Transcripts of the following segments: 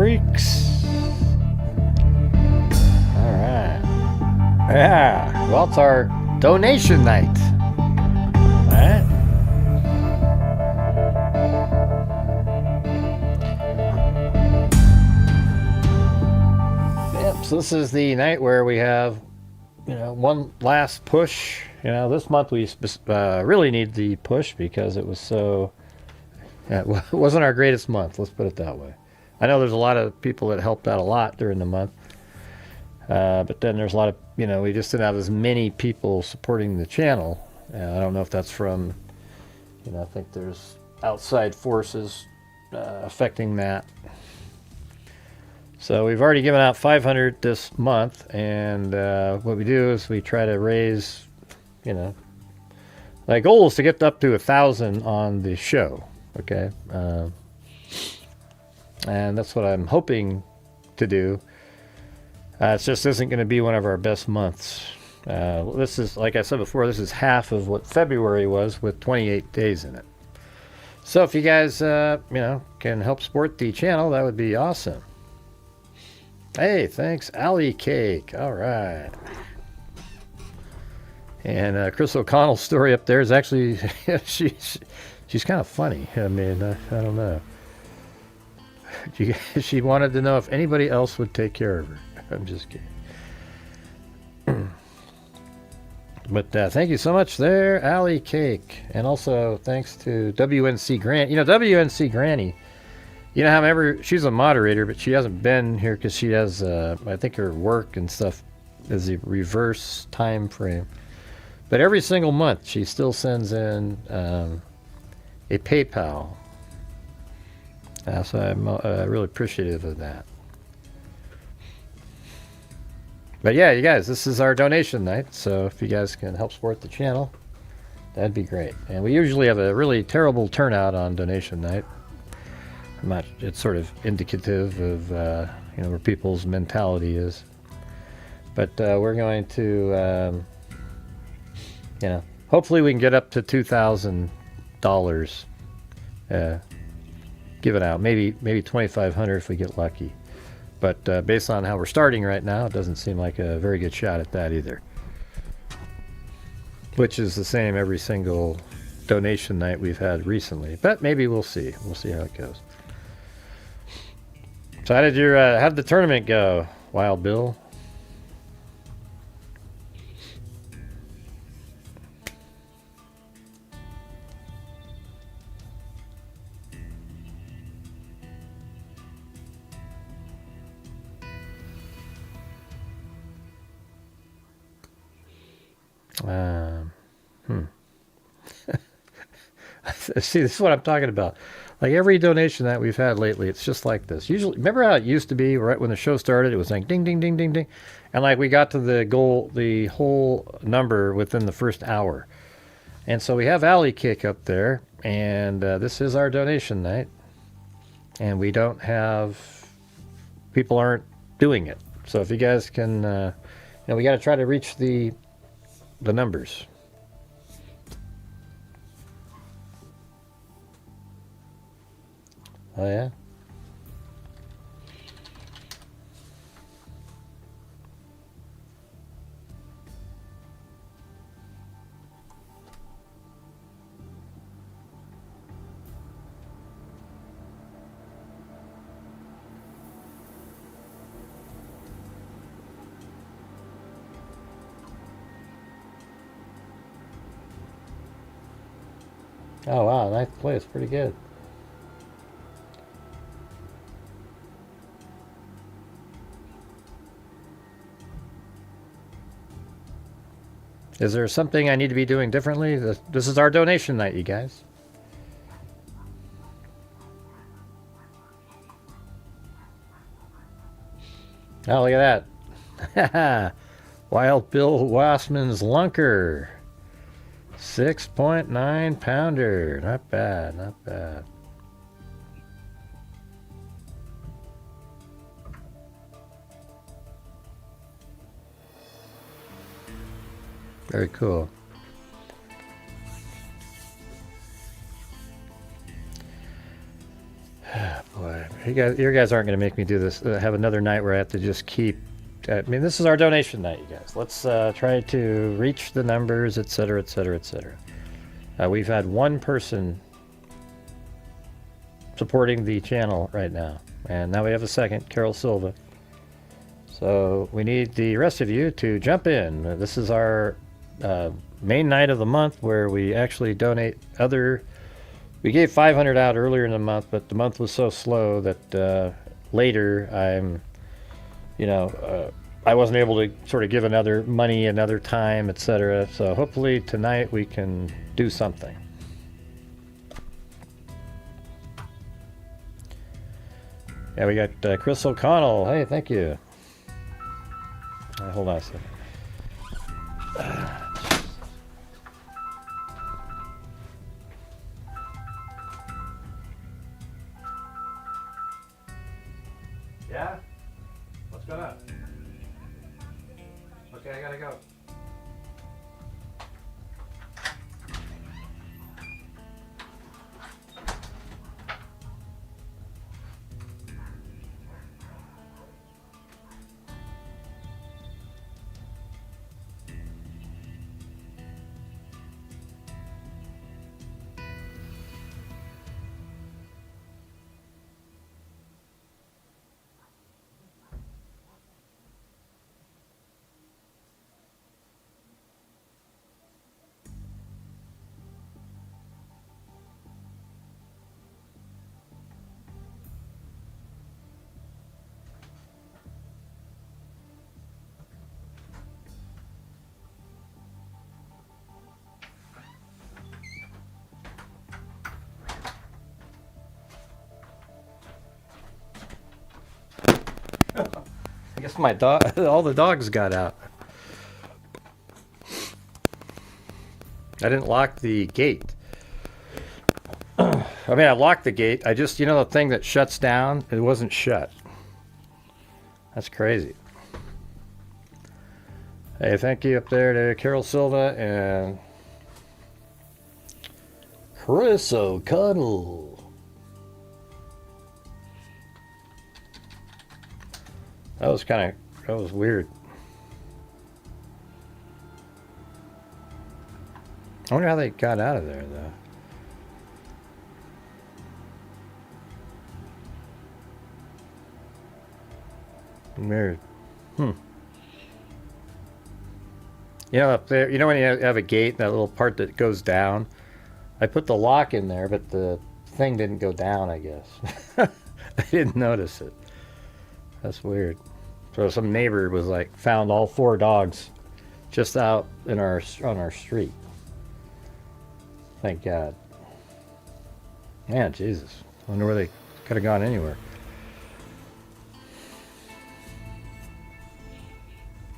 freaks. All right. Yeah. Well, it's our donation night. All right. Yep. So this is the night where we have, one last push. This month we really need the push because it was so. It wasn't our greatest month. Let's put it that way. I know there's a lot of people that helped out a lot during the month. But then there's a lot of, we just didn't have as many people supporting the channel. I don't know if that's from, I think there's outside forces affecting that. So we've already given out 500 this month. And what we do is we try to raise, my goal is to get up to 1,000 on the show. Okay. And that's what I'm hoping to do. It just isn't going to be one of our best months. This is, like I said before, this is half of what February was with 28 days in it. So if you guys, can help support the channel, that would be awesome. Hey, thanks, Allie Cake. All right. And Chris O'Connell's story up there is actually, she's kind of funny. I mean, I don't know. She wanted to know if anybody else would take care of her. I'm just kidding. But thank you so much there, Allie Cake. And also thanks to WNC Grant. WNC Granny, she's a moderator, but she hasn't been here because she has, I think her work and stuff is a reverse time frame. But every single month, she still sends in a PayPal. So I'm really appreciative of that. But yeah, you guys, this is our donation night. So if you guys can help support the channel, that'd be great. And we usually have a really terrible turnout on donation night. It's sort of indicative of where people's mentality is. But we're going to, hopefully we can get up to $2,000 given out. Maybe $2,500 if we get lucky. But based on how we're starting right now, it doesn't seem like a very good shot at that either. Which is the same every single donation night we've had recently. But maybe we'll see. We'll see how it goes. So how'd the tournament go, Wild Bill? See, this is what I'm talking about. Like every donation that we've had lately, it's just like this. Usually, remember how it used to be right when the show started? It was like ding, ding, ding, ding, ding. And like we got to the goal, the whole number within the first hour. And so we have Alley Kick up there. And this is our donation night. And we don't have, people aren't doing it. So if you guys can, we got to try to reach the numbers. Oh, yeah? Oh, wow. Ninth place. Pretty good. Is there something I need to be doing differently? This is our donation night, you guys. Oh, look at that. Wild Bill Wassman's Lunker. 6.9 pounder. Not bad, not bad. Very cool. Oh, boy. you guys aren't going to make me do this. Have another night where I have to just keep. I mean, this is our donation night, you guys. Let's try to reach the numbers, etc., etc., etc. We've had one person supporting the channel right now, and now we have a second, Carol Silva. So we need the rest of you to jump in. This is our main night of the month where we actually donate other. We gave 500 out earlier in the month, but the month was so slow that later I wasn't able to sort of give another money, another time, etc. So hopefully tonight we can do something. Yeah, we got Chris O'Connell. Hey, thank you. Hold on a second. Yeah? What's going on? Okay, I gotta go. I guess my dog, all the dogs got out. I didn't lock the gate. I mean, I locked the gate. I just, the thing that shuts down, it wasn't shut. That's crazy. Hey, thank you up there to Carol Silva and Chris O'Connell. That was weird. I wonder how they got out of there, though. Weird. Up there, when you have a gate, that little part that goes down, I put the lock in there, but the thing didn't go down, I guess. I didn't notice it. That's weird. So some neighbor was found all 4 dogs just out on our street. Thank God. Man, Jesus. I wonder where they could have gone anywhere.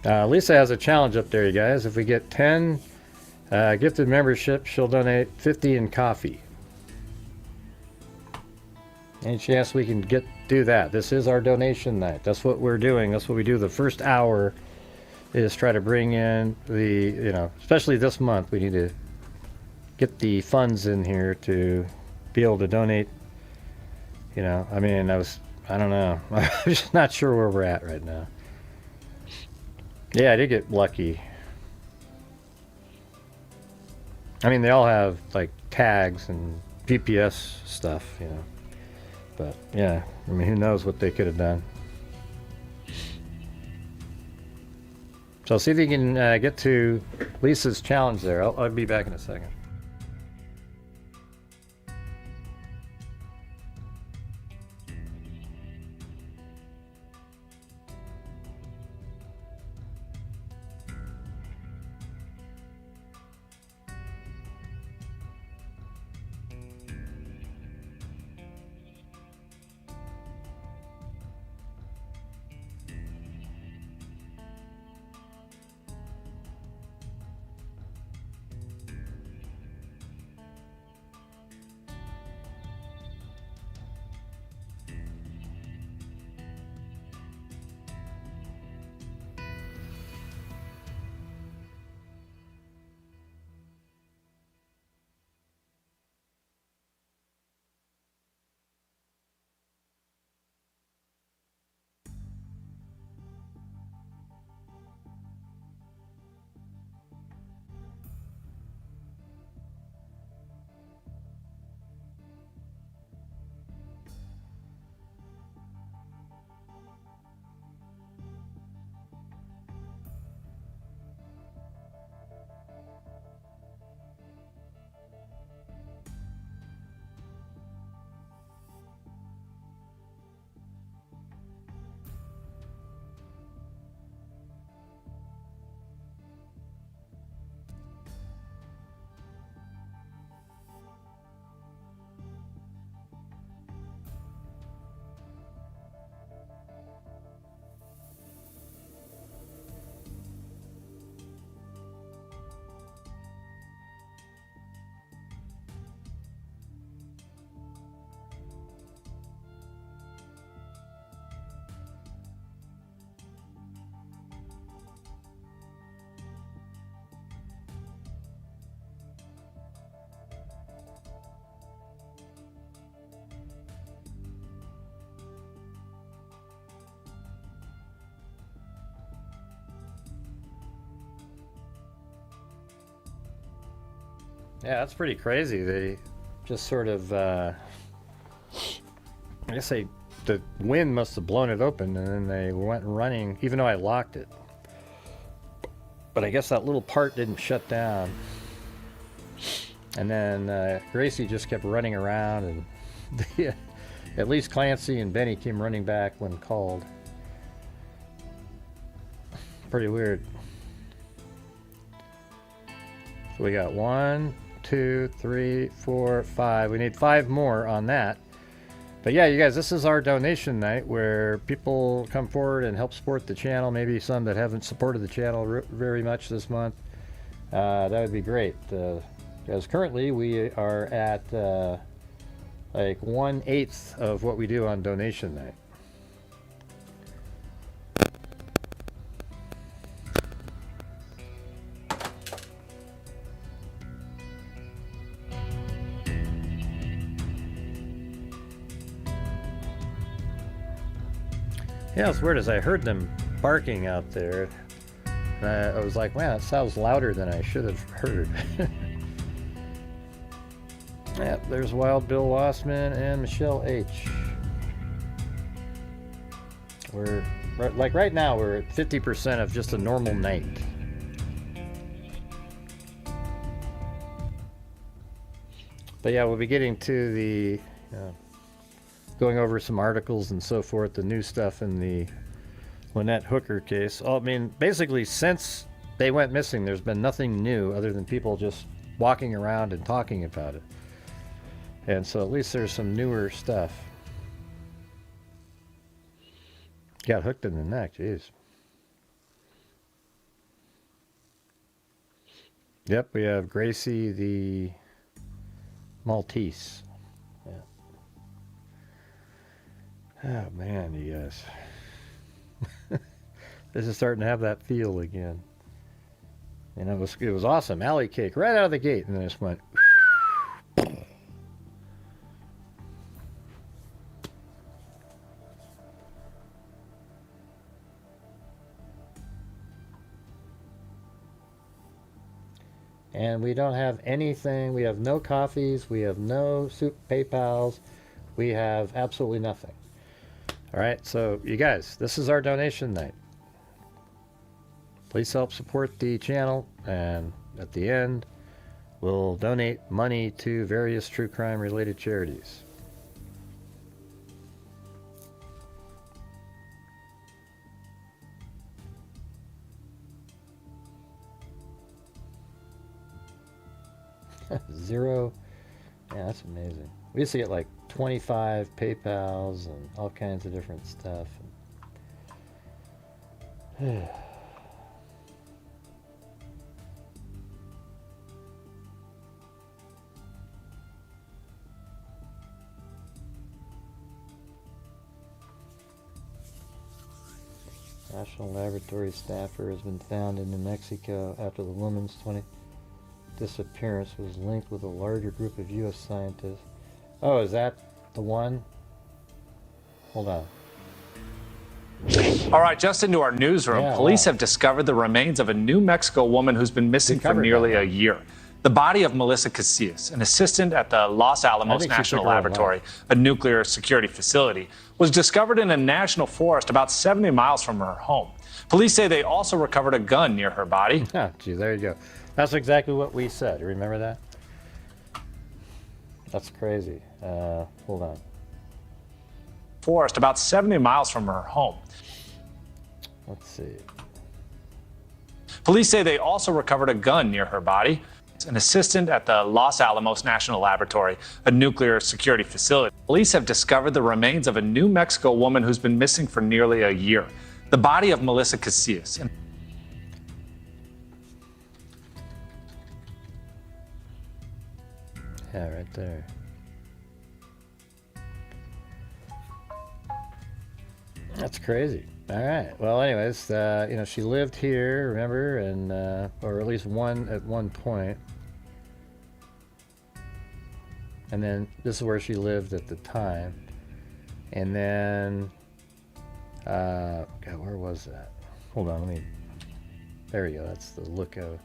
Lisa has a challenge up there, you guys. If we get 10 gifted memberships, she'll donate 50 in coffee. Any chance we can do that? This is our donation night. That's what we're doing. That's what we do. The first hour is try to bring in the, especially this month, we need to get the funds in here to be able to donate. I don't know. I'm just not sure where we're at right now. Yeah, I did get lucky. I mean, they all have tags and GPS stuff, But yeah, I mean, who knows what they could have done. So see if you can get to Lisa's challenge there. I'll be back in a second. Yeah, that's pretty crazy. They just sort of, I guess the wind must have blown it open, and then they went running, even though I locked it. But I guess that little part didn't shut down. And then Gracie just kept running around, and at least Clancy and Benny came running back when called. Pretty weird. So we got 1, 2, 3, 4, 5. We need 5 more on that. But yeah, you guys, this is our donation night where people come forward and help support the channel. Maybe some that haven't supported the channel very much this month. That would be great. Because currently we are at like 1/8 of what we do on donation night. Yeah, it's weird as I heard them barking out there. I was like, man, that sounds louder than I should have heard. Yeah, there's Wild Bill Wassman and Michelle H. We're, like right now, we're at 50% of just a normal night. But yeah, we'll be getting to the... going over some articles and so forth, the new stuff in the Lynette Hooker case. I mean, basically, since they went missing, there's been nothing new other than people just walking around and talking about it. And so at least there's some newer stuff. Got hooked in the neck, jeez. Yep, we have Gracie the Maltese. Oh man, you guys. This is starting to have that feel again. And it was awesome. Alley cake right out of the gate, and then it just went. And we don't have anything. We have no coffees. We have no soup PayPals. We have absolutely nothing. All right, so you guys, this is our donation night. Please help support the channel, and at the end, we'll donate money to various true crime related charities. Zero. Yeah, that's amazing. We used to get like 25 PayPals and all kinds of different stuff. National Laboratory staffer has been found in New Mexico after the woman's 20 disappearance was linked with a larger group of U.S. scientists. Oh, is that the one? Hold on. All right, just into our newsroom. Yeah, Police have discovered the remains of a New Mexico woman who's been missing for nearly a year. The body of Melissa Casillas, an assistant at the Los Alamos National Laboratory, a nuclear security facility, was discovered in a national forest about 70 miles from her home. Police say they also recovered a gun near her body. Oh, gee, there you go. That's exactly what we said. Remember that? That's crazy. Hold on. Forest about 70 miles from her home. Let's see. Police say they also recovered a gun near her body. An assistant at the Los Alamos National Laboratory, a nuclear security facility. Police have discovered the remains of a New Mexico woman who's been missing for nearly a year. The body of Melissa Casillas. Yeah, right there. That's crazy. All right. Well, anyways, she lived here, remember, and or at least at one point. And then this is where she lived at the time. And then, God, where was that? Hold on, there we go. That's the look of.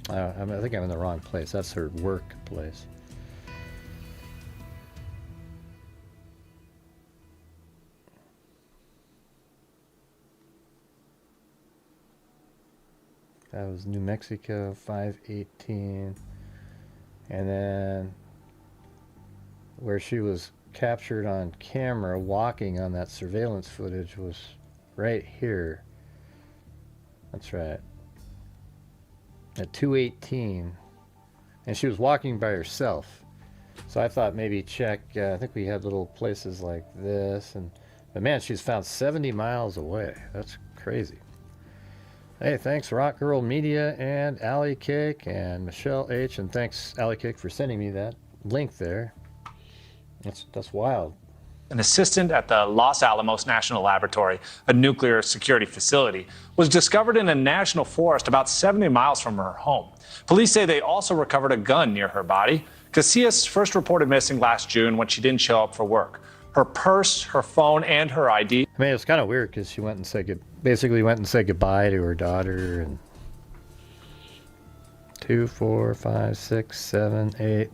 I think I'm in the wrong place. That's her work place. That was New Mexico, 518. And then where she was captured on camera walking on that surveillance footage was right here. That's right. At 218. And she was walking by herself. So I thought maybe check, I think we had little places like this. But man, she's found 70 miles away. That's crazy. Hey, thanks Rock Girl Media and Allie Cake and Michelle H. And thanks Allie Cake for sending me that link there. That's wild. An assistant at the Los Alamos National Laboratory, a nuclear security facility, was discovered in a national forest about 70 miles from her home. Police say they also recovered a gun near her body. Casillas first reported missing last June when she didn't show up for work. Her purse, her phone, and her ID. I mean, it's kind of weird because she went and basically went and said goodbye to her daughter. And 2, 4, 5, 6, 7, 8,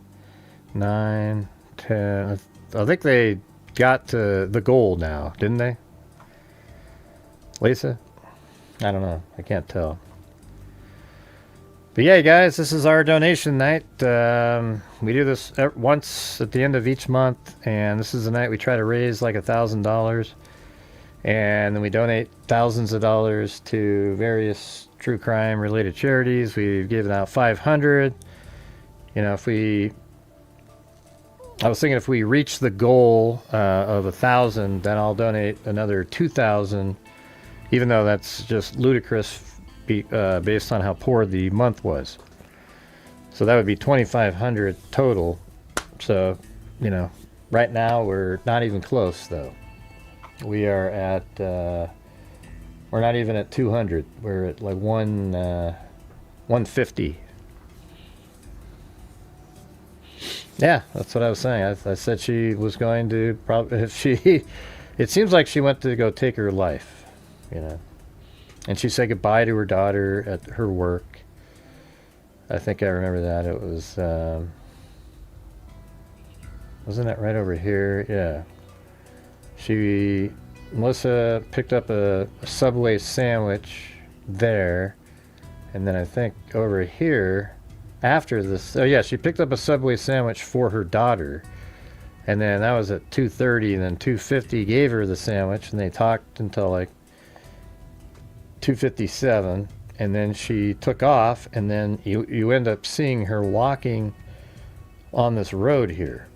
9, 10. I think they got to the goal now, didn't they? Lisa? I don't know. I can't tell. But yeah, guys, this is our donation night. We do this once at the end of each month, and this is the night we try to raise like $1,000, and then we donate thousands of dollars to various true crime related charities. We've given out 500. You know, I was thinking if we reach the goal of 1,000, then I'll donate another 2,000, even though that's just ludicrous based on how poor the month was. So that would be 2,500 total. So, you know, right now we're not even close though. We are at, we're not even at 200. We're at like 150. Yeah, that's what I was saying. I said she was going to probably, it seems like she went to go take her life, you know. And she said goodbye to her daughter at her work. I think I remember that. It was, wasn't that right over here? Yeah. Melissa picked up a Subway sandwich there. And then I think over here, after this, oh yeah, she picked up a Subway sandwich for her daughter. And then that was at 2:30, and then 2:50 gave her the sandwich, and they talked until like 2:57, and then she took off, and then you end up seeing her walking on this road here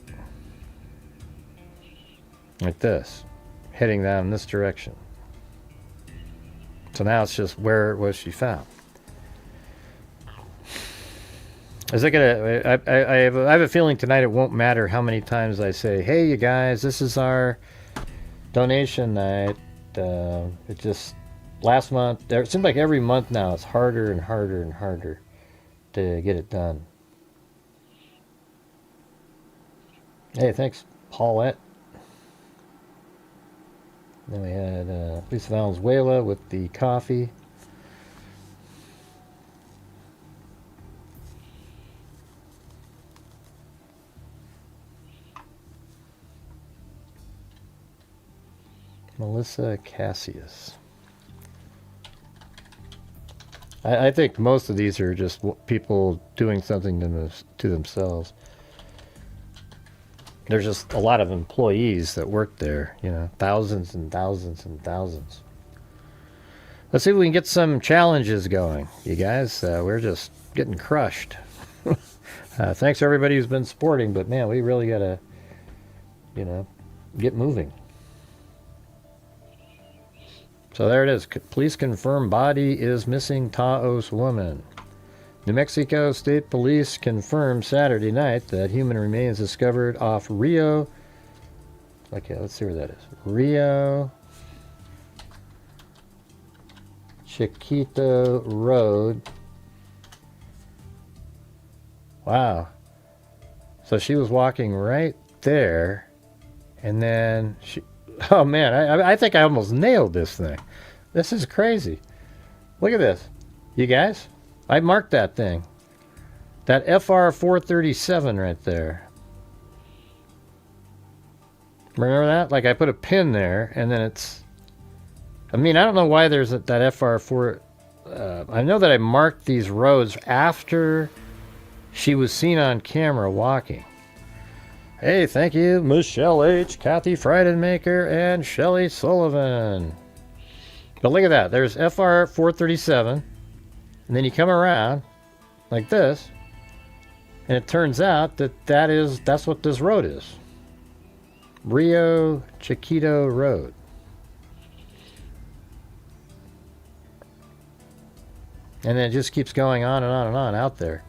like this, heading down this direction. So now it's just, where was she found? Is it gonna, I have a feeling tonight it won't matter how many times I say, hey you guys, this is our donation night. It just, last month, it seems like every month now it's harder and harder and harder to get it done. Hey, thanks, Paulette. Then we had Lisa Valenzuela with the coffee. Melissa Cassius. I think most of these are just people doing something to themselves. There's just a lot of employees that work there, you know, thousands and thousands and thousands. Let's see if we can get some challenges going, you guys. We're just getting crushed. Thanks to everybody who's been supporting, but man, we really got to, you know, get moving. So there it is. Police confirm body is missing Taos woman. New Mexico State Police confirmed Saturday night that human remains discovered off Rio. Okay, let's see where that is. Rio Chiquito Road. Wow. So she was walking right there, and then she... Oh man, I think I almost nailed this thing. This is crazy. Look at this. You guys, I marked that thing. That FR437 right there. Remember that? Like I put a pin there, and then it's... I mean, I don't know why there's that FR4... I know that I marked these roads after she was seen on camera walking. Hey, thank you, Michelle H., Kathy Freidenmaker, and Shelley Sullivan. But look at that. There's FR437, and then you come around like this, and it turns out that that's what this road is. Rio Chiquito Road. And then it just keeps going on and on and on out there.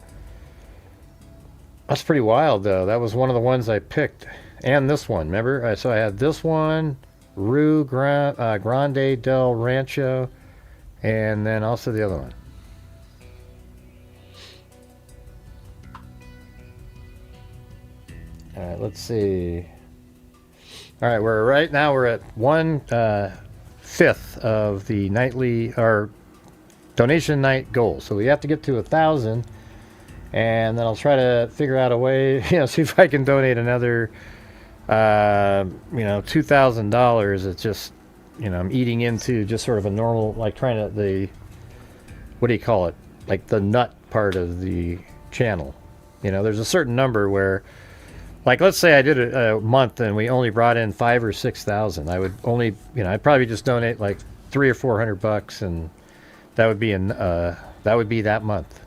That's pretty wild, though. That was one of the ones I picked. And this one, remember? So I had this one, Rio Grande del Rancho, and then also the other one. All right, let's see. All right, right now we're at 1/5 of the nightly or donation night goal. So we have to get to 1,000, and then I'll try to figure out a way, see if I can donate another, $2,000. It's just, I'm eating into just sort of a normal, like trying to what do you call it? Like the nut part of the channel. There's a certain number where, like, let's say I did a month and we only brought in 5,000 or 6,000. I would only, I'd probably just donate like $300 or $400, and that would be that month.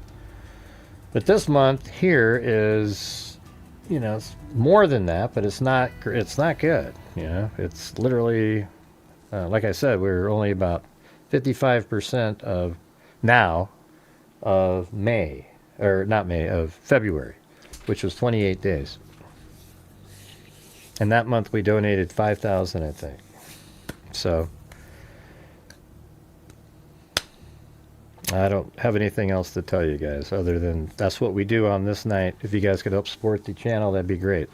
But this month here is, it's more than that, but it's not good. It's literally, like I said, we're only about 55% of May, or not May, of February, which was 28 days. And that month we donated 5,000, I think. So I don't have anything else to tell you guys other than that's what we do on this night. If you guys could help support the channel, that'd be great.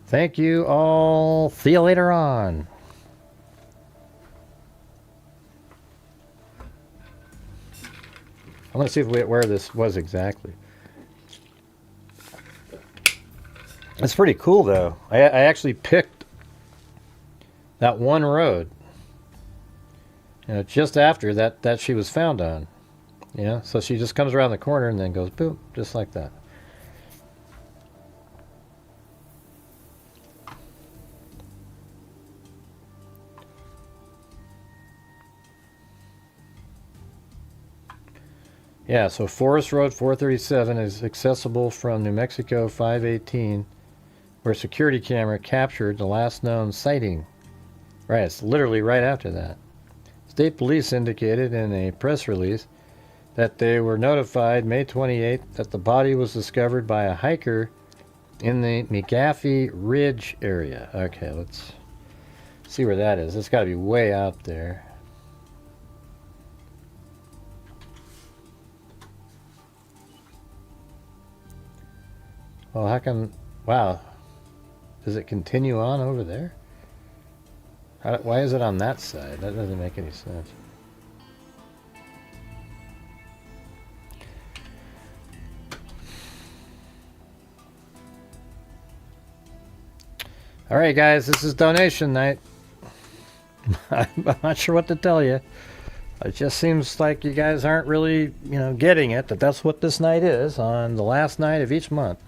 Thank you all. See you later on. I want to see where this was exactly. It's pretty cool, though. I actually picked that one road, just after that she was found on. So she just comes around the corner and then goes boom, just like that. Yeah, so Forest Road 437 is accessible from New Mexico 518, where a security camera captured the last known sighting. Right, it's literally right after that. State police indicated in a press release that they were notified May 28th that the body was discovered by a hiker in the McGaffey Ridge area. Okay, let's see where that is. It's got to be way out there. Well, how come... Wow. Does it continue on over there? Why is it on that side? That doesn't make any sense. All right, guys, this is donation night. I'm not sure what to tell you. It just seems like you guys aren't really, getting it, that that's what this night is on the last night of each month.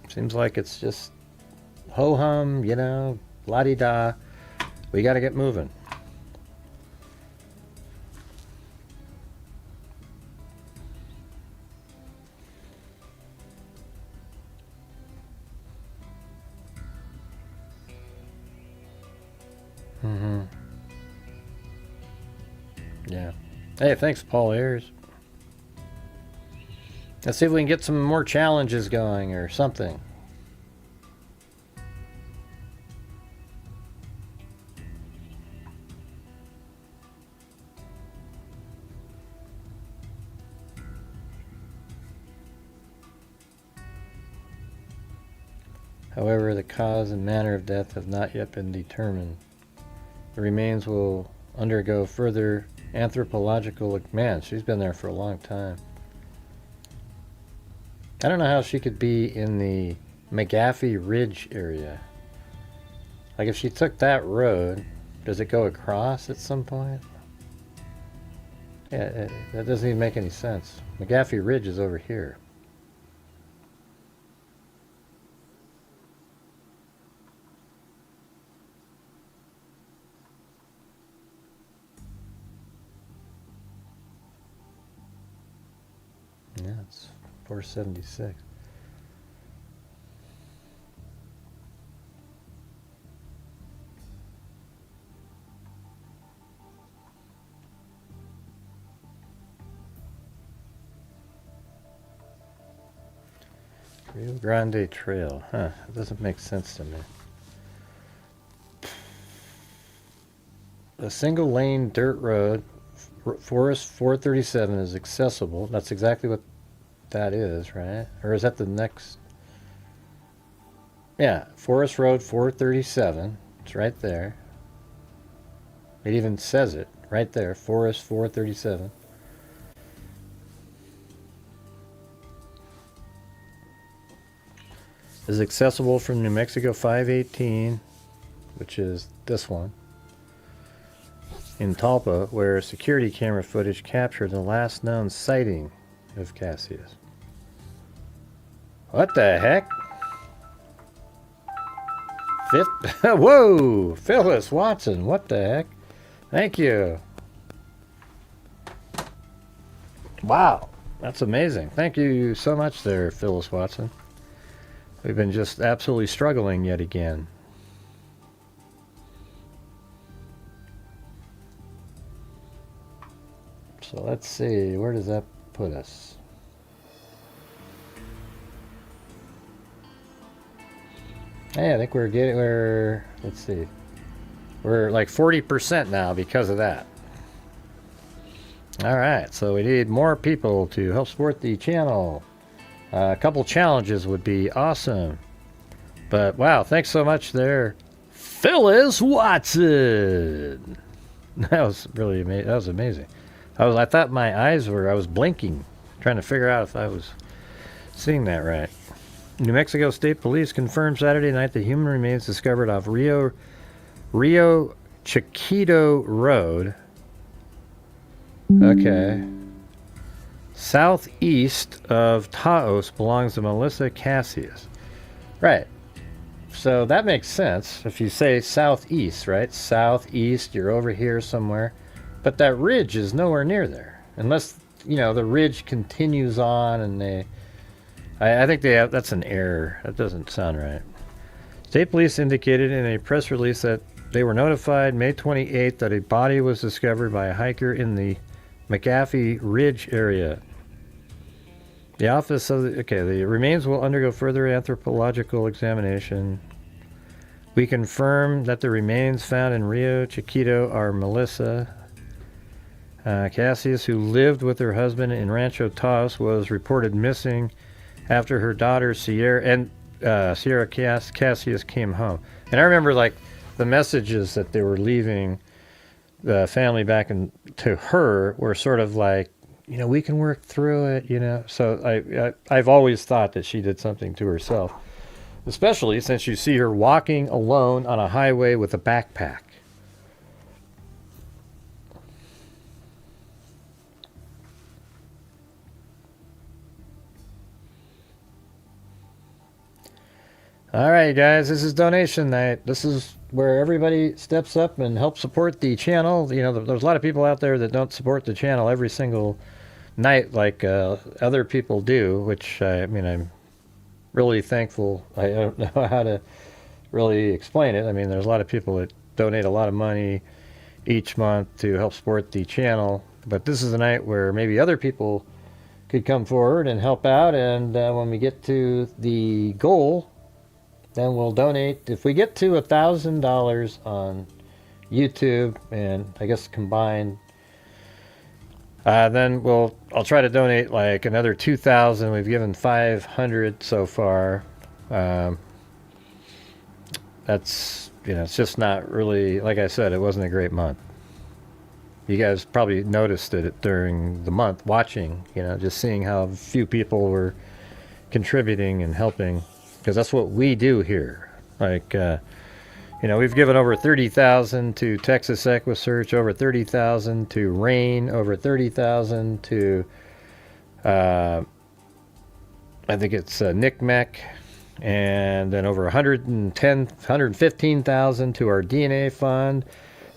Seems like it's just ho-hum, la-di-da. We got to get moving. Yeah. Hey, thanks, Paul Ayers. Let's see if we can get some more challenges going or something. However, the cause and manner of death have not yet been determined. The remains will undergo further anthropological... Man, she's been there for a long time. I don't know how she could be in the McAfee Ridge area. Like if she took that road, does it go across at some point? Yeah, that doesn't even make any sense. McAfee Ridge is over here. Yeah, it's 476. Rio Grande Trail. Huh, it doesn't make sense to me. A single lane dirt road, Forest 437 is accessible. That's exactly what that is, right? Or is that the next? Yeah, Forest Road 437. It's right there. It even says it right there, Forest 437. Is accessible from New Mexico 518, which is this one, in Talpa, where security camera footage captured the last known sighting of Cassius. What the heck? Whoa! Phyllis Watson, what the heck? Thank you. Wow, that's amazing. Thank you so much there, Phyllis Watson. We've been just absolutely struggling yet again. So let's see, where does that put us? Hey, I think let's see. We're like 40% now because of that. All right, so we need more people to help support the channel. A couple challenges would be awesome. But wow, thanks so much there, Phyllis Watson. That was really amazing. That was amazing. I thought I was blinking, trying to figure out if I was seeing that right. New Mexico State Police confirmed Saturday night the human remains discovered off Rio Chiquito Road. Okay. Southeast of Taos belongs to Melissa Cassius. Right. So that makes sense if you say southeast, right? Southeast, you're over here somewhere. But that ridge is nowhere near there. Unless, the ridge continues on and I think that's an error. That doesn't sound right. State police indicated in a press release that they were notified May 28th that a body was discovered by a hiker in the McAfee Ridge area. The office of the remains will undergo further anthropological examination. We confirm that the remains found in Rio Chiquito are Melissa Cassius, who lived with her husband in Rancho Taos, was reported missing after her daughter Sierra Cassius came home. And I remember the messages that they were leaving the family back to her were sort of like, we can work through it, So I've always thought that she did something to herself, especially since you see her walking alone on a highway with a backpack. All right, guys, this is donation night. This is where everybody steps up and helps support the channel. There's a lot of people out there that don't support the channel every single night like other people do, which I'm really thankful. I don't know how to really explain it. There's a lot of people that donate a lot of money each month to help support the channel, but this is a night where maybe other people could come forward and help out, and when we get to the goal, then we'll donate. If we get to $1,000 on YouTube, and I guess combined, then I'll try to donate like another 2,000. We've given 500 so far. That's it's just not really, like I said, it wasn't a great month. You guys probably noticed it during the month watching, just seeing how few people were contributing and helping, because that's what we do here. Like, we've given over 30,000 to Texas EquiSearch, over 30,000 to Rain, over 30,000 to, I think it's NICMEC, and then over 115,000 to our DNA fund,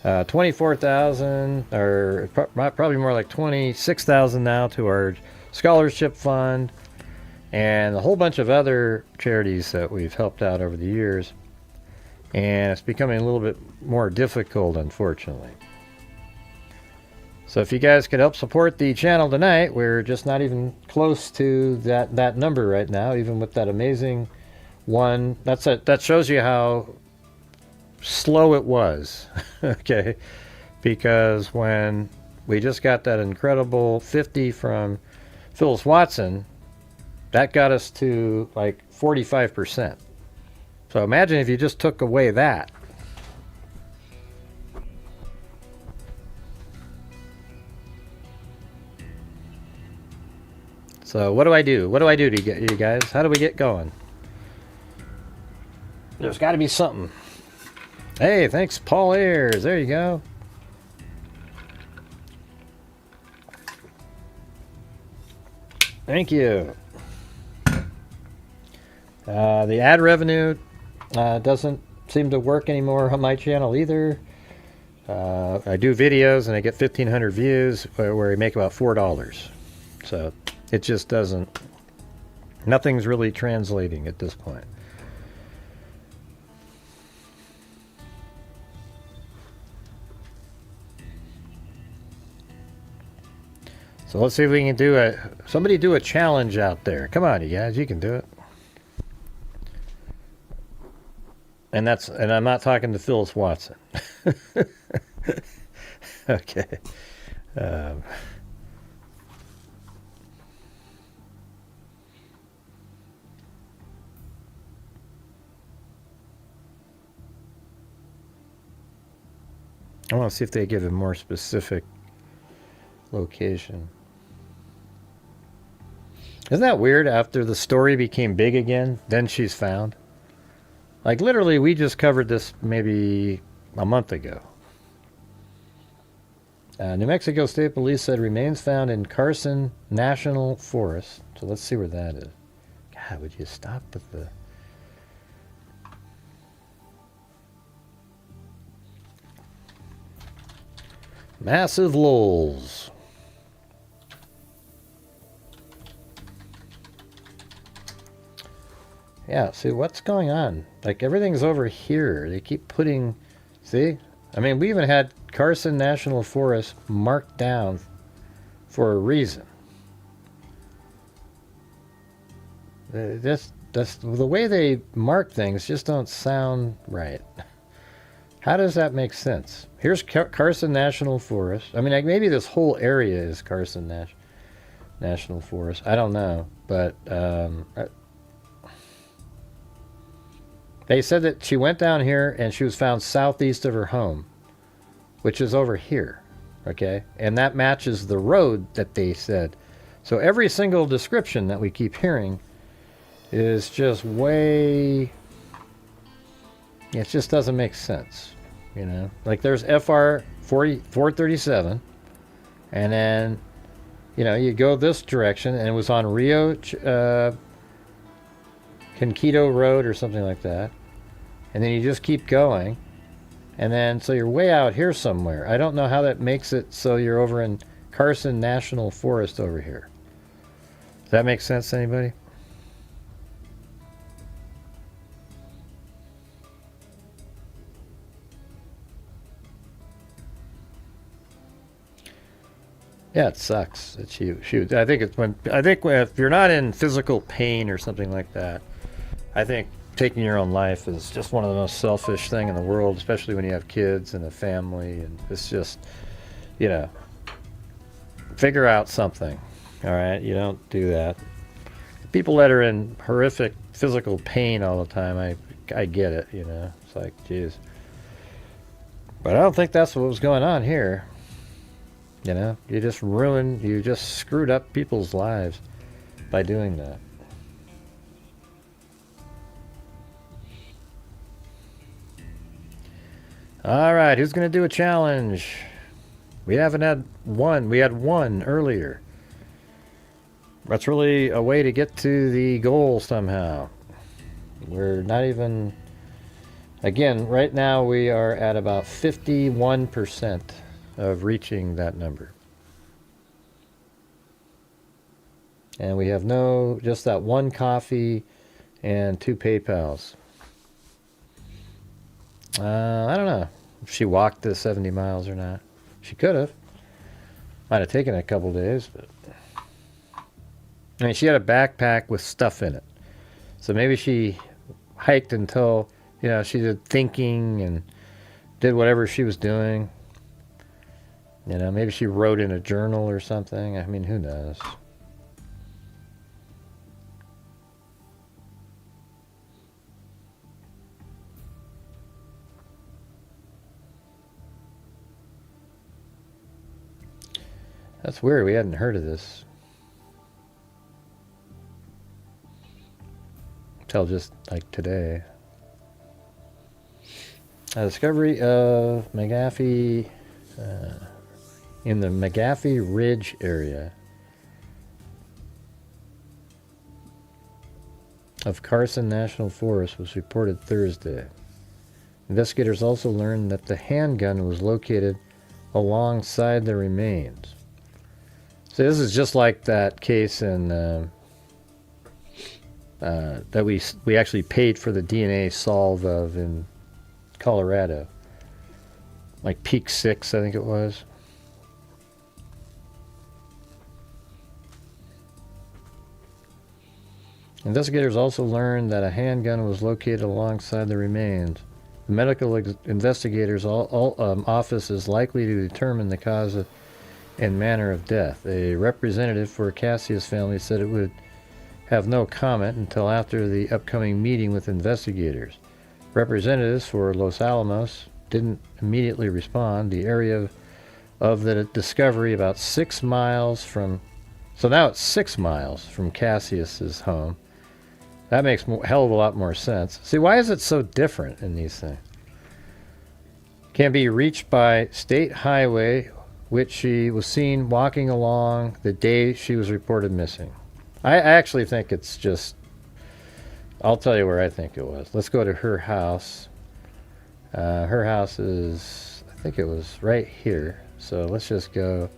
24,000, or probably more like 26,000 now to our scholarship fund, and a whole bunch of other charities that we've helped out over the years. And it's becoming a little bit more difficult, unfortunately. So if you guys could help support the channel tonight, we're just not even close to that number right now, even with that amazing one. That shows you how slow it was, okay? Because when we just got that incredible 50 from Phyllis Watson, that got us to like 45%. So imagine if you just took away that. So what do I do? What do I do to get you guys? How do we get going? There's got to be something. Hey, thanks, Paul Ayers. There you go. Thank you. The ad revenue doesn't seem to work anymore on my channel either. I do videos and I get 1,500 views where I make about $4. So it just doesn't, nothing's really translating at this point. So let's see if we can somebody do a challenge out there. Come on, you guys, you can do it. And I'm not talking to Phyllis Watson. Okay. I want to see if they give a more specific location. Isn't that weird? After the story became big again, then she's found. Like, literally, we just covered this maybe a month ago. New Mexico State Police said remains found in Carson National Forest. So let's see where that is. God, would you stop with the... Massive lulls. Yeah, see what's going on? Like, everything's over here. They keep putting, see? I mean, we even had Carson National Forest marked down for a reason. That's the way they mark things just don't sound right. How does that make sense? Here's Carson National Forest. I mean, like, maybe this whole area is Carson National Forest. I don't know, but they said that she went down here and she was found southeast of her home, which is over here, okay? And that matches the road that they said. So every single description that we keep hearing is just way... It just doesn't make sense, you know? Like, there's FR 437, and then, you know, you go this direction, and it was on Rio Conquito Road or something like that. And then you just keep going. And then, so you're way out here somewhere. I don't know how that makes it so you're over in Carson National Forest over here. Does that make sense to anybody? Yeah, it sucks that she I think if you're not in physical pain or something like that, I think taking your own life is just one of the most selfish thing in the world, especially when you have kids and a family, and it's just, you know, figure out something. All right, you don't do that. People that are in horrific physical pain all the time, I get it, you know. It's like, geez. But I don't think that's what was going on here. You know, you just screwed up people's lives by doing that. All right, who's going to do a challenge? We haven't had one. We had one earlier. That's really a way to get to the goal somehow. We're not even... Again, right now we are at about 51% of reaching that number. And we have just that one coffee and 2 PayPals. I don't know if she walked the 70 miles or not. She could have. Might have taken a couple days, but... I mean, she had a backpack with stuff in it. So maybe she hiked until, she did thinking and did whatever she was doing. Maybe she wrote in a journal or something. I mean, who knows? That's weird. We hadn't heard of this until just like today. A discovery of McAfee in the McAfee Ridge area of Carson National Forest was reported Thursday. Investigators also learned that the handgun was located alongside the remains. So this is just like that case in that we actually paid for the DNA solve of in Colorado, like Peak 6, I think it was. Investigators also learned that a handgun was located alongside the remains. The medical investigators' office is likely to determine the cause and manner of death. A representative for Cassius family said it would have no comment until after the upcoming meeting with investigators. Representatives for Los Alamos didn't immediately respond. The area of the discovery about 6 miles from... So now it's 6 miles from Cassius's home. That makes a hell of a lot more sense. See, why is it so different in these things? Can be reached by state highway, which she was seen walking along the day she was reported missing. I actually think it's just... I'll tell you where I think it was. Let's go to her house. Her house is... I think it was right here. So let's just go,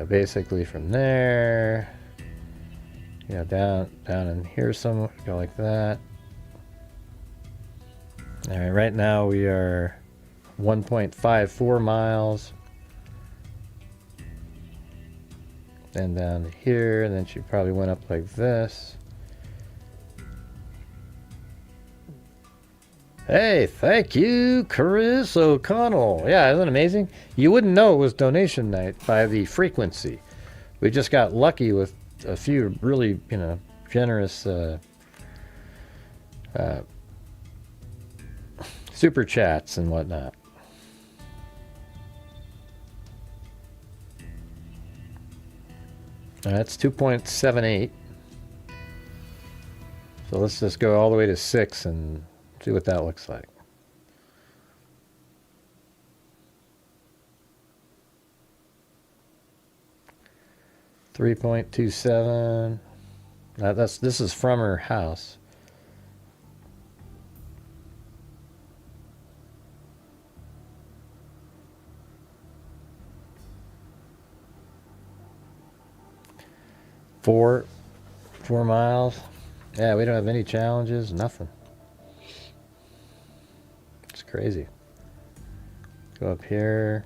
basically from there... down in here somewhere, go like that. All right, right now we are 1.54 miles. And down to here, and then she probably went up like this. Hey, thank you, Chris O'Connell. Yeah, isn't it amazing? You wouldn't know it was donation night by the frequency. We just got lucky with a few really, generous super chats and whatnot. That's 2.78. So let's just go all the way to 6 and see what that looks like. $3.27. This is from her house. Four miles. Yeah, we don't have any challenges, nothing. It's crazy. Go up here.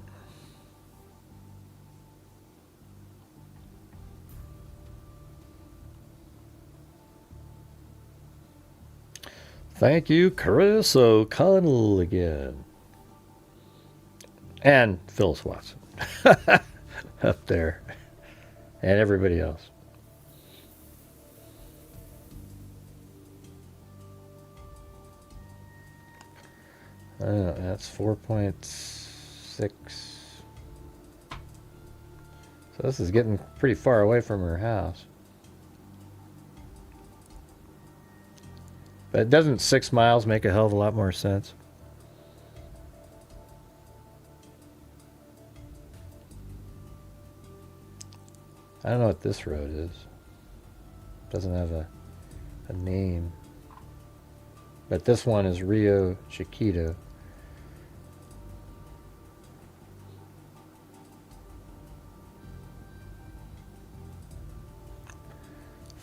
Thank you, Chris O'Connell again. And Phyllis Watson. Up there. And everybody else. That's 4.6. So this is getting pretty far away from her house. But doesn't 6 miles make a hell of a lot more sense? I don't know what this road is. Doesn't have a name. But this one is Rio Chiquito.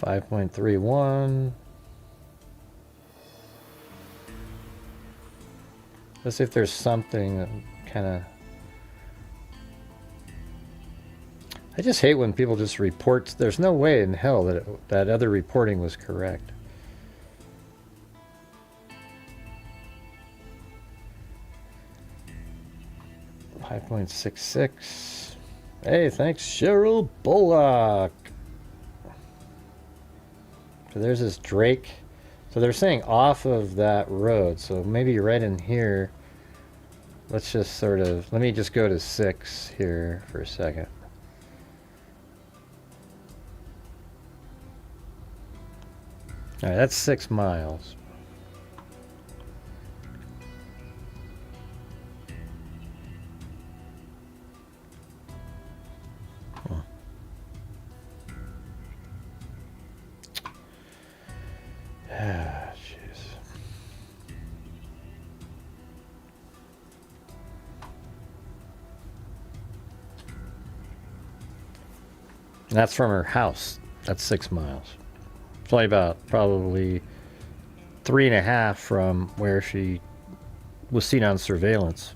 .31. Let's see if there's something that kind of... I just hate when people just report. There's no way in hell that that other reporting was correct. .66. Hey, thanks, Cheryl Bullock. So there's this Drake. So they're saying off of that road. So maybe right in here. Let's just sort of... Let me just go to 6 here for a second. All right, that's 6 miles. Huh. Ah, jeez. That's from her house. That's 6 miles. It's only about probably 3.5 from where she was seen on surveillance.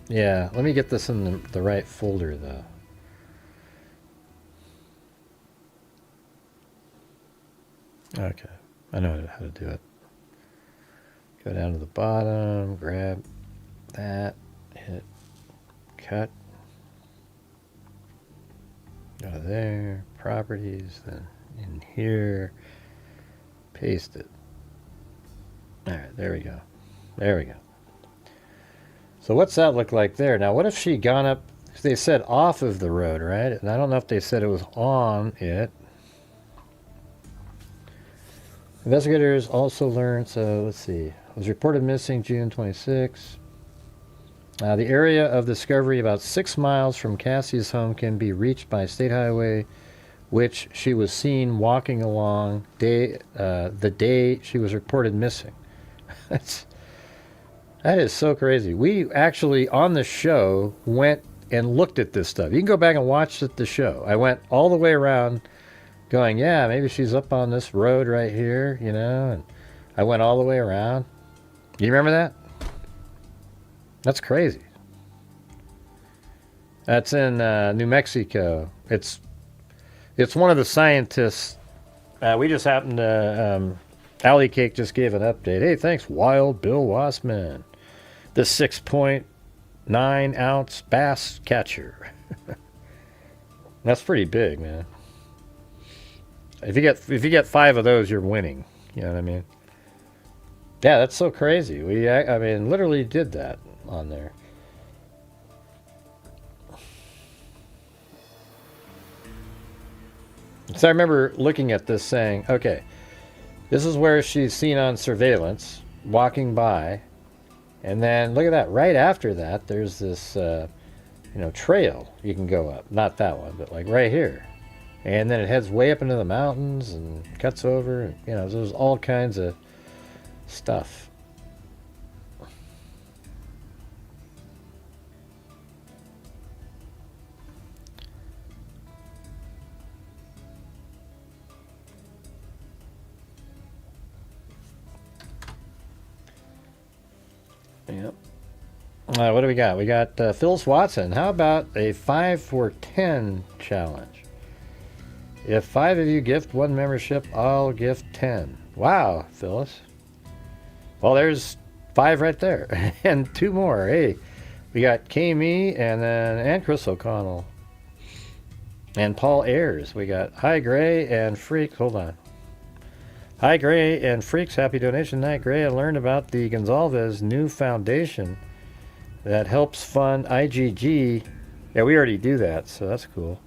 Yeah, let me get this in the right folder though. Okay, I know how to do it. Go down to the bottom, grab that, hit cut. Go to there, properties, then in here, paste it. All right, there we go. There we go. So what's that look like there? Now, what if she gone up, they said off of the road, right? And I don't know if they said it was on it. Investigators also learned, so let's see, was reported missing June 26. The area of discovery about 6 miles from Cassie's home can be reached by state highway, which she was seen walking along the day she was reported missing. That is so crazy. We actually, on the show, went and looked at this stuff. You can go back and watch the show. I went all the way around going, yeah, maybe she's up on this road right here, you know, and I went all the way around. You remember that? That's crazy. That's in New Mexico. It's one of the scientists. We just happened to... Alley Cake just gave an update. Hey, thanks, Wild Bill Wassman. The 6.9 ounce bass catcher. That's pretty big, man. If you get 5 of those, you're winning. You know what I mean? Yeah, that's so crazy. I mean, literally did that on there. So I remember looking at this saying, okay, this is where she's seen on surveillance, walking by. And then, look at that, right after that, there's this, trail you can go up. Not that one, but like right here. And then it heads way up into the mountains and cuts over. And, there's all kinds of stuff. Yep. What do we got? We got Phyllis Watson. How about a 5 for 10 challenge? If 5 of you gift 1 membership, I'll gift 10. Wow, Phyllis. Well, there's 5 right there. And 2 more. Hey, we got Kami and Chris O'Connell. And Paul Ayers. We got Hi Gray and Freak. Hold on. Hi Gray and Freaks. Happy donation night, Gray. I learned about the Gonzalez new foundation that helps fund IGG. Yeah, we already do that, so that's cool.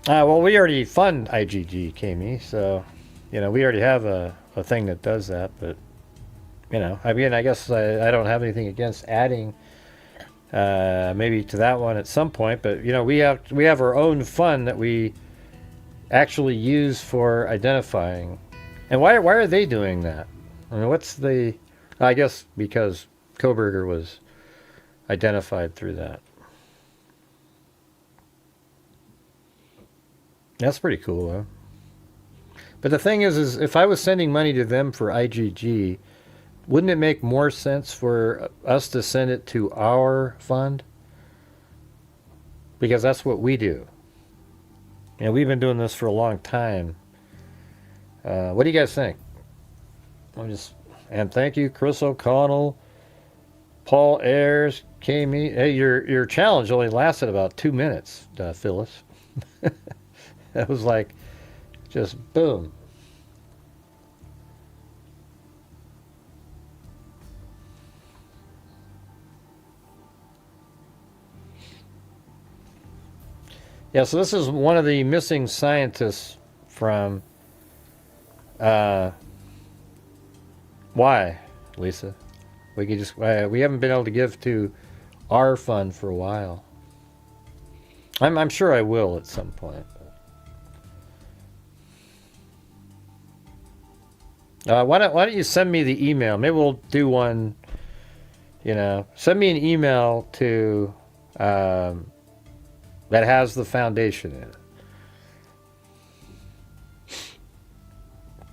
Well, we already fund IGG, Kami, so, we already have a thing that does that, but, I mean, I guess I don't have anything against adding maybe to that one at some point, but, we have our own fund that we actually use for identifying. And why are they doing that? I mean, I guess because Koberger was identified through that. That's pretty cool, though. But the thing is if I was sending money to them for IGG, wouldn't it make more sense for us to send it to our fund? Because that's what we do. We've been doing this for a long time. What do you guys think? And thank you, Chris O'Connell, Paul Ayers, Kami. Hey, your challenge only lasted about 2 minutes, Phyllis. That was like just boom. Yeah, so this is one of the missing scientists from why, Lisa? We haven't been able to give to our fund for a while. I'm sure I will at some point. Why don't you send me the email? Maybe we'll do one. Send me an email to that has the foundation in it.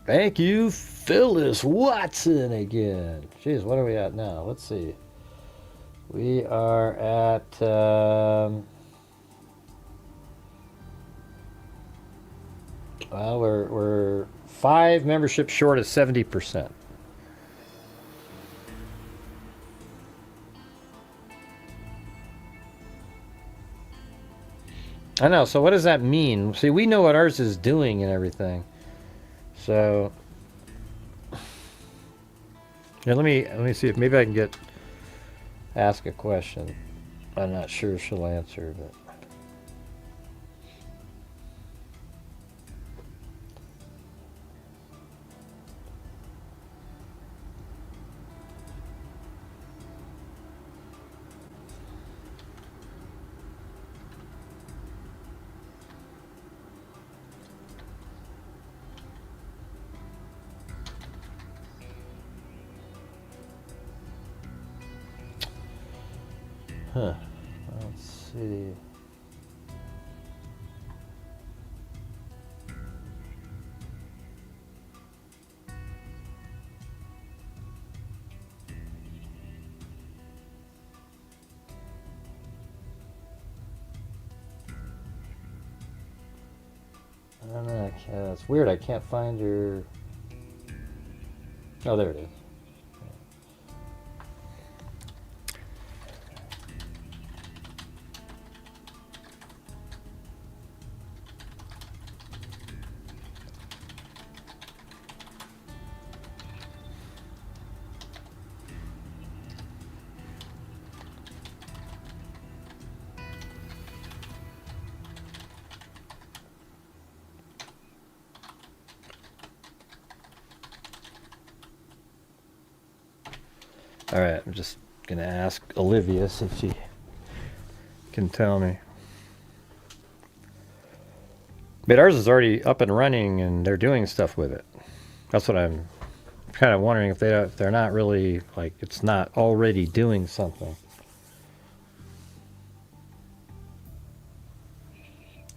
Thank you, Phyllis Watson again. Jeez, what are we at now? Let's see. We are at well, we're 5 memberships short of 70%. I know. So what does that mean? See, we know what ours is doing and everything. So yeah, let me see if maybe I can ask a question. I'm not sure she'll answer, but. Huh. Let's see. I don't know. It's weird. I can't find your. Oh, there it is. All right, I'm just going to ask Olivia, see if she can tell me. But ours is already up and running, and they're doing stuff with it. That's what I'm kind of wondering if they're not really, like, it's not already doing something.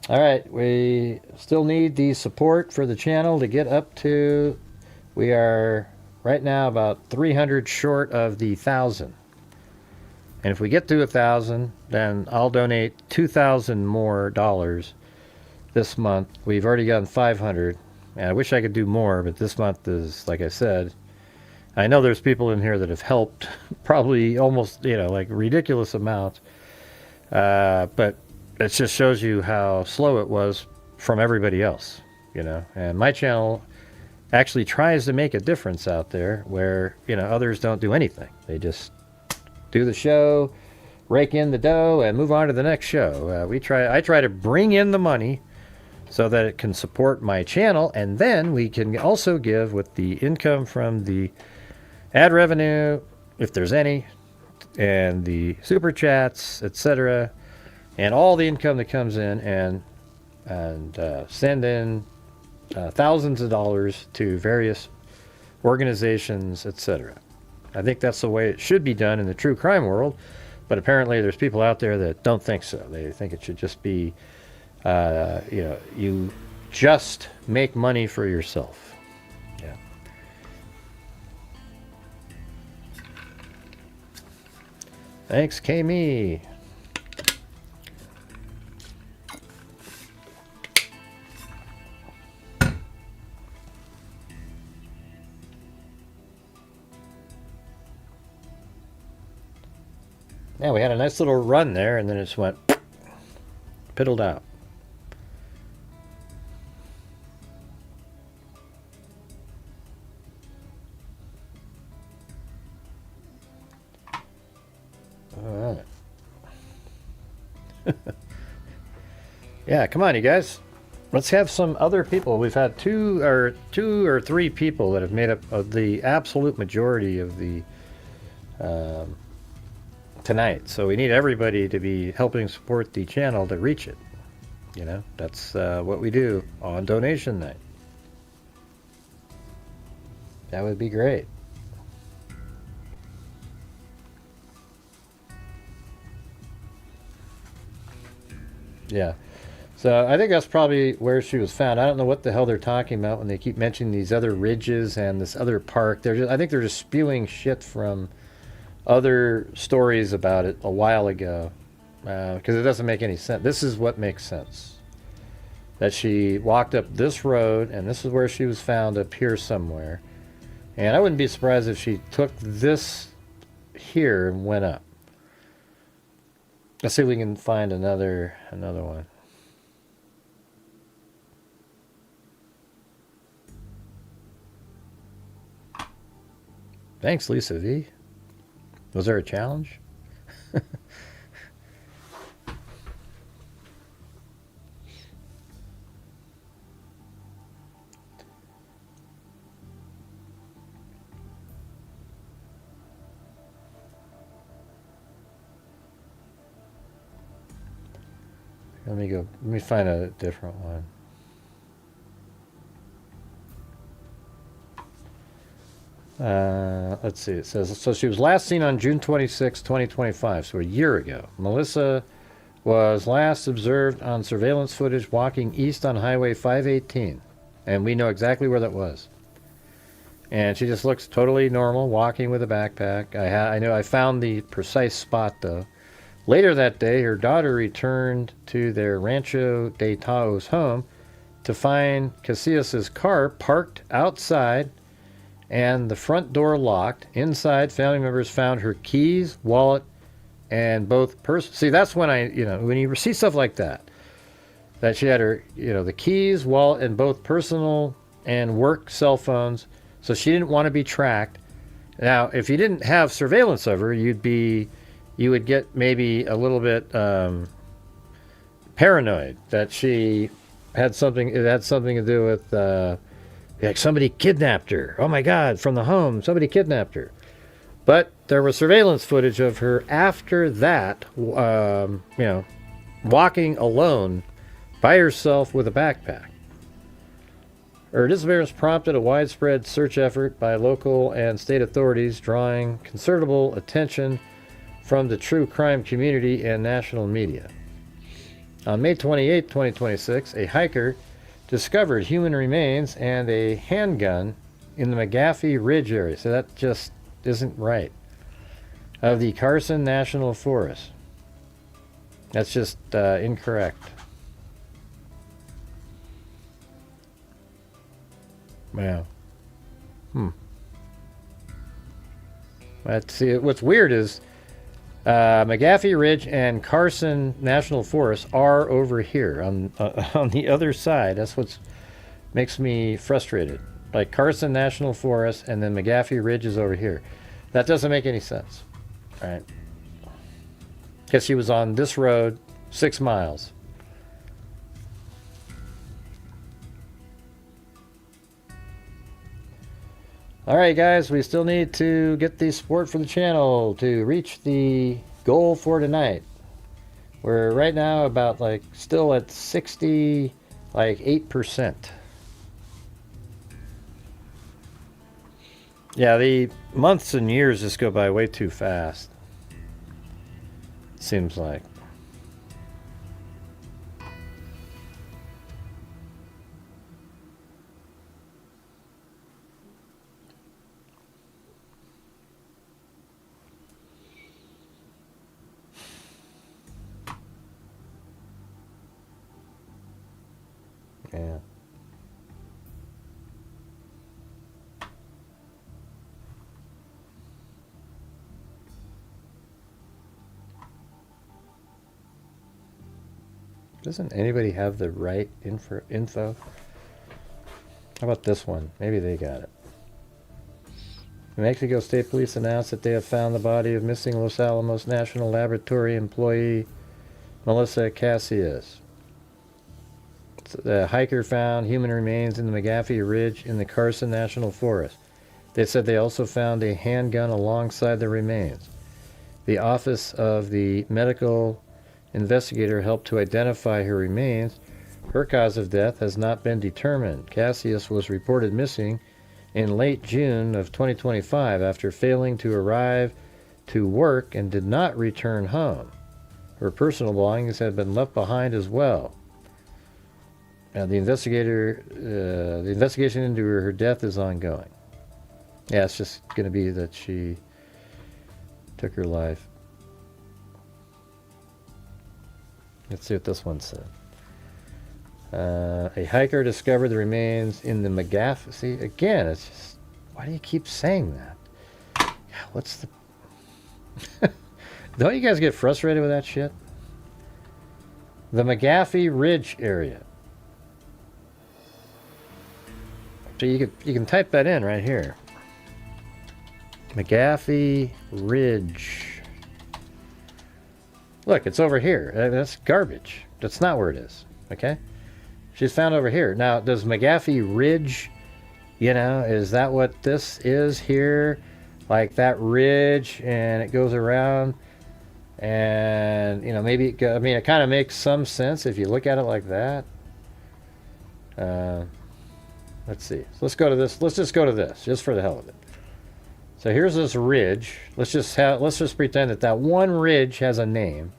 All right, we still need the support for the channel to get up to, we are right now about 300 short of the 1,000. And if we get to 1,000, then I'll donate $2,000 more this month. We've already gotten 500, and I wish I could do more, but this month is, like I said, I know there's people in here that have helped, probably almost, like ridiculous amounts. But it just shows you how slow it was from everybody else, And my channel actually tries to make a difference out there where, others don't do anything. They just do the show, rake in the dough, and move on to the next show. I try to bring in the money so that it can support my channel, and then we can also give with the income from the ad revenue, if there's any, and the super chats, etc., and all the income that comes in, and send in thousands of dollars to various organizations, etc. I think that's the way it should be done in the true crime world, but apparently there's people out there that don't think so. They think it should just be, you just make money for yourself. Yeah. Thanks, K-Me. Yeah, we had a nice little run there, and then it just went piddled out. All right. Yeah, come on, you guys. Let's have some other people. We've had two or three people that have made up the absolute majority of the tonight. So we need everybody to be helping support the channel to reach it. You know, that's what we do on donation night. That would be great. Yeah. So I think that's probably where she was found. I don't know what the hell they're talking about when they keep mentioning these other ridges and this other park. I think they're just spewing shit from other stories about it a while ago, because it doesn't make any sense. This is what makes sense. That she walked up this road, and this is where she was found, up here somewhere. And I wouldn't be surprised if she took this here and went up. Let's see if we can find another one. Thanks, Lisa V. Was there a challenge? Let me find a different one. Let's see. It says, so she was last seen on June 26, 2025, so a year ago. Melissa was last observed on surveillance footage walking east on Highway 518, and we know exactly where that was. And she just looks totally normal, walking with a backpack. I know I found the precise spot, though. Later that day, her daughter returned to their Rancho de Taos home to find Casillas' car parked outside and the front door locked. Inside, family members found her keys, wallet, and both purses. See, that's when when you see stuff like that she had her, the keys, wallet, and both personal and work cell phones. So she didn't want to be tracked. Now, if you didn't have surveillance of her, you would get maybe a little bit paranoid that she had something. It had something to do with like somebody kidnapped her. Oh my God! From the home, somebody kidnapped her. But there was surveillance footage of her after that, walking alone by herself with a backpack. Her disappearance prompted a widespread search effort by local and state authorities, drawing considerable attention from the true crime community and national media. On May 28, 2026, a hiker discovered human remains and a handgun in the McGaffey Ridge area. So that just isn't right. Of the Carson National Forest. That's just incorrect. Wow. Let's see. What's weird is McGaffey Ridge and Carson National Forest are over here on the other side. That's what makes me frustrated. Like Carson National Forest and then McGaffey Ridge is over here. That doesn't make any sense. All right. Because she was on this road 6 miles. All right, guys, we still need to get the support for the channel to reach the goal for tonight. We're right now about like still at 60, like 8%. Yeah, the months and years just go by way too fast. Seems like. Yeah. Doesn't anybody have the right info? How about this one? Maybe they got it. New Mexico State Police announced that they have found the body of missing Los Alamos National Laboratory employee Melissa Casillas. The hiker found human remains in the McGaffey Ridge in the Carson National Forest. They said they also found a handgun alongside the remains. The Office of the Medical Investigator helped to identify her remains. Her cause of death has not been determined. Casillas was reported missing in late June of 2025 after failing to arrive to work and did not return home. Her personal belongings had been left behind as well. The investigation into her death is ongoing. Yeah, it's just going to be that she took her life. Let's see what this one said. A hiker discovered the remains in the McGaff. See, again, it's just, why do you keep saying that? What's the... Don't you guys get frustrated with that shit? The McGaffey Ridge area. So you can type that in right here. McGaffey Ridge. Look, it's over here. That's garbage. That's not where it is. Okay? She's found over here. Now, does McGaffey Ridge, you know, is that what this is here? Like that ridge, and it goes around, and, you know, maybe, I mean, it kind of makes some sense if you look at it like that. Let's see. So let's go to this. Let's just go to this, just for the hell of it. So here's this ridge. Let's just pretend that one ridge has a name.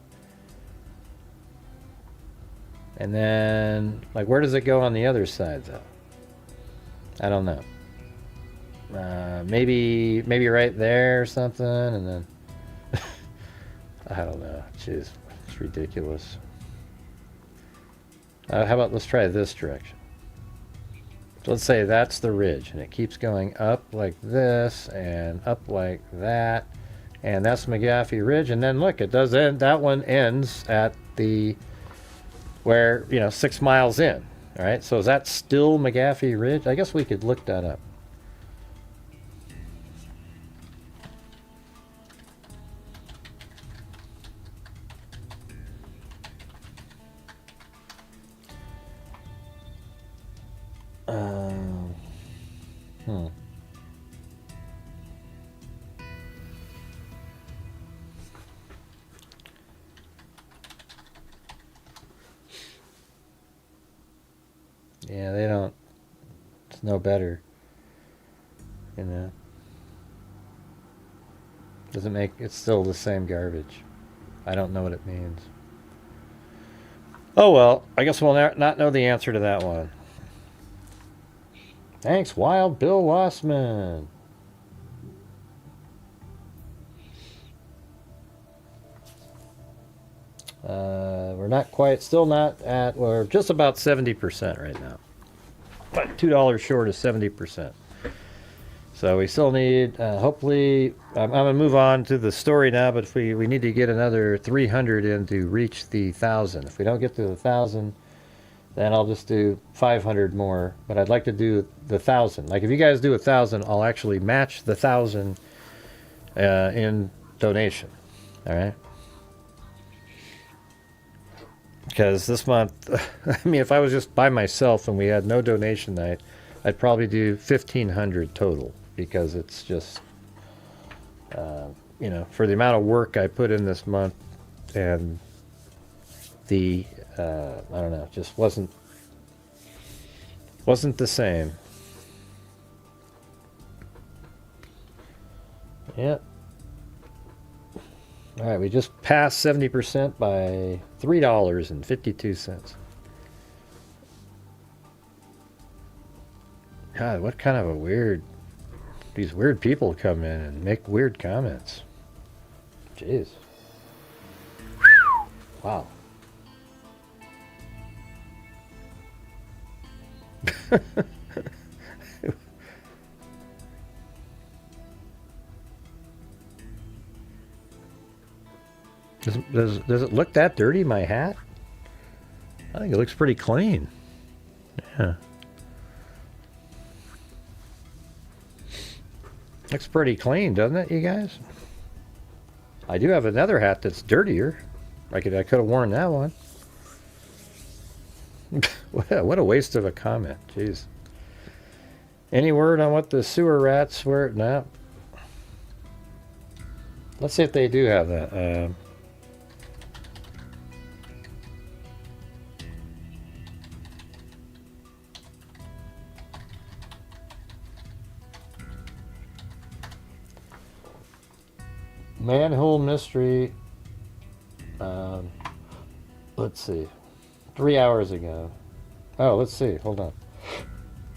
And then, like, where does it go on the other side, though? I don't know. Maybe right there or something, and then I don't know. Jeez, it's ridiculous. How about let's try this direction. So let's say that's the ridge, and it keeps going up like this and up like that, and that's McGaffey Ridge. And then look, it does end. That one ends at the where, you know, 6 miles in. All right, so is that still McGaffey Ridge? I guess we could look that up. Yeah, they don't. It's no better. You know. Doesn't make. It's still the same garbage. I don't know what it means. Oh well, I guess we'll not know the answer to that one. Thanks, Wild Bill Wassman. We're not quite, still not at, we're just about 70% right now. But $2 short of 70%. So we still need, hopefully, I'm going to move on to the story now, but if we need to get another 300 in to reach the 1,000. If we don't get to the 1,000, then I'll just do 500 more. But I'd like to do the 1,000. Like if you guys do 1,000, I'll actually match the 1,000 in donation. All right? Because this month, I mean, if I was just by myself and we had no donation night, I'd probably do 1,500 total because it's just, you know, for the amount of work I put in this month, and the I don't know, just wasn't the same. Yep. All right, we just passed 70% by $3.52. God, what kind of a weird... These weird people come in and make weird comments. Jeez. Wow. Does it look that dirty, my hat? I think it looks pretty clean. Yeah. Looks pretty clean, doesn't it, you guys? I do have another hat that's dirtier. I could have worn that one. What a waste of a comment. Jeez. Any word on what the sewer rats were? No. Let's see if they do have that. Manhole mystery. Let's see. 3 hours ago. Oh, let's see. Hold on.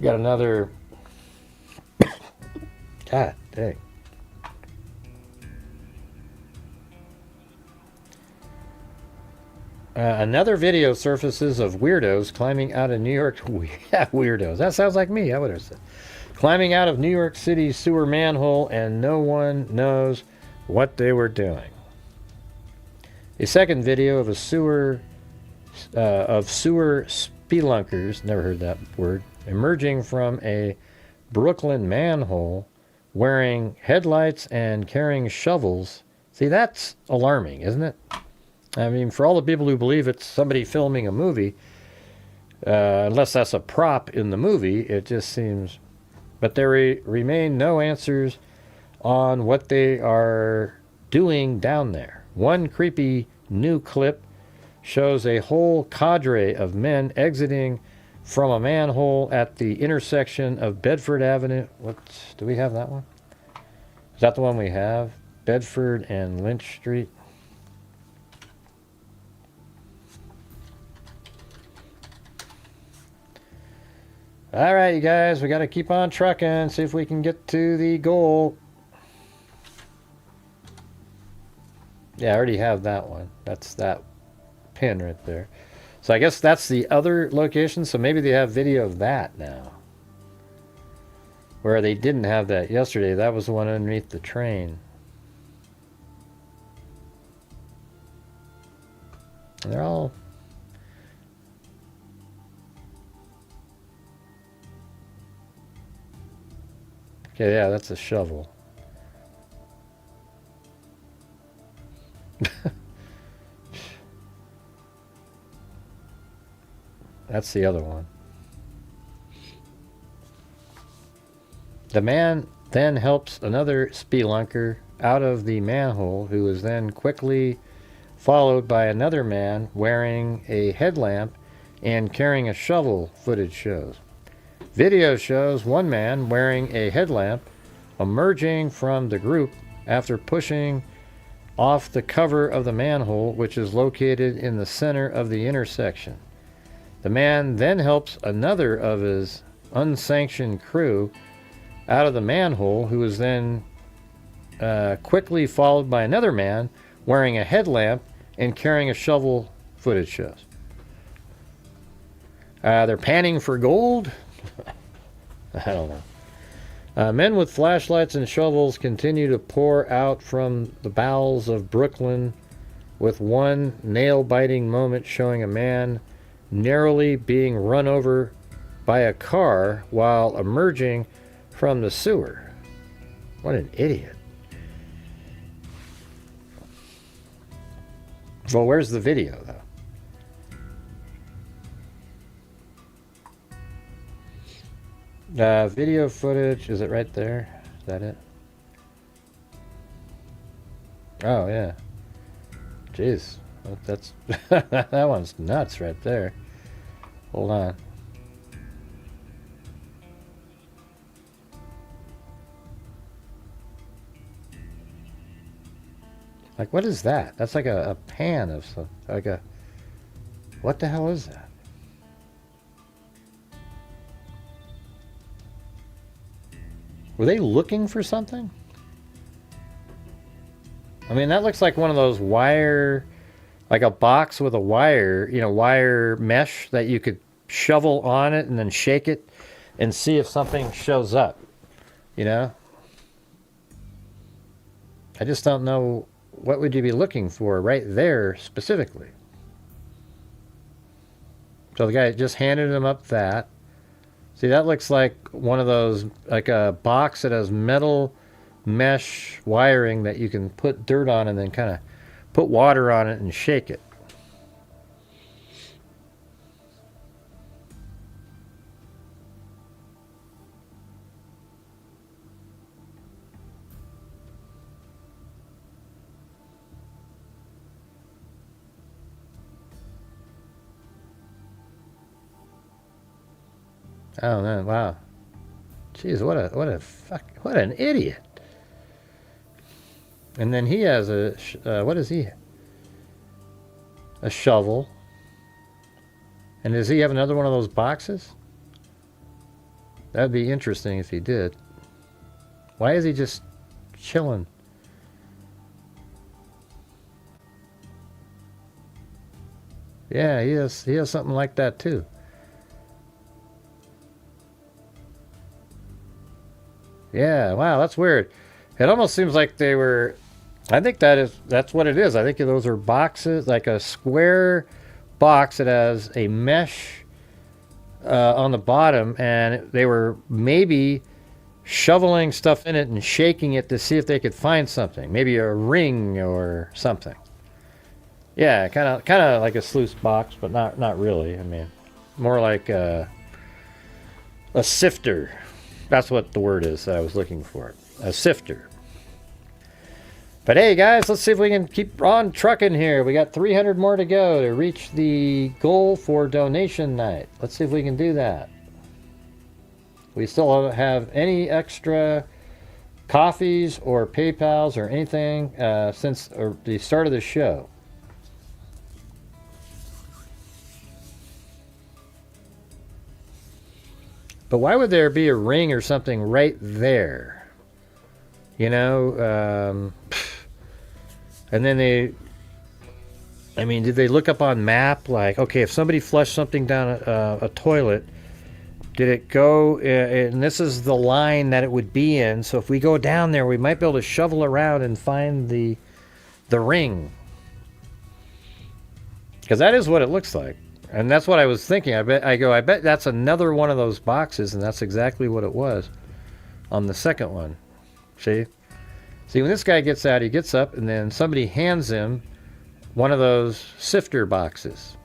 Got another. God dang. Another video surfaces of weirdos climbing out of New York. Yeah, weirdos. That sounds like me. I would have said. Climbing out of New York City sewer manhole, and no one knows what they were doing. A second video of sewer spelunkers, never heard that word, emerging from a Brooklyn manhole wearing headlights and carrying shovels. See, that's alarming, isn't it? I mean, for all the people who believe it's somebody filming a movie, unless that's a prop in the movie, it just seems... But there remain no answers on what they are doing down there. One creepy new clip shows a whole cadre of men exiting from a manhole at the intersection of Bedford Avenue. Do we have that one? Is that the one we have? Bedford and Lynch Street. All right, you guys, we got to keep on trucking, see if we can get to the goal. Yeah, I already have that one. That's that pin right there. So I guess that's the other location. So maybe they have video of that now. Where they didn't have that yesterday. That was the one underneath the train. And they're all... Okay, yeah, that's a shovel. That's the other one. The man then helps another spelunker out of the manhole, who is then quickly followed by another man wearing a headlamp and carrying a shovel, footage shows. Video shows one man wearing a headlamp emerging from the group after pushing off the cover of the manhole, which is located in the center of the intersection. The man then helps another of his unsanctioned crew out of the manhole, who is then quickly followed by another man wearing a headlamp and carrying a shovel, footage shows. They're panning for gold? I don't know. Men with flashlights and shovels continue to pour out from the bowels of Brooklyn, with one nail-biting moment showing a man narrowly being run over by a car while emerging from the sewer. What an idiot. Well, where's the video, though? Video footage, is it right there? that it? Oh, yeah. Jeez. That's that one's nuts right there. Hold on. Like, what is that? That's like a pan of some, like a, what the hell is that? Were they looking for something? I mean, that looks like one of those wire, like a box with a wire, wire mesh that you could shovel on it and then shake it and see if something shows up, I just don't know, what would you be looking for right there specifically? So the guy just handed him up that. See, that looks like one of those, like a box that has metal mesh wiring that you can put dirt on and then kind of put water on it and shake it. Oh man, wow. Jeez, what an idiot. And then he has what is he? A shovel. And does he have another one of those boxes? That'd be interesting if he did. Why is he just chilling? Yeah, he has something like that too. Yeah, wow, that's weird. It almost seems like they were, I think that's what it is. I think those are boxes, like a square box that has a mesh on the bottom, and they were maybe shoveling stuff in it and shaking it to see if they could find something. Maybe a ring or something. Yeah, kind of like a sluice box, but not really. I mean, more like a sifter. That's what the word is that I was looking for. A sifter. But hey, guys, let's see if we can keep on trucking here. We got 300 more to go to reach the goal for donation night. Let's see if we can do that. We still don't have any extra coffees or PayPals or anything since the start of the show. But why would there be a ring or something right there? And then did they look up on map, like, okay, if somebody flushed something down a toilet, did it go, and this is the line that it would be in, so if we go down there, we might be able to shovel around and find the ring. Because that is what it looks like. And that's what I was thinking. I bet that's another one of those boxes, and that's exactly what it was on the second one. See, when this guy gets out, he gets up, and then somebody hands him one of those sifter boxes.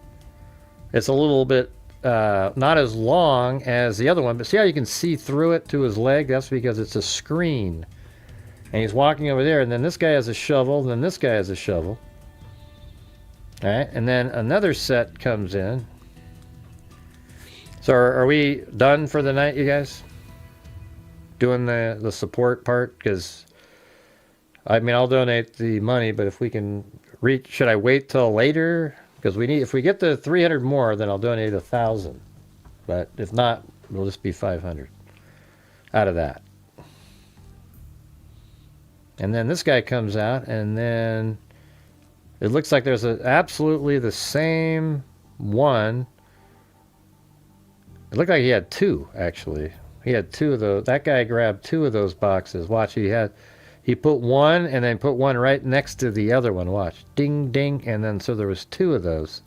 It's a little bit not as long as the other one, but see how you can see through it to his leg? That's because it's a screen. And he's walking over there, and then this guy has a shovel, and then this guy has a shovel. All right, and then another set comes in. So are we done for the night, you guys? Doing the support part? Because, I'll donate the money, but if we can reach, should I wait till later? Because if we get to 300 more, then I'll donate 1,000. But if not, it'll just be 500 out of that. And then this guy comes out, and then it looks like there's absolutely the same one. It looked like he had two, actually. He had two of those. That guy grabbed two of those boxes. Watch, he put one and then put one right next to the other one. Watch. Ding, ding. And then so there was two of those.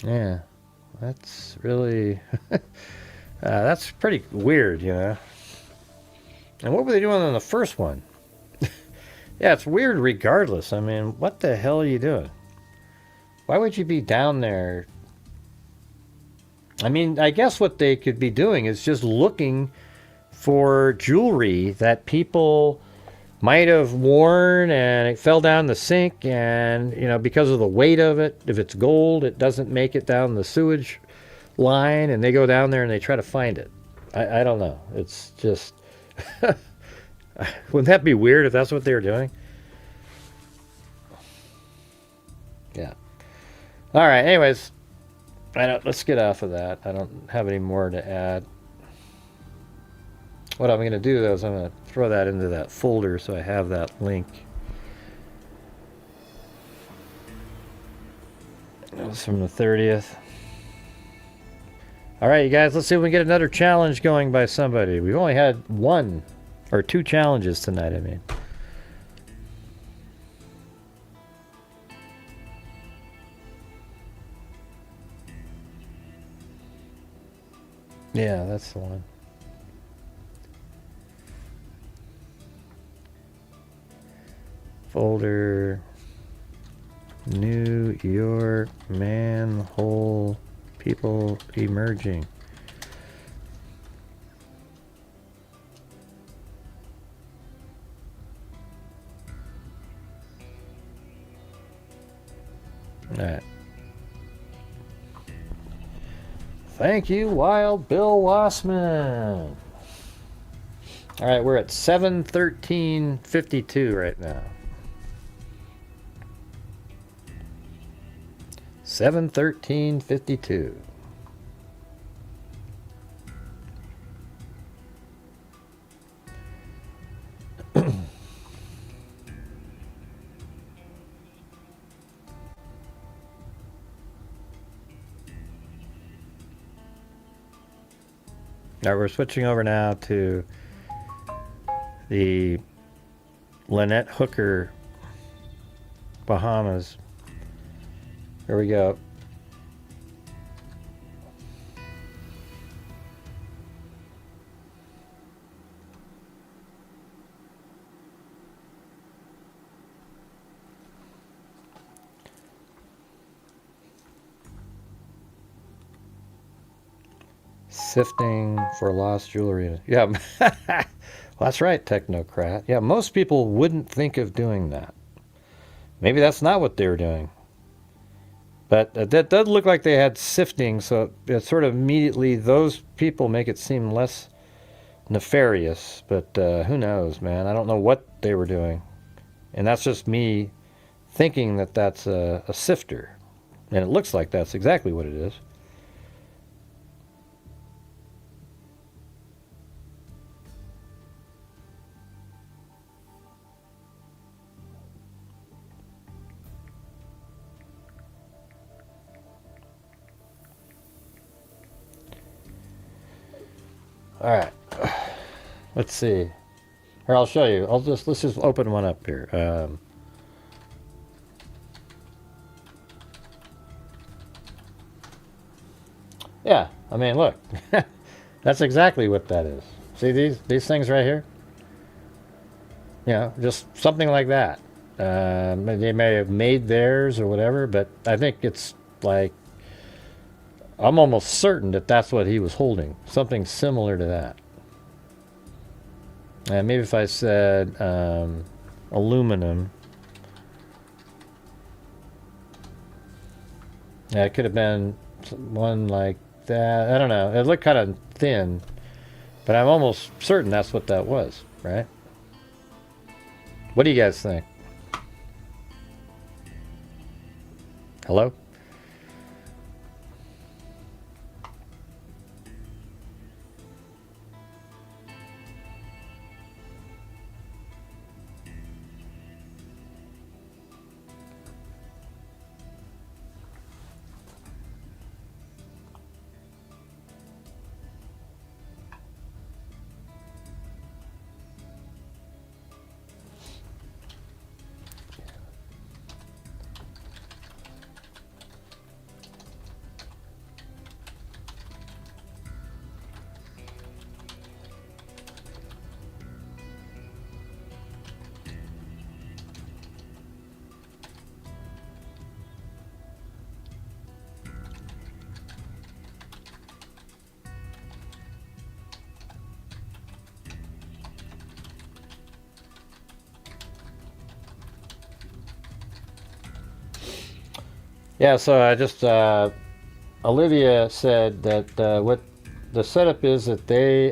Yeah. That's really, that's pretty weird, And what were they doing on the first one? Yeah, it's weird regardless. I mean, what the hell are you doing? Why would you be down there? I mean, I guess what they could be doing is just looking for jewelry that people might have worn and it fell down the sink, and because of the weight of it, if it's gold, it doesn't make it down the sewage line, and they go down there and they try to find it. I don't know. It's just wouldn't that be weird if that's what they were doing? Yeah. All right. Anyways, let's get off of that. I don't have any more to add. What I'm going to do, though, is I'm going to throw that into that folder so I have that link. That was from the 30th. All right, you guys, let's see if we can get another challenge going by somebody. We've only had 1 or 2 challenges tonight, I mean. Yeah, that's the one. Folder, New York manhole people emerging. All right. Thank you, Wild Bill Wassman. All right, we're at 7:13:52 right now. 7:13:52. All right, we're switching over now to the Lynette Hooker, Bahamas. Here we go. Sifting for lost jewelry. Yeah, well, that's right, Technocrat. Yeah, most people wouldn't think of doing that. Maybe that's not what they were doing. But that does look like they had sifting, so it sort of immediately, those people make it seem less nefarious. But who knows, man? I don't know what they were doing. And that's just me thinking that that's a sifter. And it looks like that's exactly what it is. All right, let's see. Here, I'll show you. Let's just open one up here. Yeah, I mean, look, that's exactly what that is. See these things right here? Just something like that. They may have made theirs or whatever, but I think it's like, I'm almost certain that that's what he was holding. Something similar to that. And maybe if I said aluminum. Yeah, it could have been one like that. I don't know. It looked kind of thin. But I'm almost certain that's what that was, right? What do you guys think? Hello? Yeah, so I just Olivia said that what the setup is that they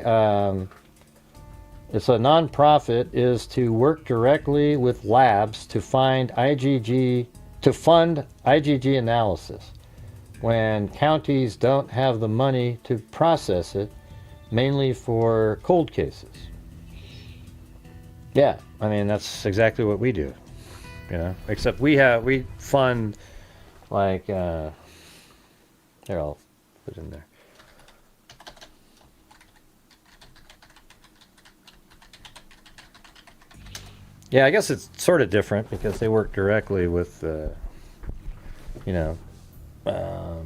it's a nonprofit is to work directly with labs to fund IgG analysis when counties don't have the money to process it, mainly for cold cases. Yeah, I mean that's exactly what we do, you know. Except we fund like here I'll put it in there. Yeah, I guess it's sort of different because they work directly with, you know, I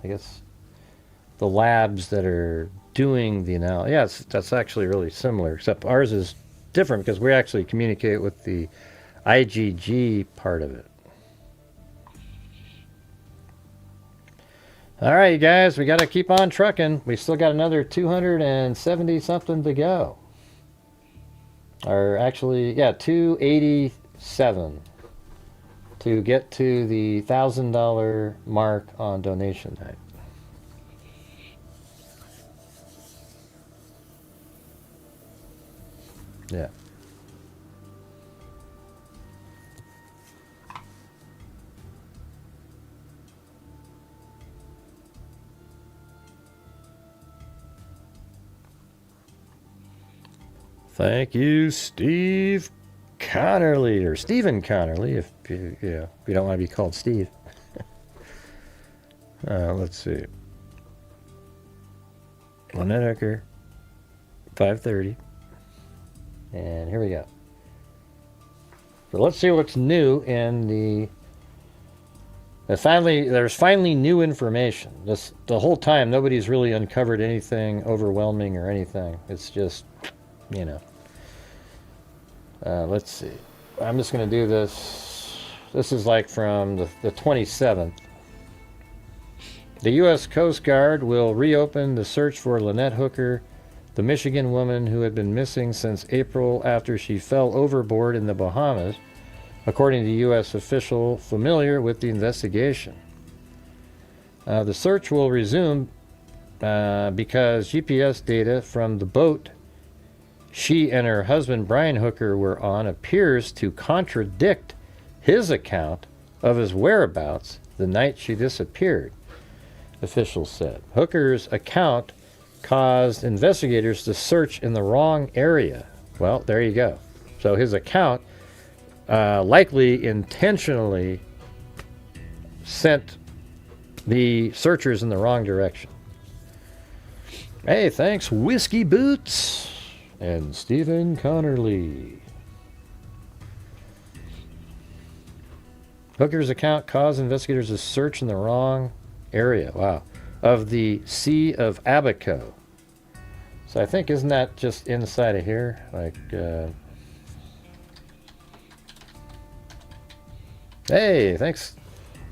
guess the labs that are doing the analysis. Yeah, that's actually really similar, except ours is different because we actually communicate with the IgG part of it. All right, you guys, we got to keep on trucking. We still got another 270 something to go. Or actually, yeah, 287 to get to the $1,000 mark on donation night. Yeah. Thank you, Steve Connerly, or Stephen Connerly, if you don't want to be called Steve. Let's see. Lynette Hooker, 5:30. And here we go. So let's see what's new in the... There's finally new information. The whole time, nobody's really uncovered anything overwhelming or anything. It's just, you know. Let's see. I'm just going to do this. This is like from the 27th. The U.S. Coast Guard will reopen the search for Lynette Hooker, the Michigan woman who had been missing since April after she fell overboard in the Bahamas, according to U.S. official familiar with the investigation. The search will resume because GPS data from the boat she and her husband Brian Hooker were on appears to contradict his account of his whereabouts the night she disappeared, officials said. Hooker's account caused investigators to search in the wrong area. Well, there you go. So his account likely intentionally sent the searchers in the wrong direction. Hey, thanks, Whiskey Boots and Stephen Connerly. Hooker's account caused investigators to search in the wrong area. Wow. Of the Sea of Abaco. So I think, isn't that just inside of here? Like, hey, thanks.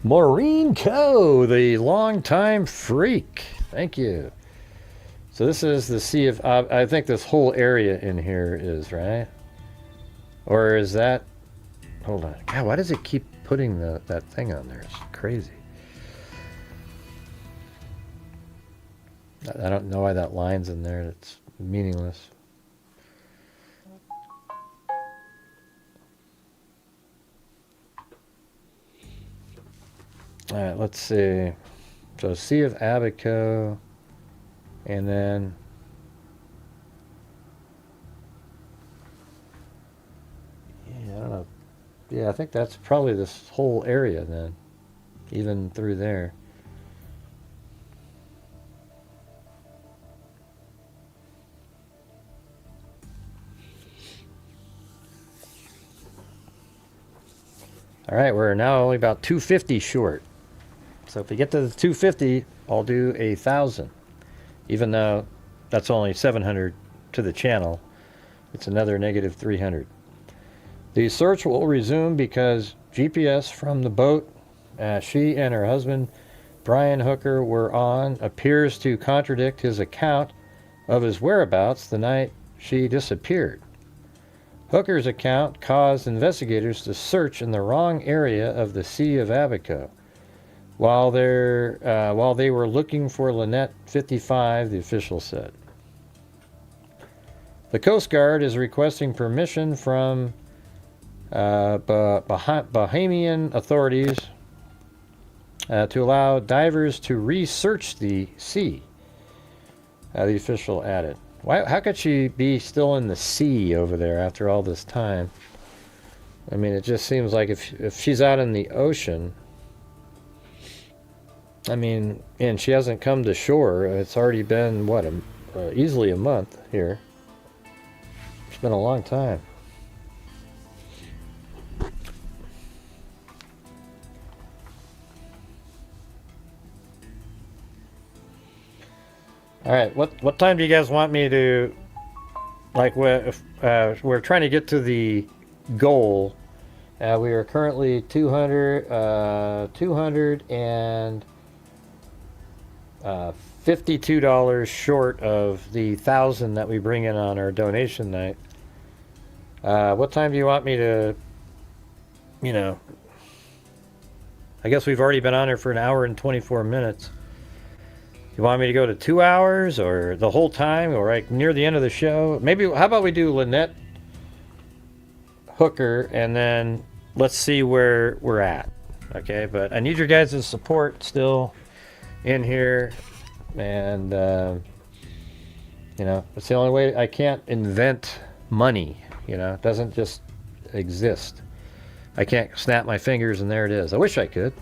Maureen Coe, the longtime freak. Thank you. So this is the Sea of... I think this whole area in here is, right? Or is that... Hold on. God, why does it keep putting that thing on there? It's crazy. I don't know why that line's in there. It's meaningless. All right, let's see. So Sea of Abaco... And then, yeah, I don't know. Yeah, I think that's probably this whole area then, even through there. All right, we're now only about 250 short. So if we get to the 250, I'll do 1,000. Even though that's only 700 to the channel, it's another negative 300. The search will resume because GPS from the boat she and her husband Brian Hooker were on appears to contradict his account of his whereabouts the night she disappeared. Hooker's account caused investigators to search in the wrong area of the Sea of Abaco. While they were looking for Lynette, 55, the official said. The Coast Guard is requesting permission from Bahamian authorities to allow divers to research the sea, the official added. How could she be still in the sea over there after all this time? I mean, it just seems like if she's out in the ocean, I mean, and she hasn't come to shore, it's already been, what, easily a month here. It's been a long time. All right, what time do you guys want me to, like, we're trying to get to the goal. We are currently $252 short of the 1,000 that we bring in on our donation night. What time do you want me to, I guess we've already been on here for an hour and 24 minutes. You want me to go to 2 hours or the whole time or right near the end of the show? Maybe, how about we do Lynette, Hooker, and then let's see where we're at. Okay, but I need your guys' support still in here. And, it's the only way. I can't invent money, it doesn't just exist. I can't snap my fingers and there it is. I wish I could.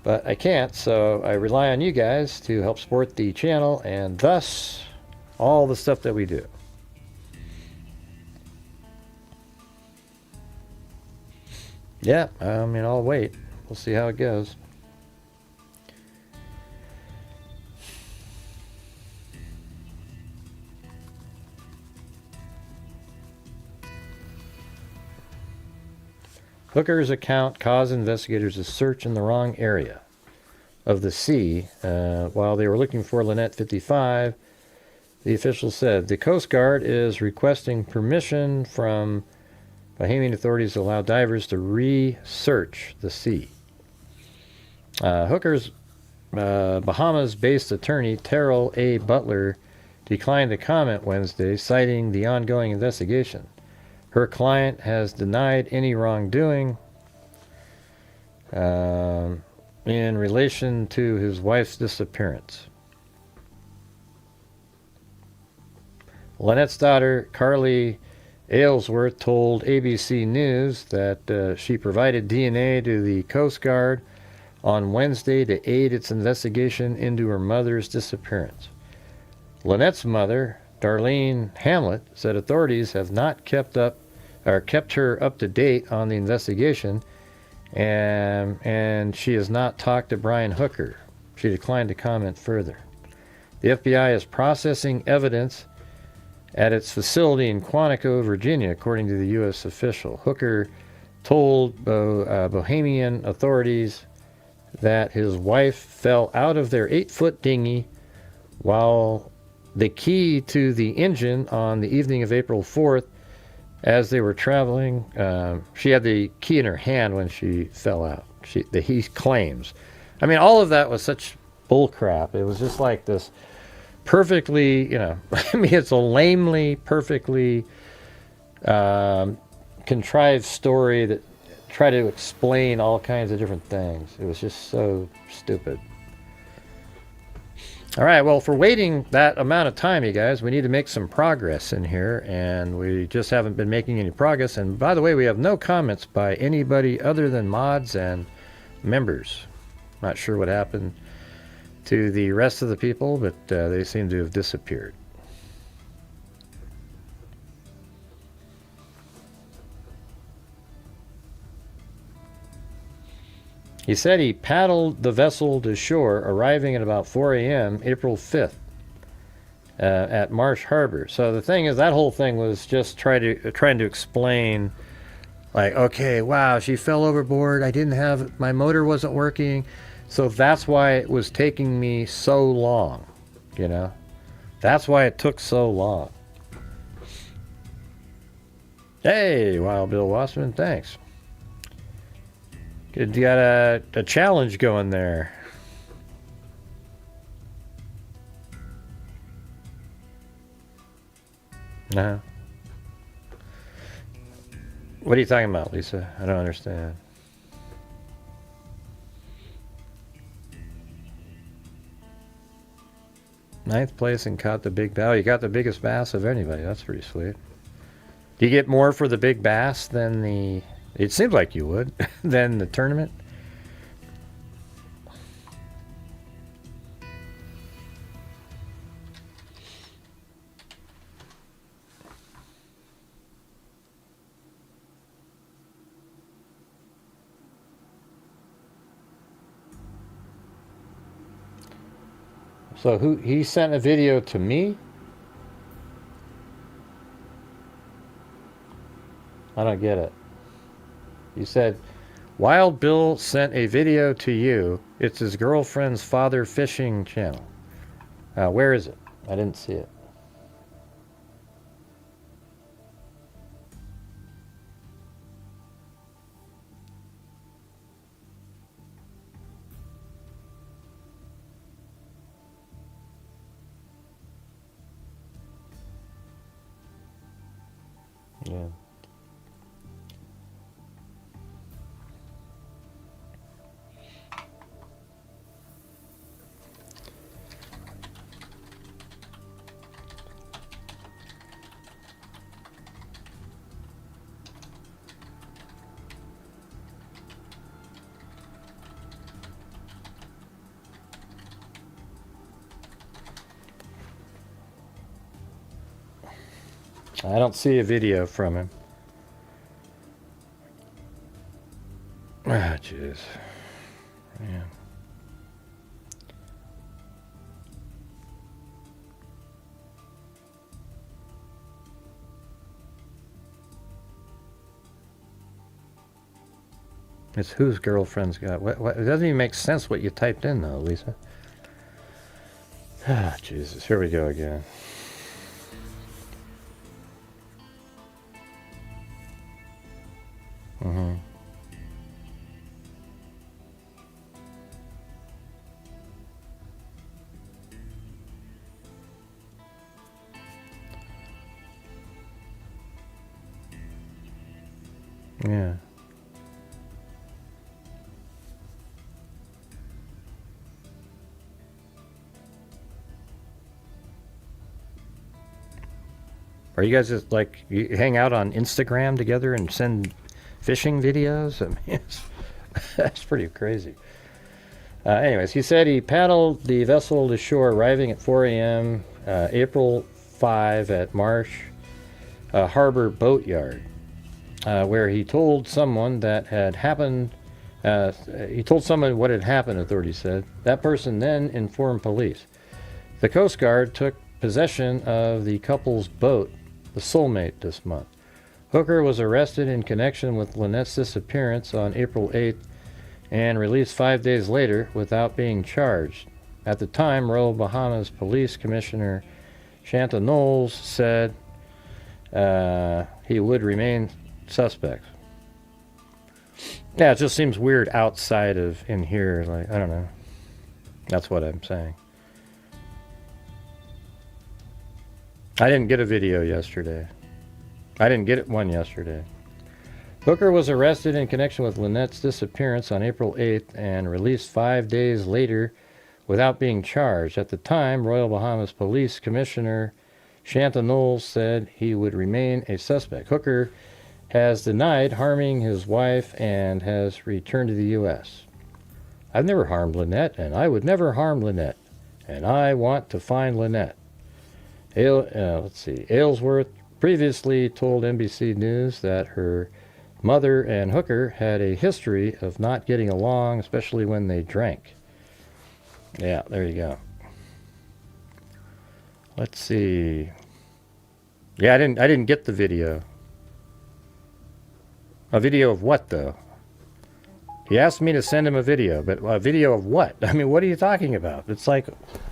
But I can't, so I rely on you guys to help support the channel and thus all the stuff that we do. Yeah, I mean, I'll wait. We'll see how it goes. Hooker's account caused investigators to search in the wrong area of the sea while they were looking for Lynette, 55. The official said the Coast Guard is requesting permission from Bahamian authorities to allow divers to research the sea. Hooker's Bahamas-based attorney Terrell A. Butler declined to comment Wednesday, citing the ongoing investigation. Her client has denied any wrongdoing in relation to his wife's disappearance. Lynette's daughter, Carly Aylesworth, told ABC News that she provided DNA to the Coast Guard on Wednesday to aid its investigation into her mother's disappearance. Lynette's mother, Darlene Hamlet, said authorities have not kept her up to date on the investigation, and she has not talked to Brian Hooker. She declined to comment further. The FBI is processing evidence at its facility in Quantico, Virginia, according to the U.S. official. Hooker told Bahamian authorities that his wife fell out of their 8-foot dinghy while the key to the engine on the evening of April 4th, as they were traveling, she had the key in her hand when she fell out. He claims. I mean, all of that was such bullcrap. It was just like this perfectly, I mean, it's a lamely, perfectly contrived story that tried to explain all kinds of different things. It was just so stupid. All right, well, for waiting that amount of time, you guys, we need to make some progress in here, and we just haven't been making any progress. And by the way, we have no comments by anybody other than mods and members. Not sure what happened to the rest of the people, but they seem to have disappeared. He said he paddled the vessel to shore, arriving at about 4 a.m. April 5th at Marsh Harbor. So the thing is, that whole thing was just trying to explain, like, okay, wow, she fell overboard. My motor wasn't working. So that's why it was taking me so long, That's why it took so long. Hey, Wild Bill Wassman, thanks. Good, you got a challenge going there. No. What are you talking about, Lisa? I don't understand. Ninth place and caught the big bass. You got the biggest bass of anybody. That's pretty sweet. Do you get more for the big bass than the... It seems like you would. Than the tournament? So he sent a video to me? I don't get it. You said, Wild Bill sent a video to you. It's his girlfriend's father fishing channel. Where is it? I didn't see it. Yeah. I don't see a video from him. Ah, jeez. Man. It's whose girlfriend's got what? It doesn't even make sense what you typed in, though, Lisa. Ah, Jesus. Here we go again. Mm-hmm. Yeah. Are you guys just like, you hang out on Instagram together and send fishing videos? I mean, that's pretty crazy. Anyways, he said he paddled the vessel to shore, arriving at 4 a.m. April 5 at Marsh Harbor Boatyard, where he told someone that had happened. He told someone what had happened, authorities said. That person then informed police. The Coast Guard took possession of the couple's boat, the Soulmate, this month. Hooker was arrested in connection with Lynette's disappearance on April 8th and released 5 days later without being charged. At the time, Royal Bahamas Police Commissioner Shanta Knowles said he would remain suspect. Yeah, it just seems weird outside of in here. Like, I don't know. That's what I'm saying. I didn't get a video yesterday. I didn't get one yesterday. Hooker was arrested in connection with Lynette's disappearance on April 8th and released 5 days later without being charged. At the time, Royal Bahamas Police Commissioner Shanta Knowles said he would remain a suspect. Hooker has denied harming his wife and has returned to the U.S. I've never harmed Lynette, and I would never harm Lynette, and I want to find Lynette. Let's see. Aylesworth previously told NBC News that her mother and Hooker had a history of not getting along, especially when they drank. Yeah, there you go. Let's see. Yeah, I didn't get the video. A video of what, though? He asked me to send him a video, but a video of what? I mean, what are you talking about? It's like,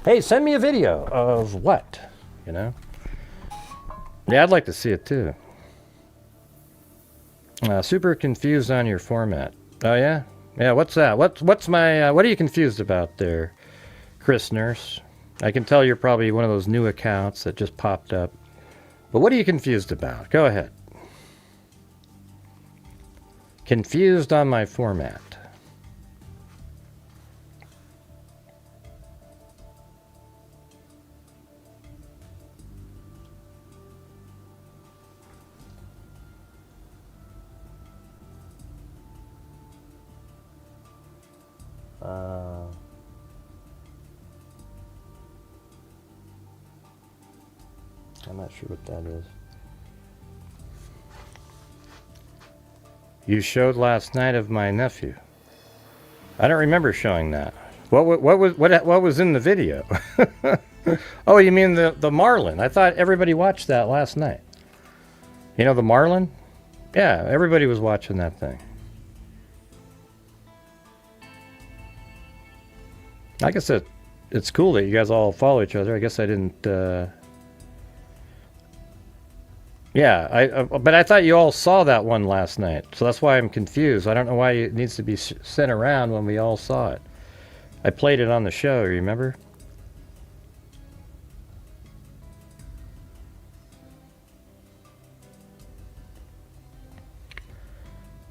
hey, send me a video of what? You know? Yeah, I'd like to see it too. Super confused on your format. Oh yeah? Yeah, what's that? What's my what are you confused about there, Chris Nurse? I can tell you're probably one of those new accounts that just popped up. But what are you confused about? Go ahead. Confused on my format. I'm not sure what that is. You showed last night of my nephew. I don't remember showing that. What was in the video? Oh, you mean the Marlin? I thought everybody watched that last night. You know the Marlin? Yeah, everybody was watching that thing. I guess it's cool that you guys all follow each other. I guess I didn't. Yeah, but I thought you all saw that one last night, so that's why I'm confused. I don't know why it needs to be sent around when we all saw it. I played it on the show, remember?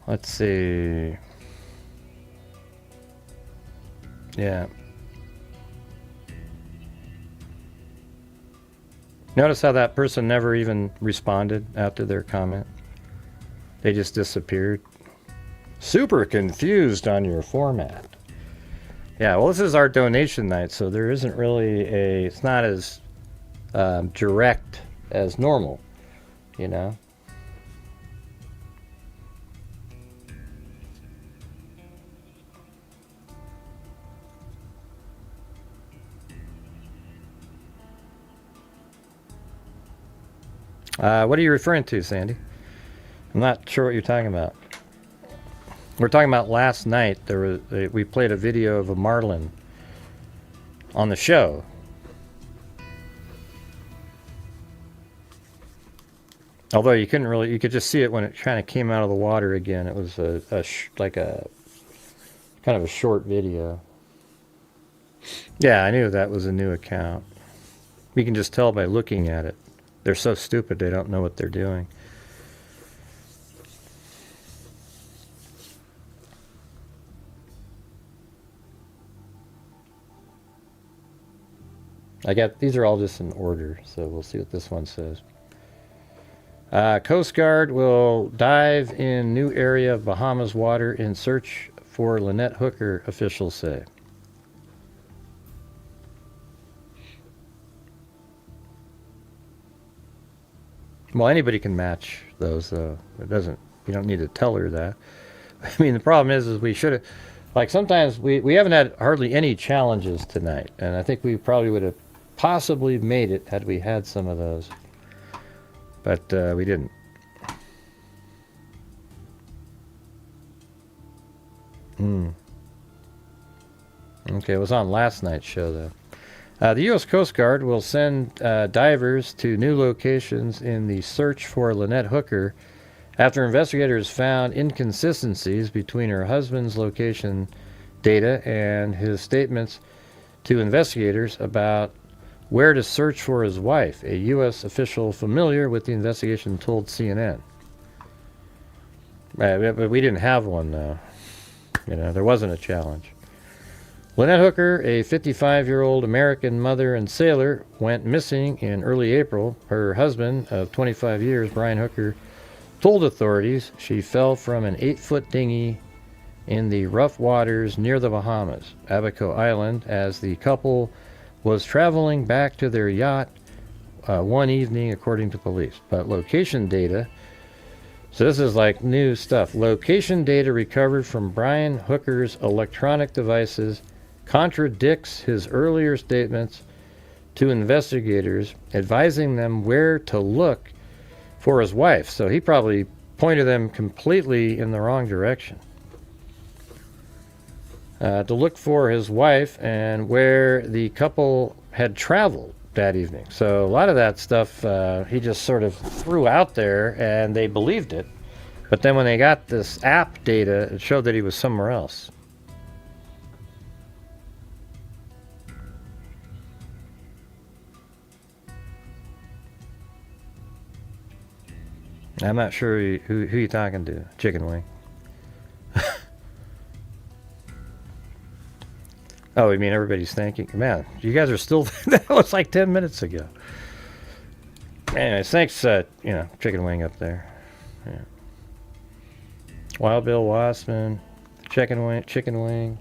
Let's see. Yeah. Notice how that person never even responded after their comment? They just disappeared. Super confused on your format. Yeah, well, this is our donation night, so there isn't really it's not as direct as normal, you know? What are you referring to, Sandy? I'm not sure what you're talking about. We're talking about last night. We played a video of a marlin on the show. Although you could just see it when it kind of came out of the water again. It was like a kind of a short video. Yeah, I knew that was a new account. We can just tell by looking at it. They're so stupid they don't know what they're doing. These are all just in order, so we'll see what this one says. Coast Guard will dive in new area of Bahamas water in search for Lynette Hooker, officials say. Well, anybody can match those, though. You don't need to tell her that. I mean, the problem is we should have, like sometimes we haven't had hardly any challenges tonight, and I think we probably would have possibly made it had we had some of those. But we didn't. Okay, it was on last night's show, though. The U.S. Coast Guard will send divers to new locations in the search for Lynette Hooker after investigators found inconsistencies between her husband's location data and his statements to investigators about where to search for his wife. A U.S. official familiar with the investigation told CNN. But we didn't have one, though. You know, there wasn't a challenge. Lynette Hooker, a 55-year-old American mother and sailor, went missing in early April. Her husband of 25 years, Brian Hooker, told authorities she fell from an 8-foot dinghy in the rough waters near the Bahamas, Abaco Island, as the couple was traveling back to their yacht one evening, according to police. But location data, so this is like new stuff. Location data recovered from Brian Hooker's electronic devices contradicts his earlier statements to investigators, advising them where to look for his wife. So he probably pointed them completely in the wrong direction. To look for his wife and where the couple had traveled that evening. So a lot of that stuff he just sort of threw out there, and they believed it. But then when they got this app data, it showed that he was somewhere else. I'm not sure who you're talking to, Chicken Wing. Oh, you mean everybody's thanking? Man, you guys are still... That was like 10 minutes ago. Anyways, thanks, Chicken Wing up there. Yeah. Wild Bill Wassman, Chicken Wing.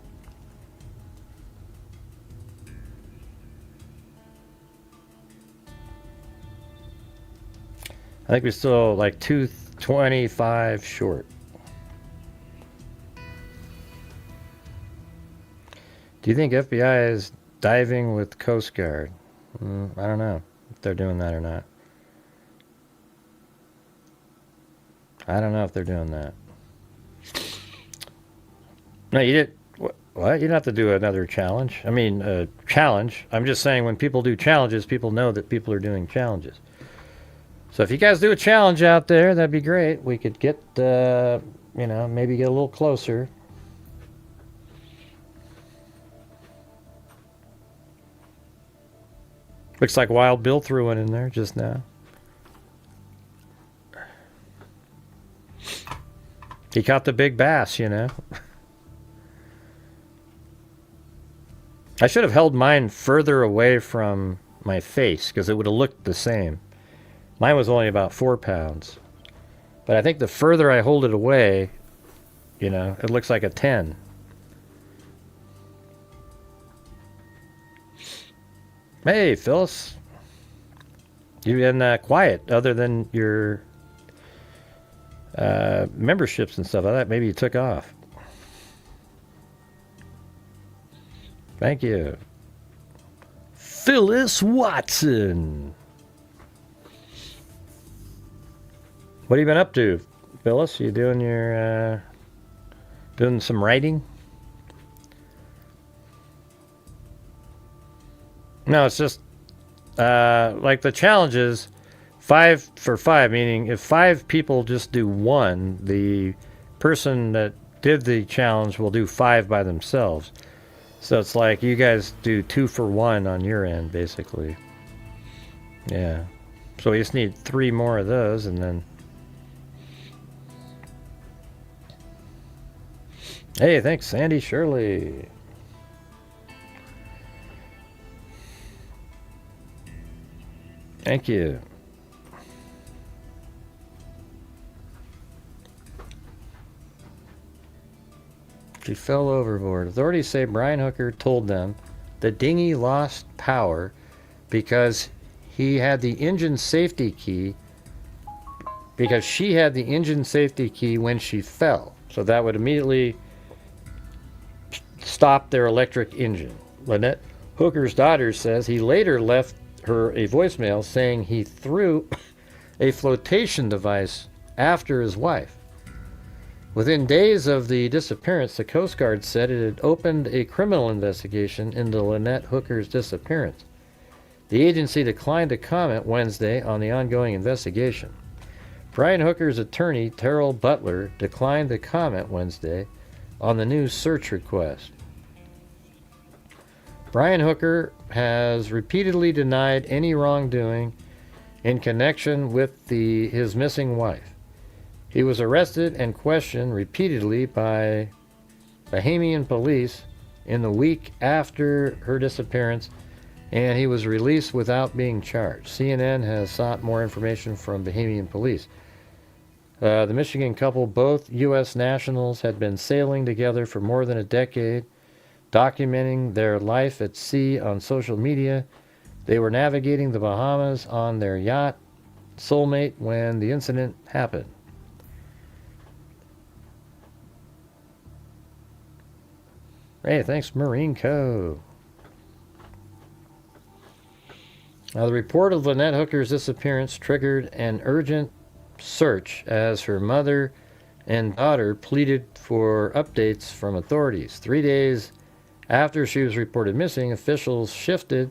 I think we're still like 225 short. Do you think FBI is diving with Coast Guard? I don't know if they're doing that or not. I don't know if they're doing that. No, you did. What? You don't have to do another challenge. I mean, challenge. I'm just saying when people do challenges, people know that people are doing challenges. So if you guys do a challenge out there, that'd be great. We could get, maybe get a little closer. Looks like Wild Bill threw one in there just now. He caught the big bass, I should have held mine further away from my face because it would have looked the same. Mine was only about 4 pounds. But I think the further I hold it away, it looks like a 10. Hey, Phyllis. You've been quiet other than your memberships and stuff. I thought maybe you took off. Thank you. Phyllis Watson. What have you been up to, Phyllis? You doing doing some writing? No, it's just like the challenge is 5 for 5, meaning if 5 people just do one, the person that did the challenge will do 5 by themselves. So it's like you guys do 2 for 1 on your end, basically. Yeah. So we just need 3 more of those, and then... Hey, thanks, Sandy Shirley. Thank you. She fell overboard. Authorities say Brian Hooker told them the dinghy lost power because he had the engine safety key, because she had the engine safety key when she fell. So that would immediately stop their electric engine. Lynette Hooker's daughter says he later left her a voicemail saying he threw a flotation device after his wife. Within days of the disappearance, the Coast Guard said it had opened a criminal investigation into Lynette Hooker's disappearance. The agency declined to comment Wednesday on the ongoing investigation. Brian Hooker's attorney, Terrell Butler, declined to comment Wednesday on the new search request. Brian Hooker has repeatedly denied any wrongdoing in connection with his missing wife. He was arrested and questioned repeatedly by Bahamian police in the week after her disappearance, and he was released without being charged. CNN has sought more information from Bahamian police. The Michigan couple, both U.S. nationals, had been sailing together for more than a decade, documenting their life at sea on social media. They were navigating the Bahamas on their yacht, Soulmate, when the incident happened. Hey, thanks, Marine Co. Now, the report of Lynette Hooker's disappearance triggered an urgent search as her mother and daughter pleaded for updates from authorities. 3 days after she was reported missing, officials shifted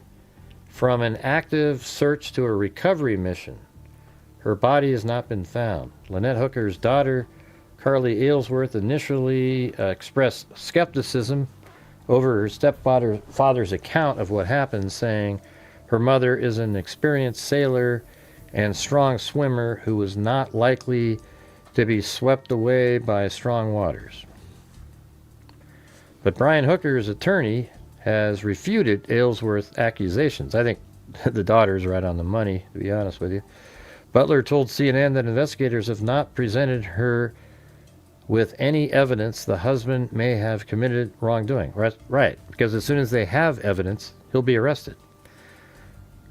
from an active search to a recovery mission. Her body has not been found. Lynette Hooker's daughter Carly Aylesworth initially expressed skepticism over her stepfather's account of what happened, saying her mother is an experienced sailor and strong swimmer who was not likely to be swept away by strong waters. But Brian Hooker's attorney has refuted Aylesworth's accusations. I think the daughter's right on the money, to be honest with you. Butler told CNN that investigators have not presented her with any evidence the husband may have committed wrongdoing. Right, because as soon as they have evidence, he'll be arrested.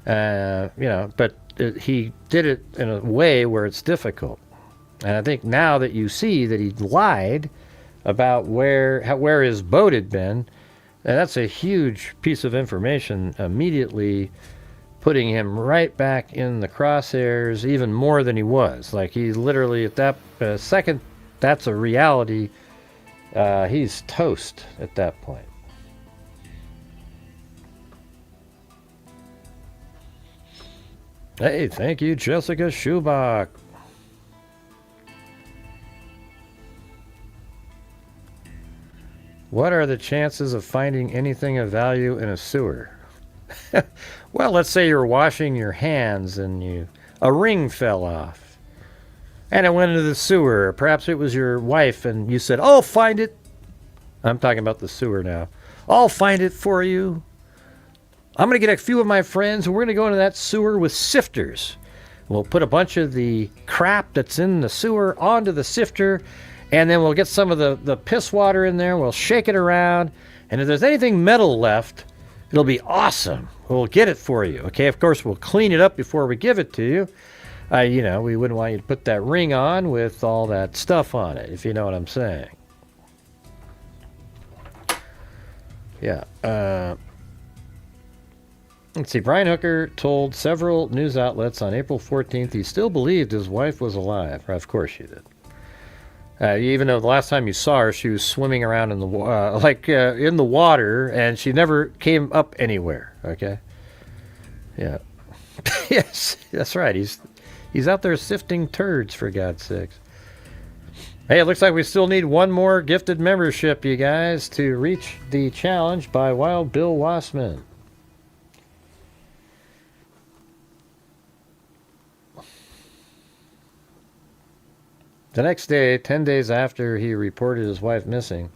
But he did it in a way where it's difficult. And I think now that you see that he lied about where his boat had been, and that's a huge piece of information, immediately putting him right back in the crosshairs even more than he was. Like, he literally, at that second that's a reality, he's toast at that point. Hey, thank you, Jessica Schubach. What are the chances of finding anything of value in a sewer? Well, let's say you're washing your hands and a ring fell off and it went into the sewer. Perhaps it was your wife and you said, "I'll find it." I'm talking about the sewer now. "I'll find it for you. I'm going to get a few of my friends and we're going to go into that sewer with sifters. We'll put a bunch of the crap that's in the sewer onto the sifter, and then we'll get some of the piss water in there. We'll shake it around, and if there's anything metal left, it'll be awesome. We'll get it for you." Okay, of course, we'll clean it up before we give it to you. We wouldn't want you to put that ring on with all that stuff on it, if you know what I'm saying. Yeah. Let's see. Brian Hooker told several news outlets on April 14th he still believed his wife was alive. Of course she did. Even though the last time you saw her, she was swimming around in the in the water, and she never came up anywhere. Okay. Yeah. Yes, that's right. He's out there sifting turds, for God's sakes. Hey, it looks like we still need one more gifted membership, you guys, to reach the challenge by Wild Bill Wassman. The next day, 10 days after he reported his wife missing,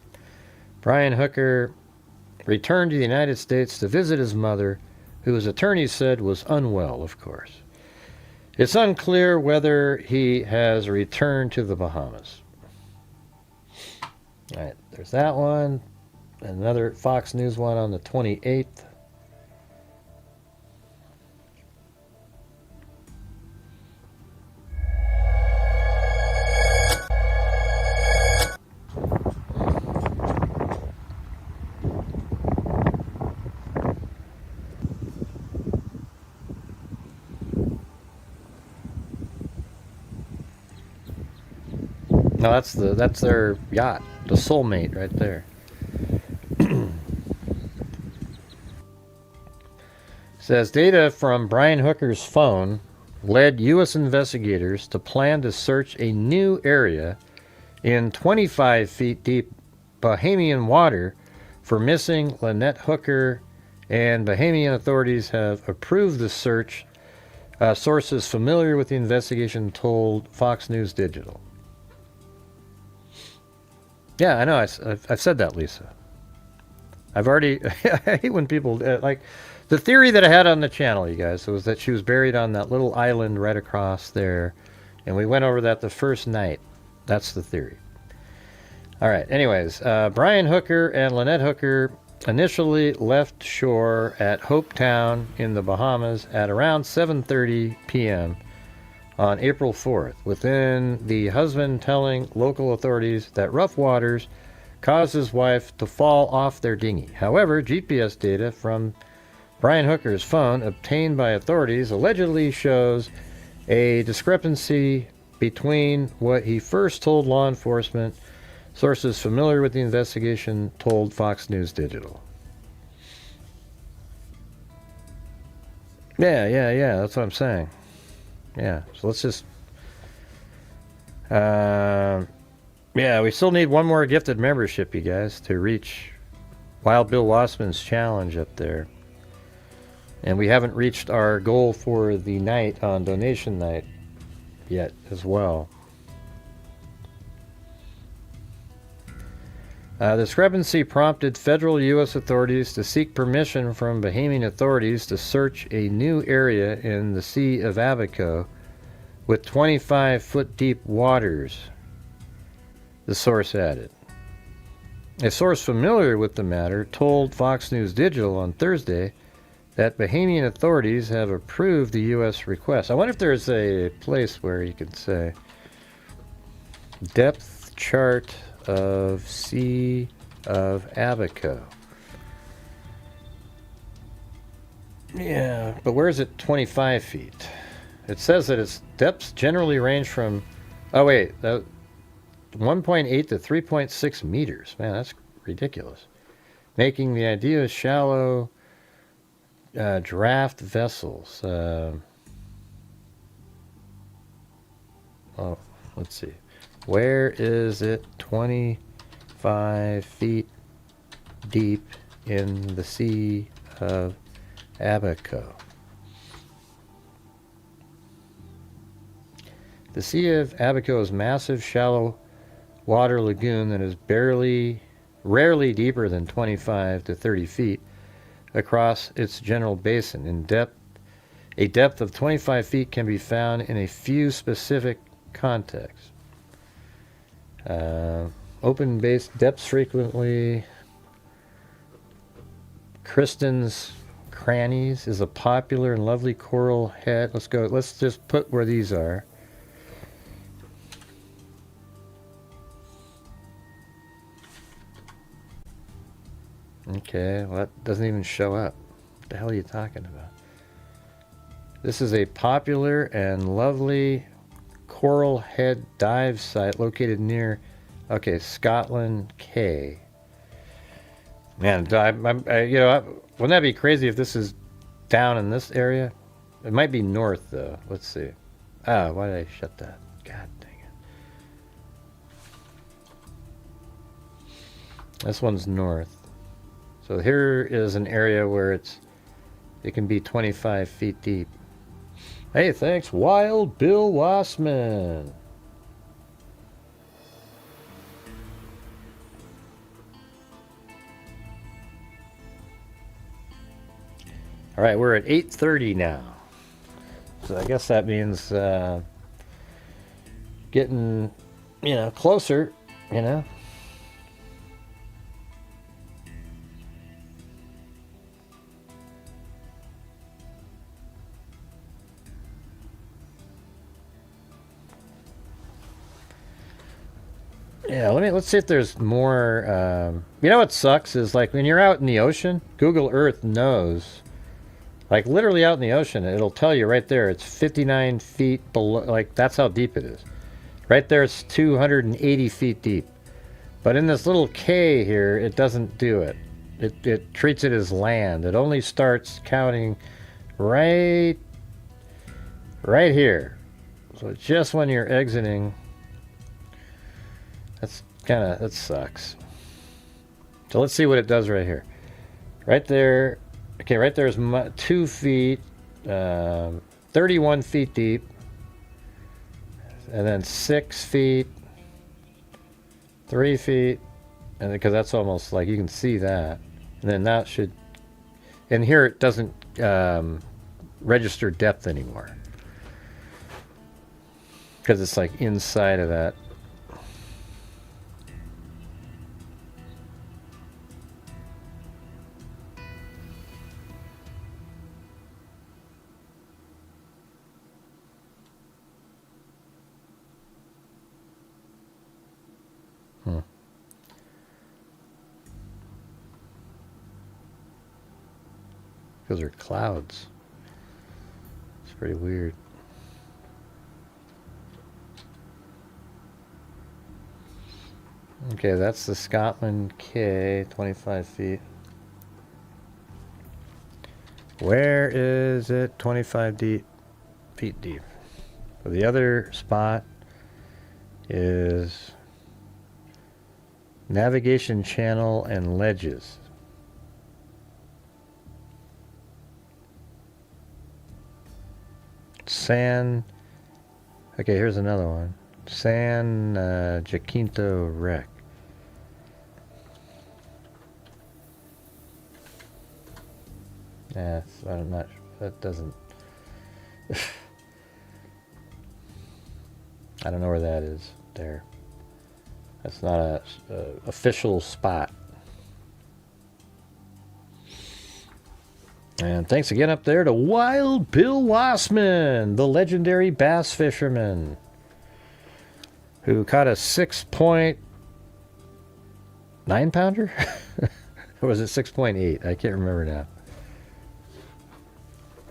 Brian Hooker returned to the United States to visit his mother, who his attorney said was unwell, of course. It's unclear whether he has returned to the Bahamas. All right, there's that one. Another Fox News one on the 28th. No, that's their yacht, the Soulmate, right there. Says data from Brian Hooker's phone led U.S. investigators to plan to search a new area in 25 feet deep Bahamian water for missing Lynette Hooker, and Bahamian authorities have approved the search. Sources familiar with the investigation told Fox News Digital. Yeah, I know. I've said that, Lisa. I've already... I hate when people... the theory that I had on the channel, you guys, was that she was buried on that little island right across there. And we went over that the first night. That's the theory. All right. Anyways, Brian Hooker and Lynette Hooker initially left shore at Hope Town in the Bahamas at around 7:30 p.m. on April 4th, within the husband telling local authorities that rough waters caused his wife to fall off their dinghy. However, GPS data from Brian Hooker's phone obtained by authorities allegedly shows a discrepancy between what he first told law enforcement. Sources familiar with the investigation told Fox News Digital. Yeah, that's what I'm saying. Yeah, so let's just... Yeah, we still need one more gifted membership, you guys, to reach Wild Bill Wassman's challenge up there. And we haven't reached our goal for the night on donation night yet as well. The discrepancy prompted federal U.S. authorities to seek permission from Bahamian authorities to search a new area in the Sea of Abaco with 25-foot deep waters, the source added. A source familiar with the matter told Fox News Digital on Thursday that Bahamian authorities have approved the U.S. request. I wonder if there's a place where you can say depth chart of Sea of Abaco. Yeah, but where is it 25 feet? It says that its depths generally range from, 1.8 to 3.6 meters. Man, that's ridiculous. Making the idea shallow draft vessels. Let's see. Where is it 25 feet deep in the Sea of Abaco? The Sea of Abaco is a massive, shallow water lagoon that is rarely deeper than 25 to 30 feet across its general basin. A depth of 25 feet can be found in a few specific contexts. Open base depths frequently. Kristen's Crannies is a popular and lovely coral head. Let's just put where these are. Okay, well, that doesn't even show up. What the hell are you talking about? This is a popular and lovely coral head dive site located near, Scotland Cay. Man, wouldn't that be crazy if this is down in this area? It might be north, though. Let's see. Why did I shut that? God dang it. This one's north. So here is an area where it can be 25 feet deep. Hey, thanks, Wild Bill Wassman. All right, we're at 8:30 now. So I guess that means getting, closer, Yeah, let's see if there's more. What sucks is like when you're out in the ocean, Google Earth knows, like literally out in the ocean, it'll tell you right there it's 59 feet below. Like that's how deep it is. Right there, it's 280 feet deep. But in this little K here, it doesn't do it. It treats it as land. It only starts counting right here. So just when you're exiting. That sucks. So let's see what it does right here. Right there. Okay, right there is 2 feet, 31 feet deep. And then 6 feet, 3 feet. And because that's almost like you can see that. And then that should. And here it doesn't register depth anymore. Because it's like inside of that. Because they're clouds. It's pretty weird. Okay, that's the Scotland Cay, 25 feet. Where is it? 25 feet deep. So the other spot is Navigation channel and ledges. San. Okay, here's another one. San Jacinto Wreck. Yeah, I'm not. That doesn't. I don't know where that is. There. That's not a official spot. And thanks again up there to Wild Bill Wassman, the legendary bass fisherman, who caught a 6.9 pounder? Or was it 6.8? I can't remember now.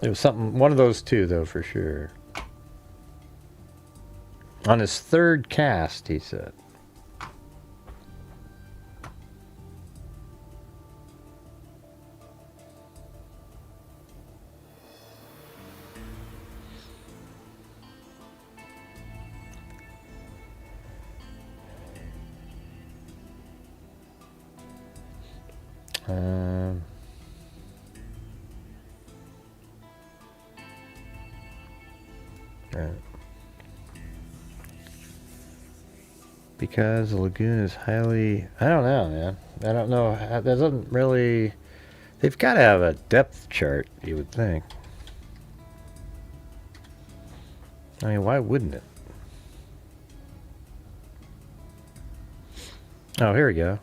It was something, one of those two, though, for sure. On his third cast, he said. Right. Because the lagoon is highly... I don't know, man. I don't know. That doesn't really... They've got to have a depth chart, you would think. I mean, why wouldn't it? Oh, here we go.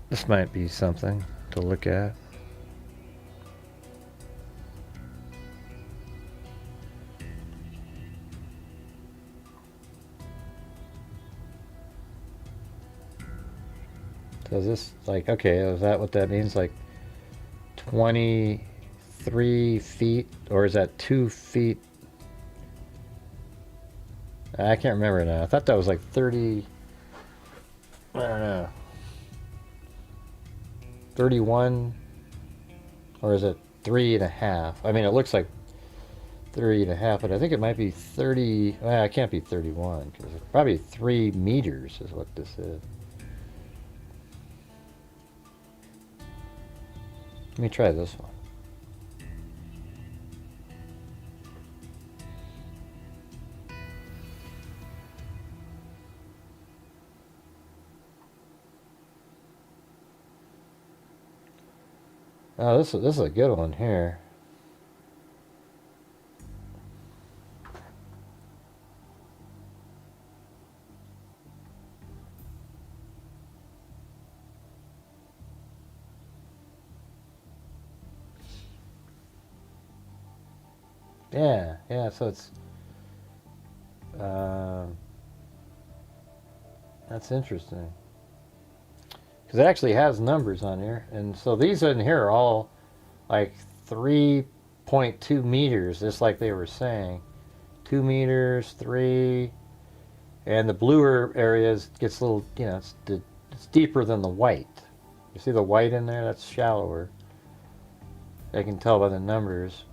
This might be something to look at. So is this like, okay, is that what that means? Like 23 feet? Or is that 2 feet? I can't remember now. I thought that was like 30, I don't know. 31? Or is it 3.5? I mean, it looks like 3.5, but I think it might be 30. Well, it can't be 31 because it's probably 3 meters is what this is. Let me try this one. Oh, this is a good one here. Yeah, so it's that's interesting because it actually has numbers on here, and so these in here are all like 3.2 meters, just like they were saying. 2 meters, 3, and the bluer areas gets a little, you know, it's deeper than the white. You see the white in there? That's shallower. I can tell by the numbers.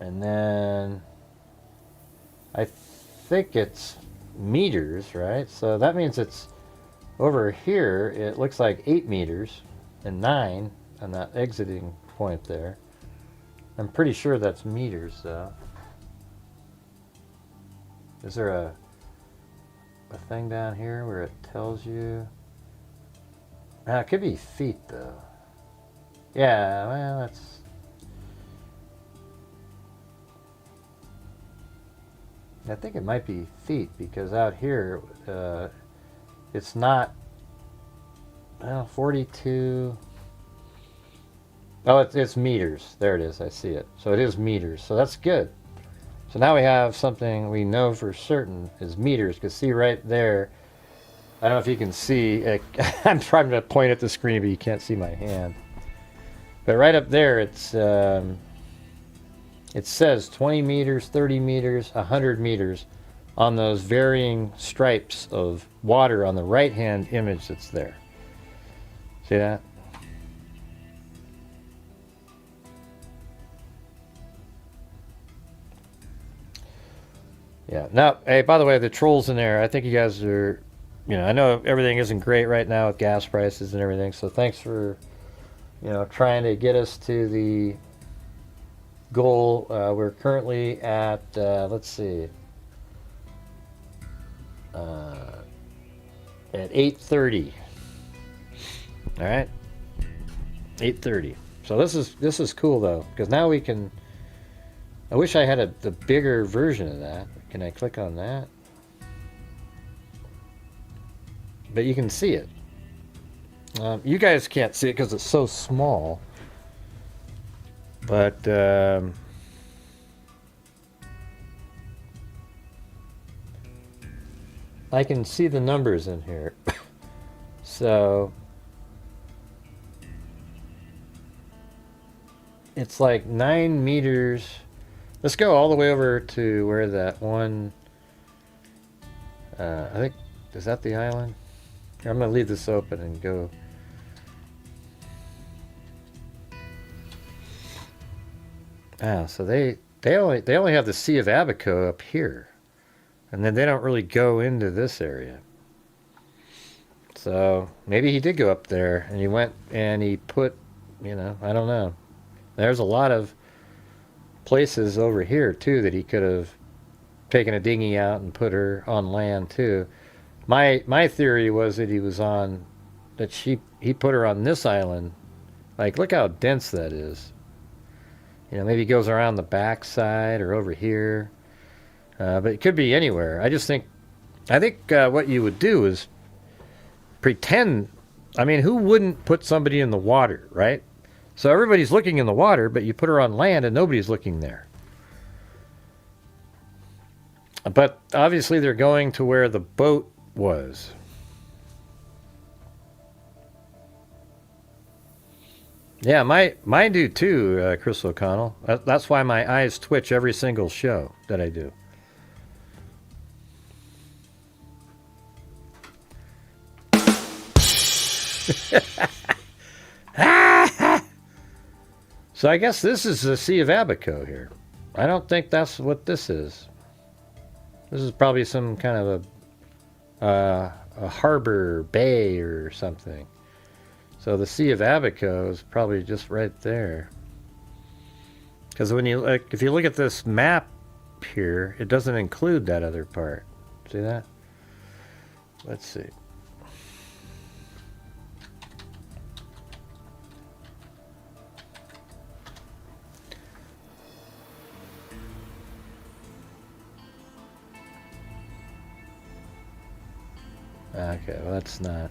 And then I think it's meters, right? So that means it's over here, it looks like 8 meters and 9 on that exiting point there. I'm pretty sure that's meters, though. Is there a thing down here where it tells you? It could be feet, though. Yeah, well, that's... I think it might be feet because out here it's not 42. Oh, it's meters. There it is. I see it. So it is meters. So that's good. So now we have something we know for certain is meters. Because see right there, I don't know if you can see. I'm trying to point at the screen, but you can't see my hand. But right up there, it's... it says 20 meters, 30 meters, 100 meters on those varying stripes of water on the right-hand image that's there. See that? Yeah. Now, hey, by the way, the trolls in there, I think you guys are I know everything isn't great right now with gas prices and everything. So thanks for, trying to get us to the goal. We're currently at, let's see, at 8:30. All right, 8:30. So this is cool though, because now we can. I wish I had the bigger version of that. Can I click on that? But you can see it. You guys can't see it because it's so small. But I can see the numbers in here. So it's like 9 meters. Let's go all the way over to where that one. I think, is that the island? I'm going to leave this open and go. So they only have the Sea of Abaco up here, and then they don't really go into this area. So maybe he did go up there, and he went and he put, I don't know. There's a lot of places over here too that he could have taken a dinghy out and put her on land too. My theory was that he put her on this island. Like, look how dense that is. Maybe he goes around the back side or over here. But it could be anywhere. I think what you would do is pretend. I mean, who wouldn't put somebody in the water, right? So everybody's looking in the water, but you put her on land and nobody's looking there. But obviously they're going to where the boat was. Yeah, mine do too, Chris O'Connell. That's why my eyes twitch every single show that I do. So I guess this is the Sea of Abaco here. I don't think that's what this is. This is probably some kind of a harbor bay or something. So the Sea of Abaco is probably just right there. Because if you look at this map here, it doesn't include that other part. See that? Let's see. Okay, well that's not.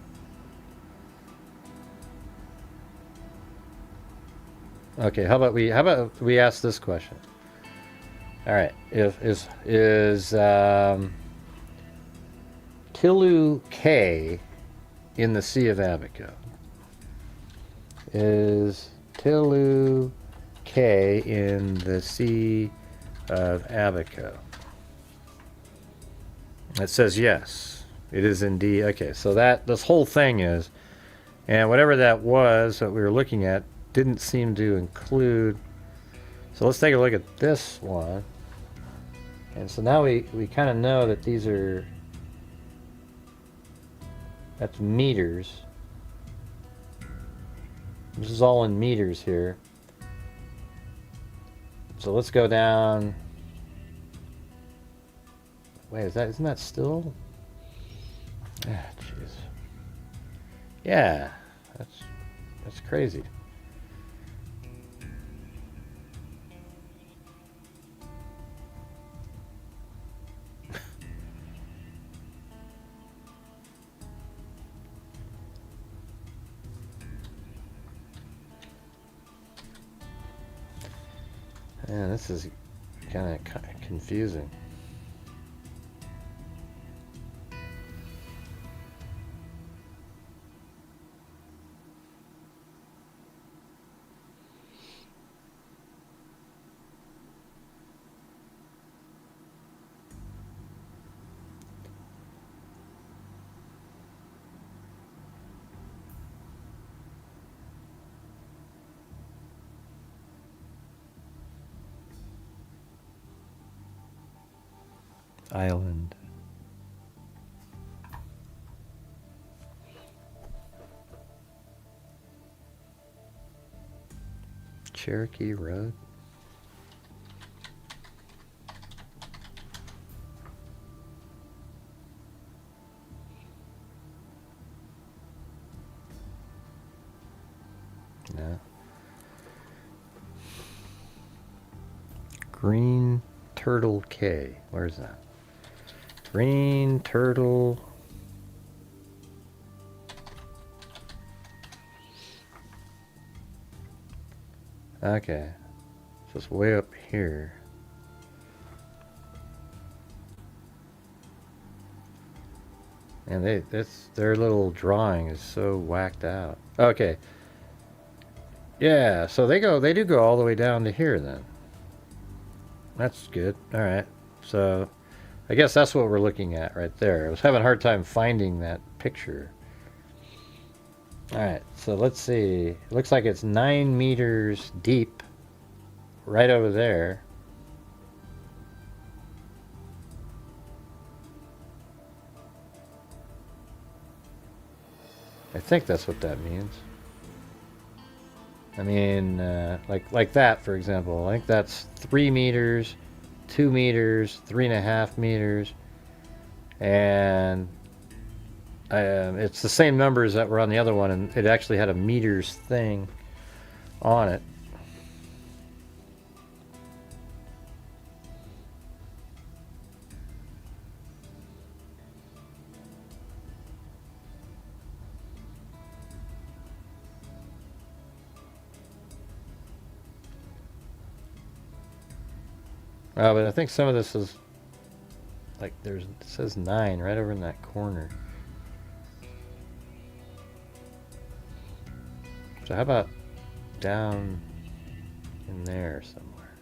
Okay, how about we ask this question? All right, is Tilu K in the Sea of Abaco? Is Tilu K in the Sea of Abaco? It says yes. It is indeed. Okay, so this whole thing is, and whatever that was that we were looking at didn't seem to include. So let's take a look at this one. And so now we kind of know that that's meters. This is all in meters here. So let's go down. Wait, isn't that still? Ah, jeez. Yeah, that's crazy. Man, this is kind of confusing. Island. Cherokee Road. No. Green Turtle K. Where's that? Green Turtle. Okay. So it's way up here. And their little drawing is so whacked out. Okay. Yeah, so they do go all the way down to here then. That's good. All right. So I guess that's what we're looking at right there. I was having a hard time finding that picture. All right. So let's see. It looks like it's 9 meters deep right over there. I think that's what that means. I mean, like that, for example. I think that's 3 meters, 2 meters, 3.5 meters, and it's the same numbers that were on the other one, and it actually had a meters thing on it. But I think some of this is like it says 9 right over in that corner. So how about down in there somewhere?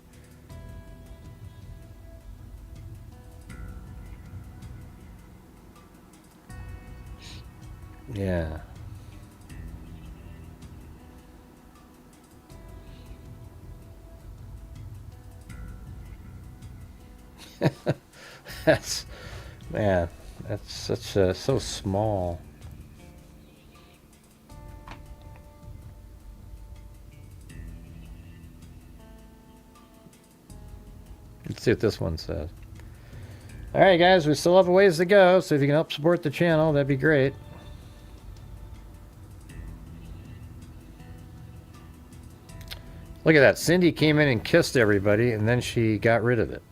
Yeah. That's such so small. Let's see what this one says. All right, guys, we still have a ways to go, so if you can help support the channel, that'd be great. Look at that. Cindy came in and kissed everybody, and then she got rid of it.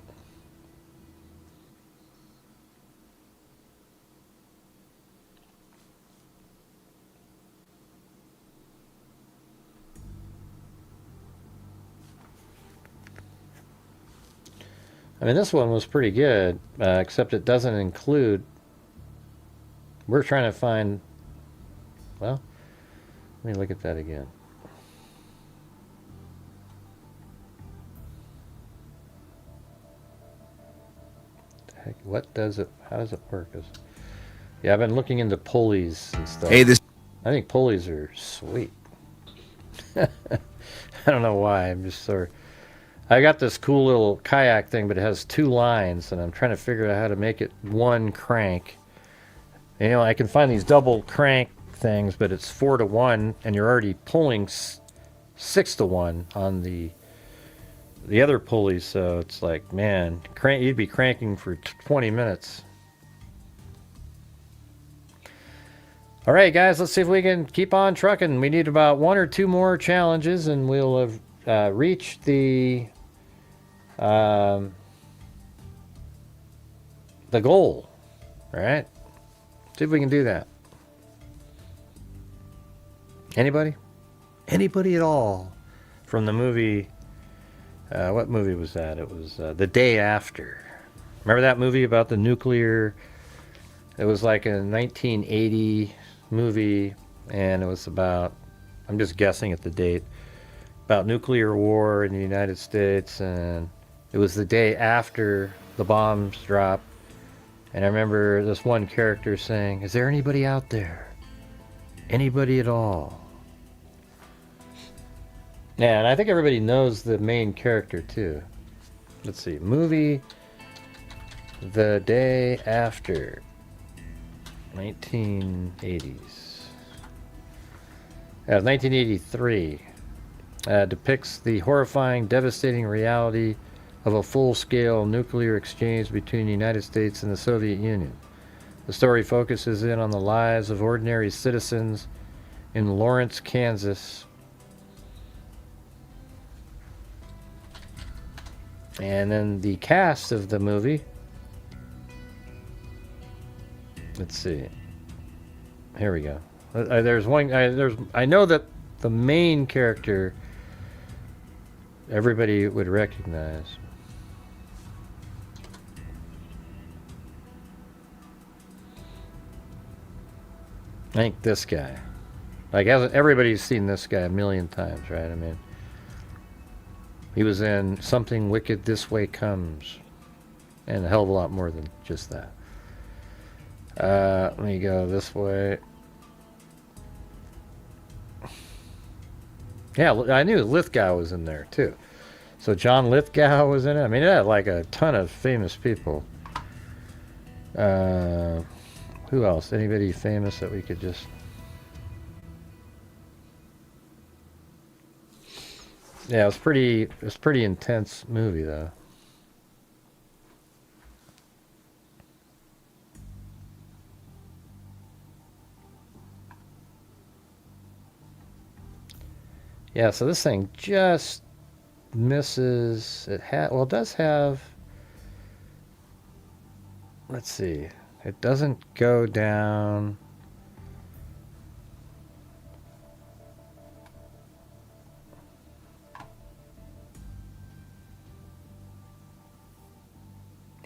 I mean, this one was pretty good, except it doesn't include... We're trying to find... Well, let me look at that again. Heck, what does it... How does it work? Yeah, I've been looking into pulleys and stuff. Hey, I think pulleys are sweet. I don't know why. I'm just sort of... I got this cool little kayak thing, but it has 2 lines, and I'm trying to figure out how to make it one crank. And, you know, I can find these double crank things, but it's 4-to-1, and you're already pulling 6-to-1 on the other pulleys. So it's like, man, you'd be cranking for 20 minutes. All right, guys, let's see if we can keep on trucking. We need about 1 or 2 more challenges, and we'll have reached the goal. All right, see if we can do that. Anybody at all from the movie? What movie was that? It was The Day After. Remember that movie about the nuclear? It was like a 1980 movie, and it was about, I'm just guessing at the date, about nuclear war in the United States, and it was the day after the bombs dropped. And I remember this one character saying, "Is there anybody out there? Anybody at all?" Yeah, and I think everybody knows the main character too. Let's see, movie The Day After, 1980s. Yeah, 1983. depicts the horrifying, devastating reality of a full-scale nuclear exchange between the United States and the Soviet Union. The story focuses in on the lives of ordinary citizens in Lawrence, Kansas. And then the cast of the movie. Let's see. Here we go. There's one. I know that the main character everybody would recognize. I think this guy. Like, everybody's seen this guy a million times, right? I mean, he was in Something Wicked This Way Comes, and a hell of a lot more than just that. Let me go this way. Yeah, I knew Lithgow was in there too. So John Lithgow was in it. I mean, it had like a ton of famous people. Who else? Anybody famous that we could just... Yeah, it was pretty intense movie though. Yeah, so this thing just misses. It does have. Let's see. It doesn't go down.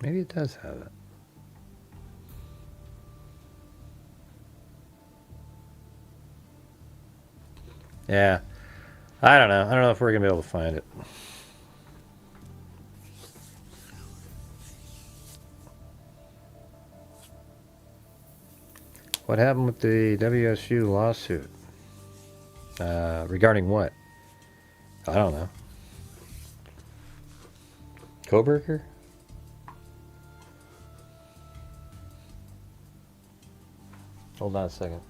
Maybe it does have it. Yeah. I don't know. I don't know if we're going to be able to find it. What happened with the WSU lawsuit? Regarding what? I don't know. Coburger? Hold on a second.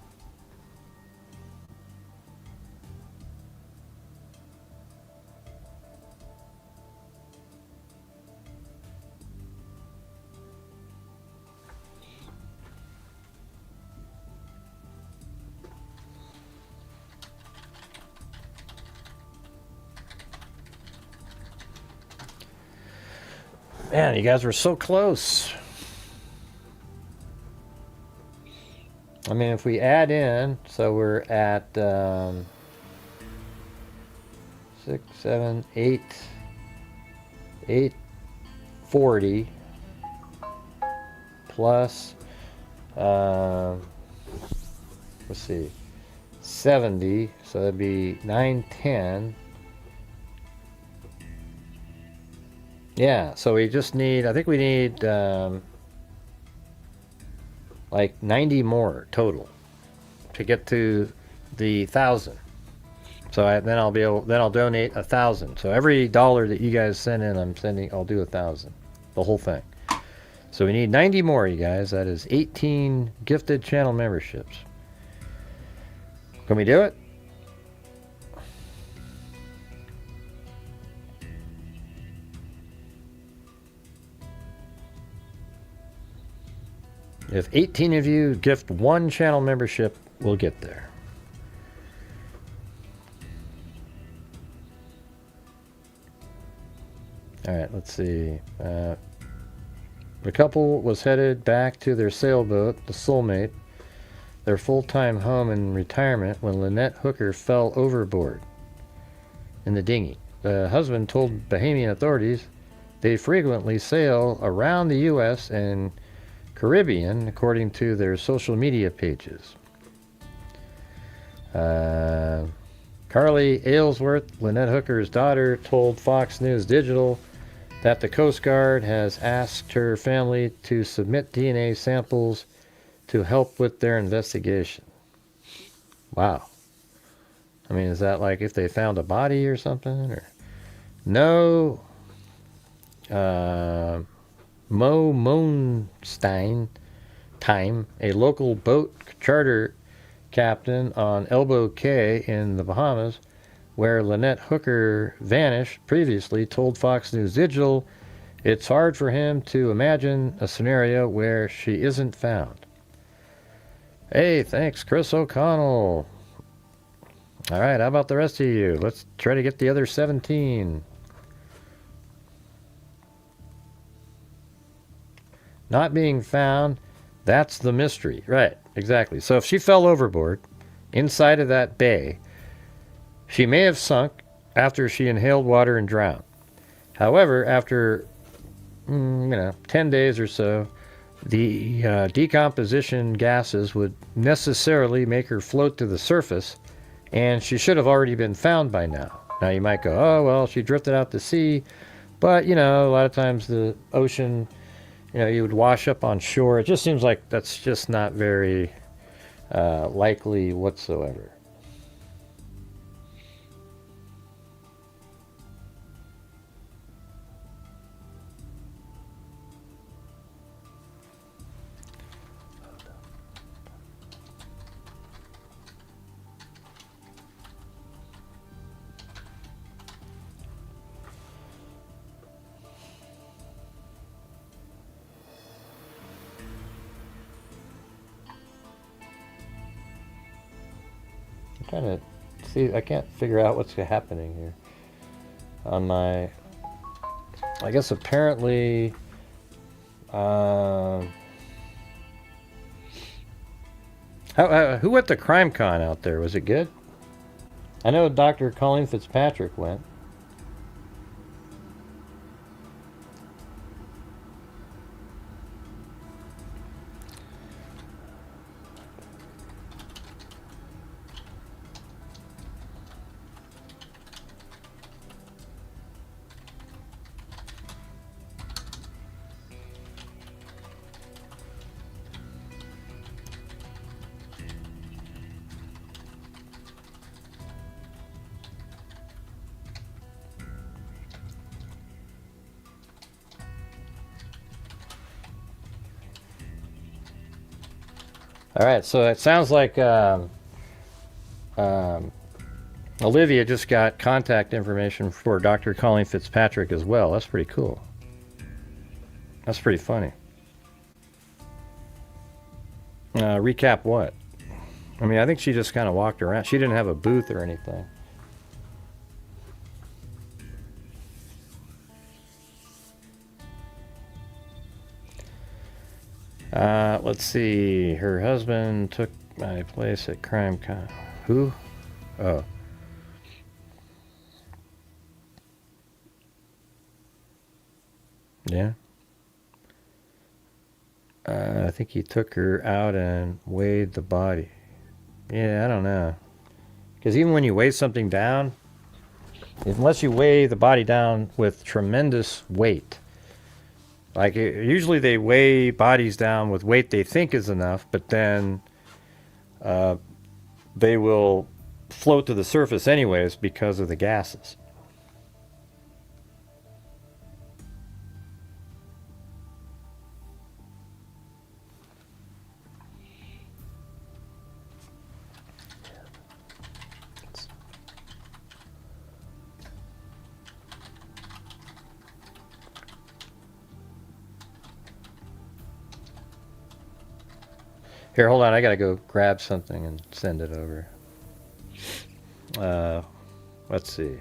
Man, you guys were so close. I mean, if we add in, so we're at 6, 7, 8, 840 plus, let's see, 70, so that'd be 910. Yeah, so we just need, I think we need like 90 more total to get to the 1,000. So then I'll donate 1,000. So every dollar that you guys send in, I'll do 1,000, the whole thing. So we need 90 more, you guys. That is 18 gifted channel memberships. Can we do it? If 18 of you gift one channel membership, we'll get there. All right, let's see. The couple was headed back to their sailboat, the Soulmate, their full-time home in retirement, when Lynette Hooker fell overboard in the dinghy. The husband told Bahamian authorities they frequently sail around the U.S. and Caribbean, according to their social media pages. Carly Aylesworth, Lynette Hooker's daughter, told Fox News Digital that the Coast Guard has asked her family to submit DNA samples to help with their investigation. Wow. I mean, is that like if they found a body or something? Or no. Mo Monstein, a local boat charter captain on Elbow Cay in the Bahamas, where Lynette Hooker vanished previously, told Fox News Digital it's hard for him to imagine a scenario where she isn't found. Hey, thanks, Chris O'Connell. All right, how about the rest of you? Let's try to get the other 17. Not being found, that's the mystery. Right, exactly. So if she fell overboard inside of that bay, she may have sunk after she inhaled water and drowned. However, after 10 days or so, the decomposition gases would necessarily make her float to the surface, and she should have already been found by now. Now you might go, oh, well, she drifted out to sea, but, a lot of times the ocean, you would wash up on shore. It just seems like that's just not very likely whatsoever. Trying to see, I can't figure out what's happening here on my, I guess apparently who went to CrimeCon out there? Was it good? I know Dr. Colleen Fitzpatrick went. All right, so it sounds like Olivia just got contact information for Dr. Colleen Fitzpatrick as well. That's pretty cool. That's pretty funny. Recap what? I mean, I think she just kind of walked around. She didn't have a booth or anything. Let's see. Her husband took my place at CrimeCon. Who? Oh. Yeah. I think he took her out and weighed the body. Yeah, I don't know. Because even when you weigh something down, unless you weigh the body down with tremendous weight, like usually they weigh bodies down with weight they think is enough, but then they will float to the surface anyways because of the gases. Here, hold on. I gotta go grab something and send it over. Let's see.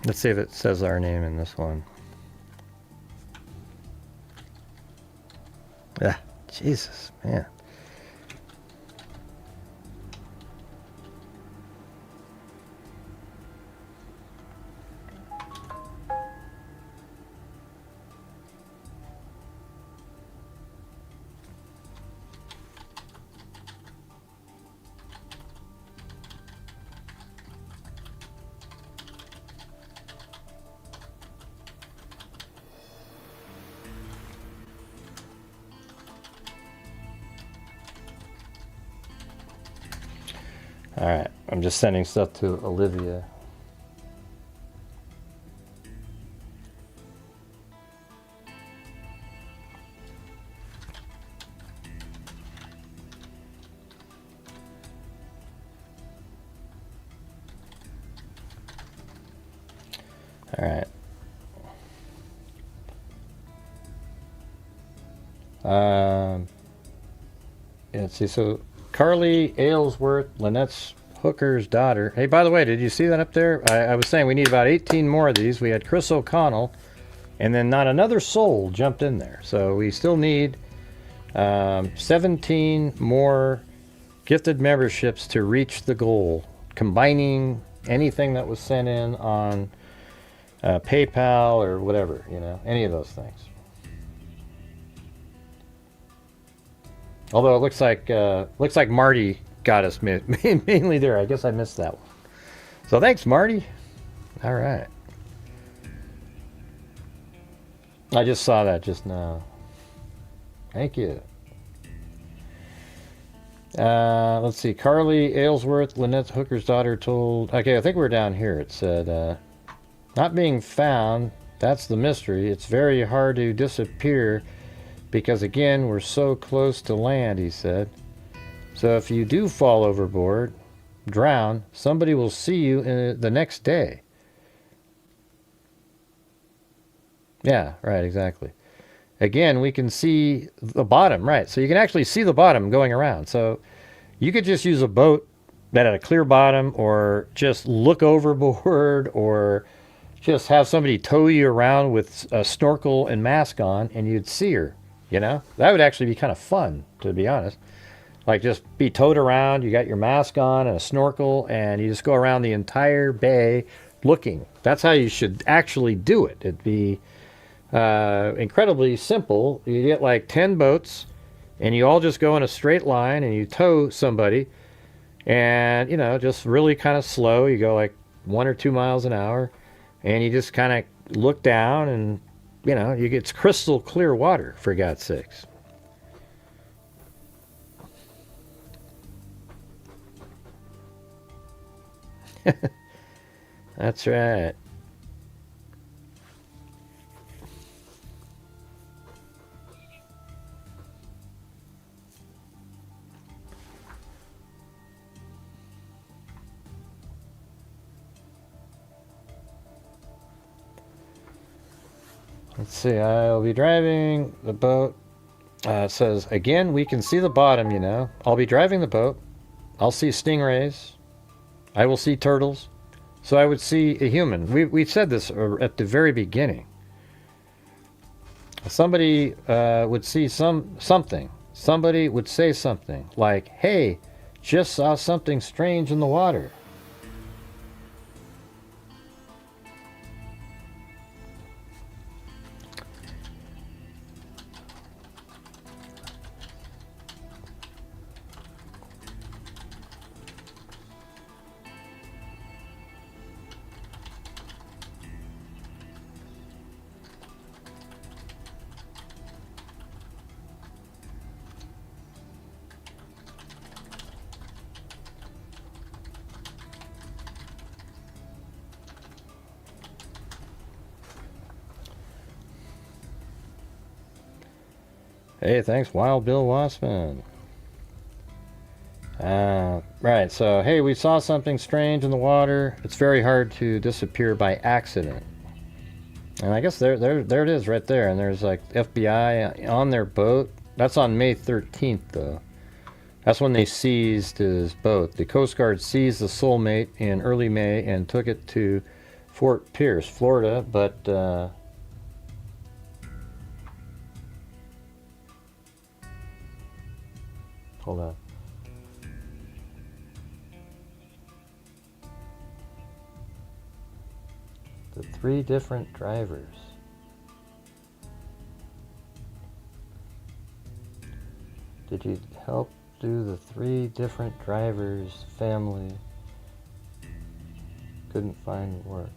Let's see if it says our name in this one. Yeah, Jesus, man. All right, I'm just sending stuff to Olivia. All right. Let's see. So Carly Aylesworth, Lynette's hooker's daughter. Hey, by the way, did you see that up there? I was saying we need about 18 more of these. We had Chris O'Connell, and then not another soul jumped in there. So we still need 17 more gifted memberships to reach the goal, combining anything that was sent in on PayPal or whatever, any of those things. Although it looks like Marty got us mainly there. I guess I missed that one. So thanks, Marty. All right. I just saw that just now. Thank you. Let's see. Carly Aylesworth, Lynette's hooker's daughter, told... Okay, I think we're down here. It said, not being found, that's the mystery. It's very hard to disappear because, again, we're so close to land, he said. So if you do fall overboard, drown, somebody will see you the next day. Yeah, right, exactly. Again, we can see the bottom, right? So you can actually see the bottom going around. So you could just use a boat that had a clear bottom, or just look overboard, or just have somebody tow you around with a snorkel and mask on, and you'd see her, That would actually be kind of fun, to be honest. Like, just be towed around, you got your mask on and a snorkel, and you just go around the entire bay looking. That's how you should actually do it. It'd be incredibly simple. You get like 10 boats, and you all just go in a straight line, and you tow somebody, and just really kind of slow. You go like 1 or 2 miles an hour, and you just kind of look down, and it's crystal clear water, for God's sakes. That's right. Let's see, I'll be driving the boat. It says, again, we can see the bottom, I'll be driving the boat. I'll see stingrays. I will see turtles. So I would see a human. We said this at the very beginning. Somebody would see something. Somebody would say something like, hey, just saw something strange in the water. Hey, thanks, Wild Bill Wassman. Right, so, hey, we saw something strange in the water. It's very hard to disappear by accident. And I guess there it is right there. And there's like FBI on their boat. That's on May 13th, though. That's when they seized his boat. The Coast Guard seized the Soulmate in early May and took it to Fort Pierce, Florida, but... Hold on. The 3 different drivers. Did you help do the 3 different drivers' family? Couldn't find work.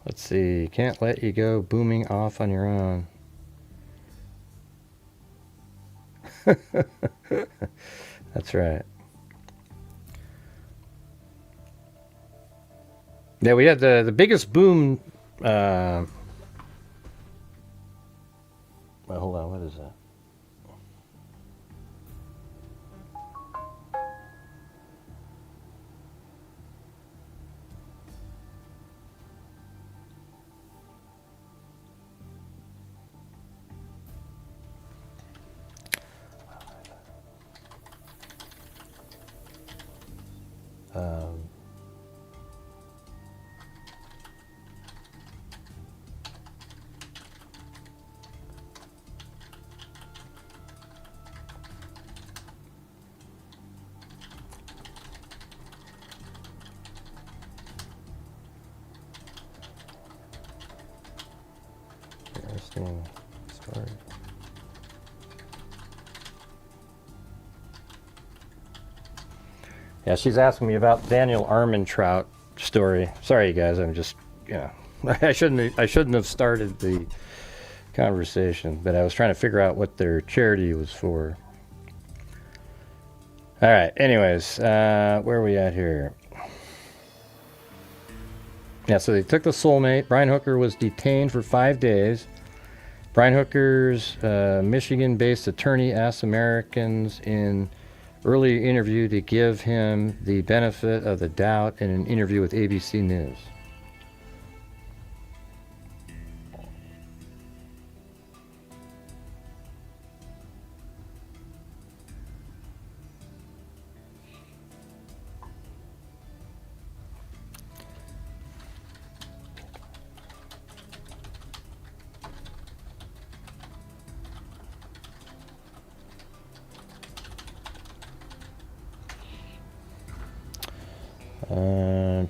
Let's see, can't let you go booming off on your own. That's right. Yeah, we had the biggest boom. Well, hold on. What is that? Story. Yeah, she's asking me about Daniel Armentrout story. Sorry, you guys. I'm just, I shouldn't have started the conversation, but I was trying to figure out what their charity was for. All right. Anyways, where are we at here? Yeah, so they took the soulmate. Brian Hooker was detained for 5 days. Brian Hooker's Michigan-based attorney asked Americans in early interview to give him the benefit of the doubt in an interview with ABC News.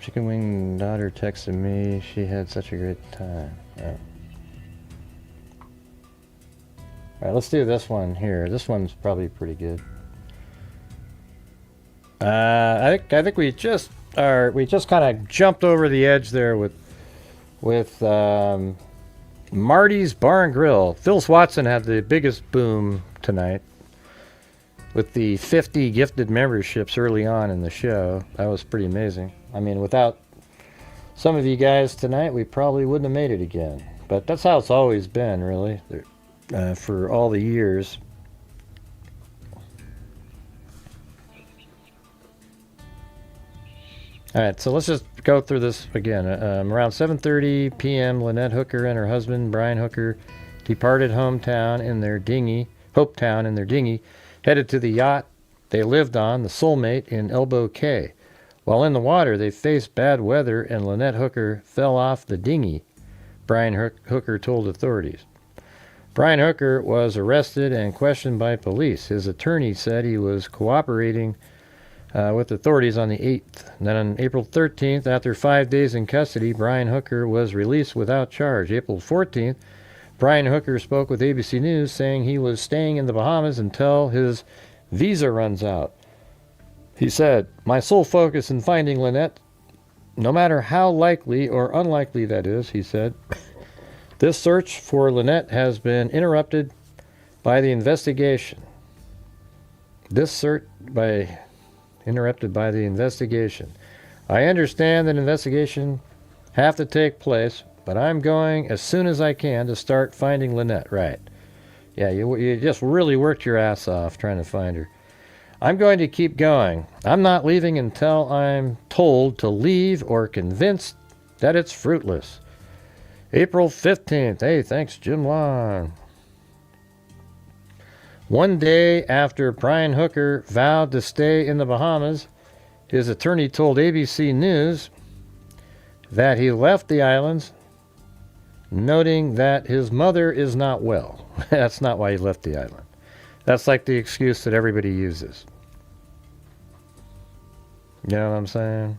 Chicken Wing daughter texted me. She had such a great time. Yeah. All right, let's do this one here. This one's probably pretty good. I think we just kind of jumped over the edge there with Marty's Bar and Grill. Phil Swatson had the biggest boom tonight with the 50 gifted memberships early on in the show. That was pretty amazing. I mean, without some of you guys tonight, we probably wouldn't have made it again. But that's how it's always been, really, for all the years. All right, so let's just go through this again. Around 7:30 p.m., Lynette Hooker and her husband, Brian Hooker, departed Hopetown in their dinghy, headed to the yacht they lived on, the Soulmate, in Elbow Cay. While in the water, they faced bad weather and Lynette Hooker fell off the dinghy, Brian Hooker told authorities. Brian Hooker was arrested and questioned by police. His attorney said he was cooperating with authorities on the 8th. And then on April 13th, after 5 days in custody, Brian Hooker was released without charge. April 14th, Brian Hooker spoke with ABC News saying he was staying in the Bahamas until his visa runs out. He said, "My sole focus in finding Lynette, no matter how likely or unlikely that is," he said. "This search for Lynette has been interrupted by the investigation. I understand that investigation have to take place, but I'm going as soon as I can to start finding Lynette." Right. Yeah, you just really worked your ass off trying to find her. "I'm going to keep going. I'm not leaving until I'm told to leave or convinced that it's fruitless." April 15th. Hey, thanks, Jim Long. One day after Brian Hooker vowed to stay in the Bahamas, his attorney told ABC News that he left the islands, noting that his mother is not well. That's not why he left the island. That's like the excuse that everybody uses. You know what I'm saying?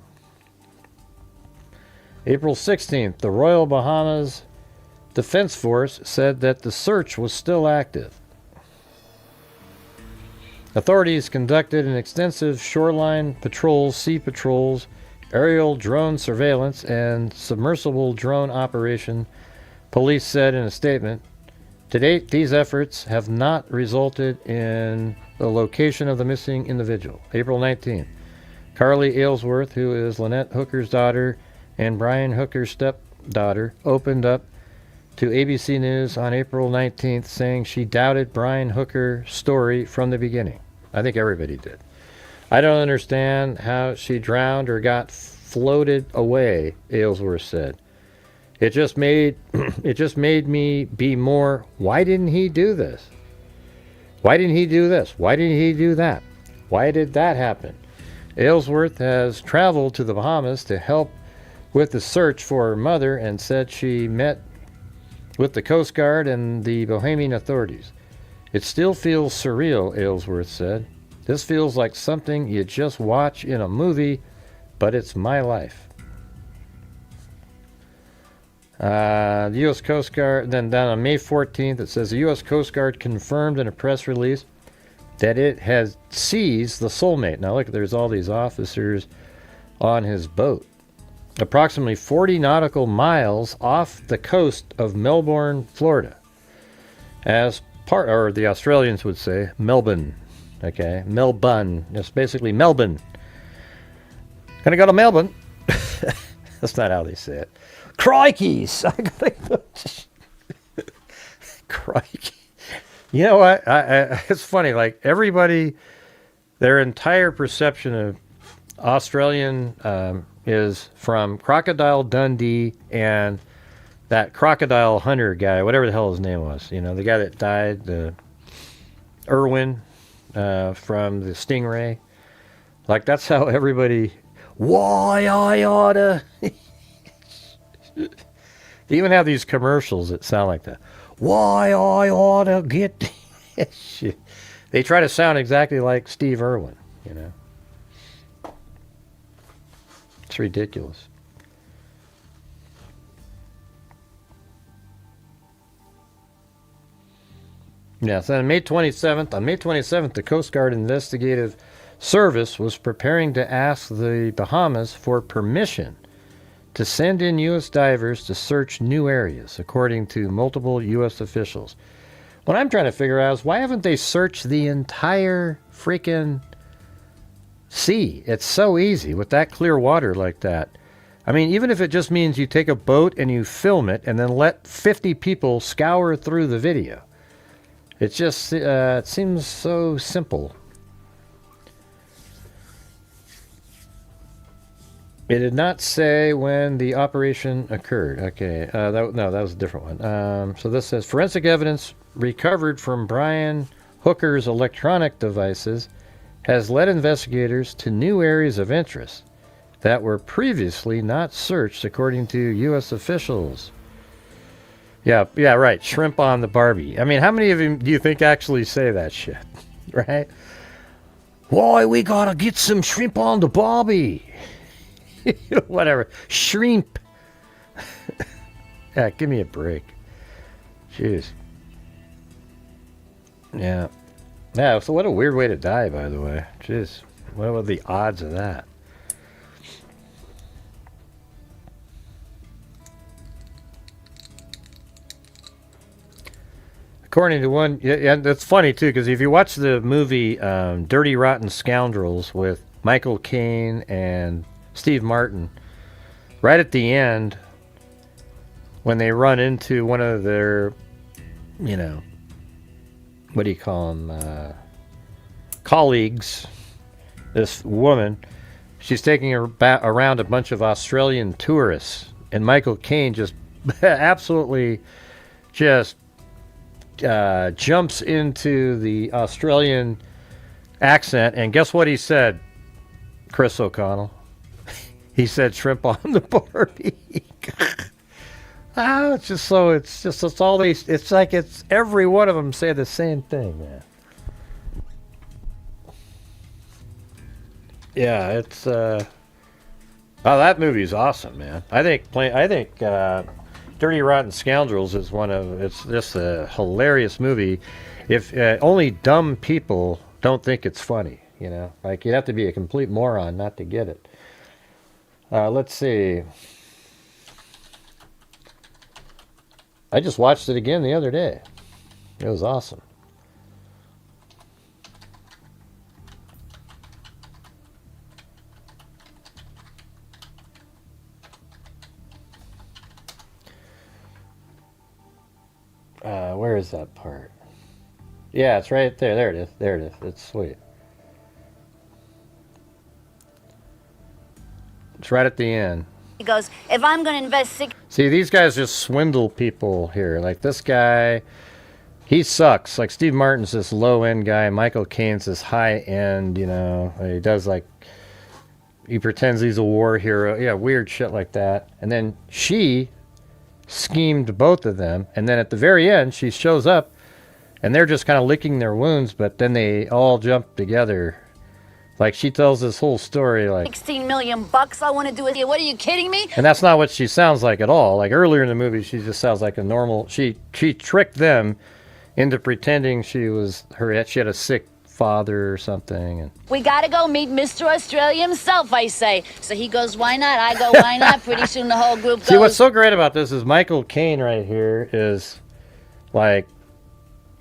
April 16th, the Royal Bahamas Defense Force said that the search was still active. Authorities conducted an extensive shoreline patrols, sea patrols, aerial drone surveillance, and submersible drone operation, police said in a statement. To date, these efforts have not resulted in the location of the missing individual. April 19th, Carly Aylesworth, who is Lynette Hooker's daughter and Brian Hooker's stepdaughter, opened up to ABC News on April 19th saying she doubted Brian Hooker's story from the beginning. I think everybody did. I don't understand how she drowned or got floated away, Aylesworth said. It just made me be more, why didn't he do this? Why didn't he do this? Why didn't he do that? Why did that happen? Aylesworth has traveled to the Bahamas to help with the search for her mother and said she met with the Coast Guard and the Bahamian authorities. It still feels surreal, Aylesworth said. This feels like something you just watch in a movie, but it's my life. The U.S. Coast Guard, then down on May 14th, it says the U.S. Coast Guard confirmed in a press release that it has seized the soulmate. Now look, there's all these officers on his boat. Approximately 40 nautical miles off the coast of Melbourne, Florida. As part, or the Australians would say, Melbourne. Okay, Melbourne. It's basically Melbourne. Gonna go to Melbourne. That's not how they say it. Crikeys! I gotta go. Crikey. You know what? It's funny. Like everybody, their entire perception of Australian is from Crocodile Dundee and that crocodile hunter guy, whatever the hell his name was. You know, the guy that died, Irwin from the Stingray. Like that's how everybody. Why I oughta. They even have these commercials that sound like that. Why I oughta get this shit. They try to sound exactly like Steve Irwin, you know. It's ridiculous. Yeah, so on May 27th, the Coast Guard Investigative Service was preparing to ask the Bahamas for permission to send in U.S. divers to search new areas, according to multiple U.S. officials. What I'm trying to figure out is why haven't they searched the entire freaking sea? It's so easy with that clear water like that. I mean, even if it just means you take a boat and you film it and then let 50 people scour through the video. It just it seems so simple. It did not say when the operation occurred. Okay, that was a different one. So this says forensic evidence recovered from Brian Hooker's electronic devices has led investigators to new areas of interest that were previously not searched, according to U.S. officials. Yeah, right. Shrimp on the Barbie. I mean, how many of you do you think actually say that shit? Right? Why, we gotta get some shrimp on the Barbie. Whatever. Shrimp. Yeah, give me a break. Jeez. Yeah. Yeah, so what a weird way to die, by the way. Jeez. What were the odds of that? According to one, yeah, that's funny too, because if you watch the movie Dirty Rotten Scoundrels with Michael Caine and Steve Martin, right at the end, when they run into one of their, you know, what do you call them, colleagues, this woman, she's taking her around a bunch of Australian tourists, and Michael Caine just absolutely just jumps into the Australian accent, and guess what he said, Chris O'Connell? He said shrimp on the Barbie. It's all these, it's like it's every one of them say the same thing, man. Yeah, it's oh, that movie's awesome, man. I think Dirty Rotten Scoundrels is it's just a hilarious movie. If only dumb people don't think it's funny, you know, like you'd have to be a complete moron not to get it. Let's see. I just watched it again the other day. It was awesome. Where is that part? Yeah, it's right there. There it is. There it is. It's sweet. It's right at the end. He goes, if I'm going to invest See, these guys just swindle people here. Like this guy, he sucks. Like Steve Martin's this low-end guy. Michael Caine's this high-end, you know. He does like, he pretends he's a war hero. Yeah, weird shit like that. And then she schemed both of them. And then at the very end, she shows up, and they're just kind of licking their wounds, but then they all jump together. Like, she tells this whole story, like... $16 million I want to do with you. What, are you kidding me? And that's not what she sounds like at all. Like, earlier in the movie, she just sounds like a normal... She tricked them into pretending she had a sick father or something. And we got to go meet Mr. Australia himself, I say. So he goes, why not? I go, why not? Pretty soon the whole group goes... See, what's so great about this is Michael Caine right here is, like...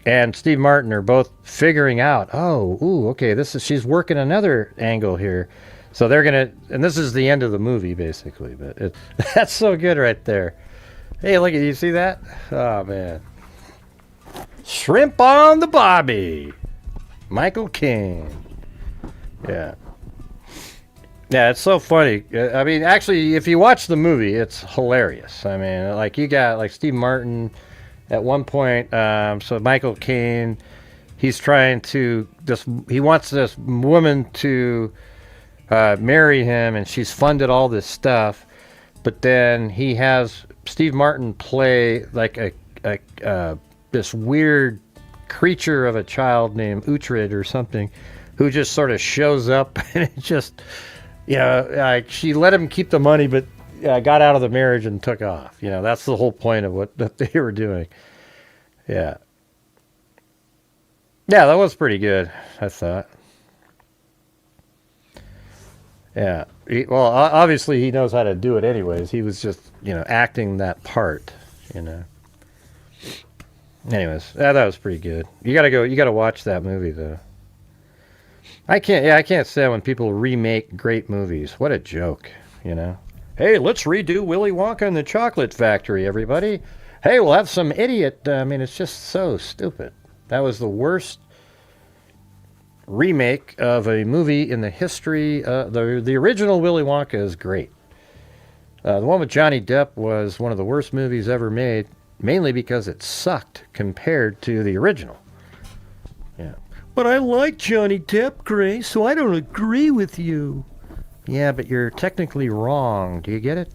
And Steve Martin are both figuring out, okay, she's working another angle here. So they're going to, and this is the end of the movie, basically. But that's so good right there. Hey, look, you see that? Oh, man. Shrimp on the Bobby. Michael Caine. Yeah. Yeah, it's so funny. I mean, actually, if you watch the movie, it's hilarious. I mean, like, you got, like, Steve Martin... At one point, so Michael Caine, he's trying to he wants this woman to marry him, and she's funded all this stuff. But then he has Steve Martin play like this weird creature of a child named Uhtred or something, who just sort of shows up and it just, like she let him keep the money, but got out of the marriage and took off. That's the whole point of what that they were doing. Yeah. Yeah, that was pretty good, I thought. Yeah. Well, obviously he knows how to do it anyways. He was just, acting that part, Anyways, that was pretty good. You gotta watch that movie though. I can't stand when people remake great movies. What a joke, Hey, let's redo Willy Wonka and the Chocolate Factory, everybody. Hey, we'll have some idiot. I mean, it's just so stupid. That was the worst remake of a movie in the history. The original Willy Wonka is great. The one with Johnny Depp was one of the worst movies ever made, mainly because it sucked compared to the original. Yeah. But I like Johnny Depp, Grace, so I don't agree with you. Yeah, but you're technically wrong. Do you get it?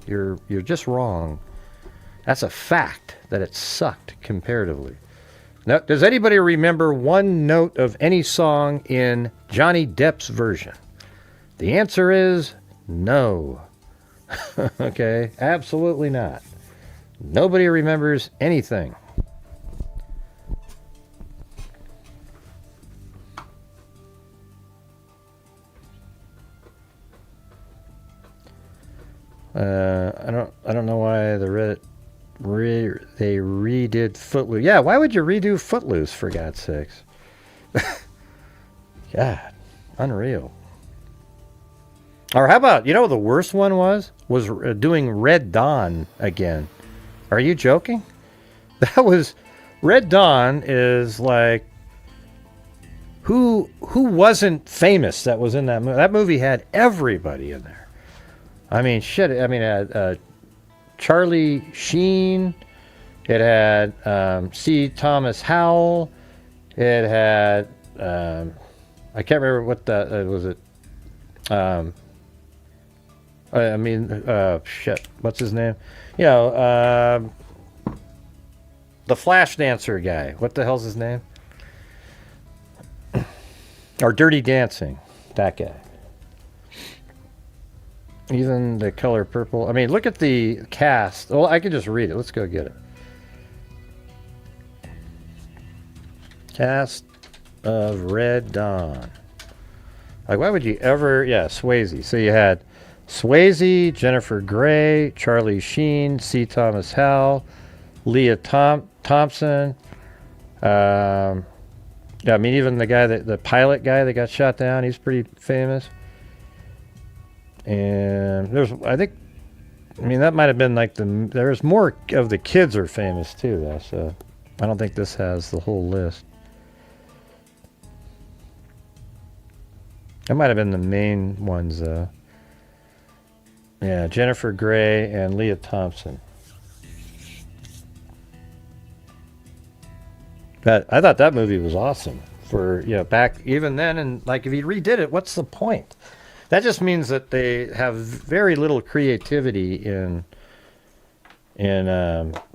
You're just wrong. That's a fact that it sucked comparatively. Now, does anybody remember one note of any song in Johnny Depp's version? The answer is no. Okay, absolutely not. Nobody remembers anything. I don't know why they redid Footloose. Yeah, why would you redo Footloose, for God's sakes? God, unreal. Or how about, the worst one was doing Red Dawn again. Are you joking? That was, Red Dawn is like, who wasn't famous that was in that movie? That movie had everybody in there. I mean, shit. I mean, Charlie Sheen. It had C. Thomas Howell. It had I can't remember what that was. It. Shit. What's his name? The Flash Dancer guy. What the hell's his name? Or Dirty Dancing. That guy. Even The Color Purple. I mean, look at the cast. Well, I could just read it. Let's go get it. Cast of Red Dawn. Like, why would you ever... Yeah, Swayze. So you had Swayze, Jennifer Grey, Charlie Sheen, C. Thomas Howell, Leah Thompson, Yeah, I mean, even the pilot guy that got shot down, he's pretty famous. And that might have been like there's more of the kids are famous too, though. So I don't think this has the whole list. That might have been the main ones, though. Yeah, Jennifer Grey and Leah Thompson. I thought that movie was awesome for, back even then. And like, if you redid it, what's the point? That just means that they have very little creativity in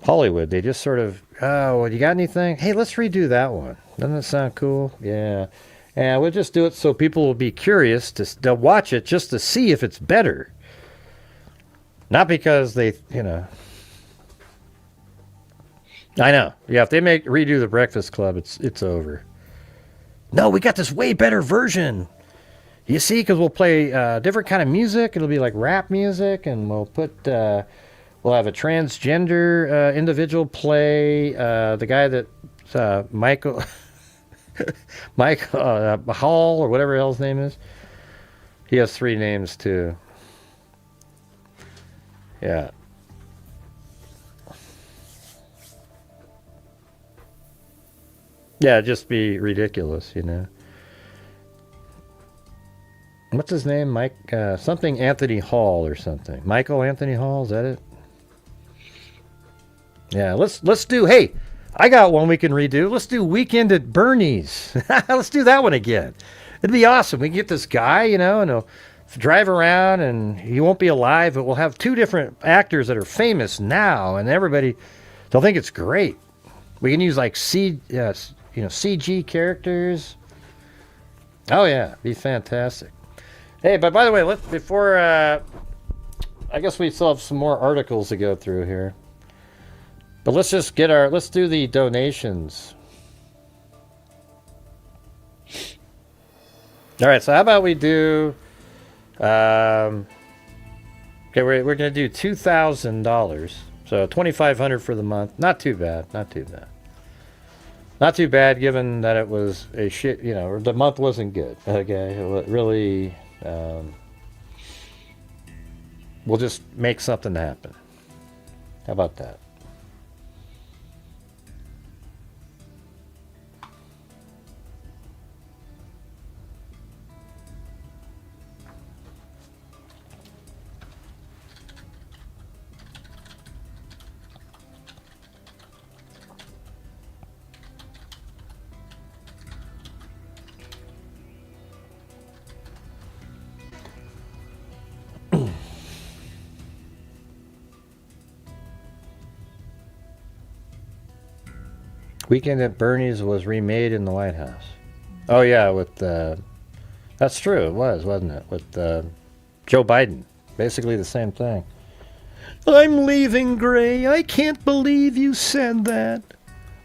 Hollywood. They just sort of, oh, well, you got anything? Hey, let's redo that one. Doesn't that sound cool? Yeah. And we'll just do it so people will be curious to watch it just to see if it's better. Not because they, I know. Yeah, if they redo The Breakfast Club, it's over. No, we got this way better version. You see, because we'll play different kind of music. It'll be like rap music, and we'll have a transgender individual play the guy that Michael Hall or whatever his name is. He has 3 names too. Yeah. Yeah, just be ridiculous, What's his name? Mike, something Anthony Hall or something. Michael Anthony Hall, is that it? Yeah, let's do, hey, I got one we can redo. Let's do Weekend at Bernie's. Let's do that one again. It'd be awesome. We can get this guy, and he'll drive around, and he won't be alive, but we'll have 2 different actors that are famous now, and everybody, they'll think it's great. We can use like CG characters. Oh yeah, be fantastic. Hey, but by the way, I guess we still have some more articles to go through here. But let's do the donations. All right, so how about we do, okay, we're going to do $2,000. So $2,500 for the month. Not too bad. Not too bad, given that it was a shit, the month wasn't good. Okay, it really, we'll just make something happen. How about that? Weekend at Bernie's was remade in the White House. Oh yeah, that's true. It was, wasn't it? With Joe Biden, basically the same thing. I'm leaving, Gray. I can't believe you said that.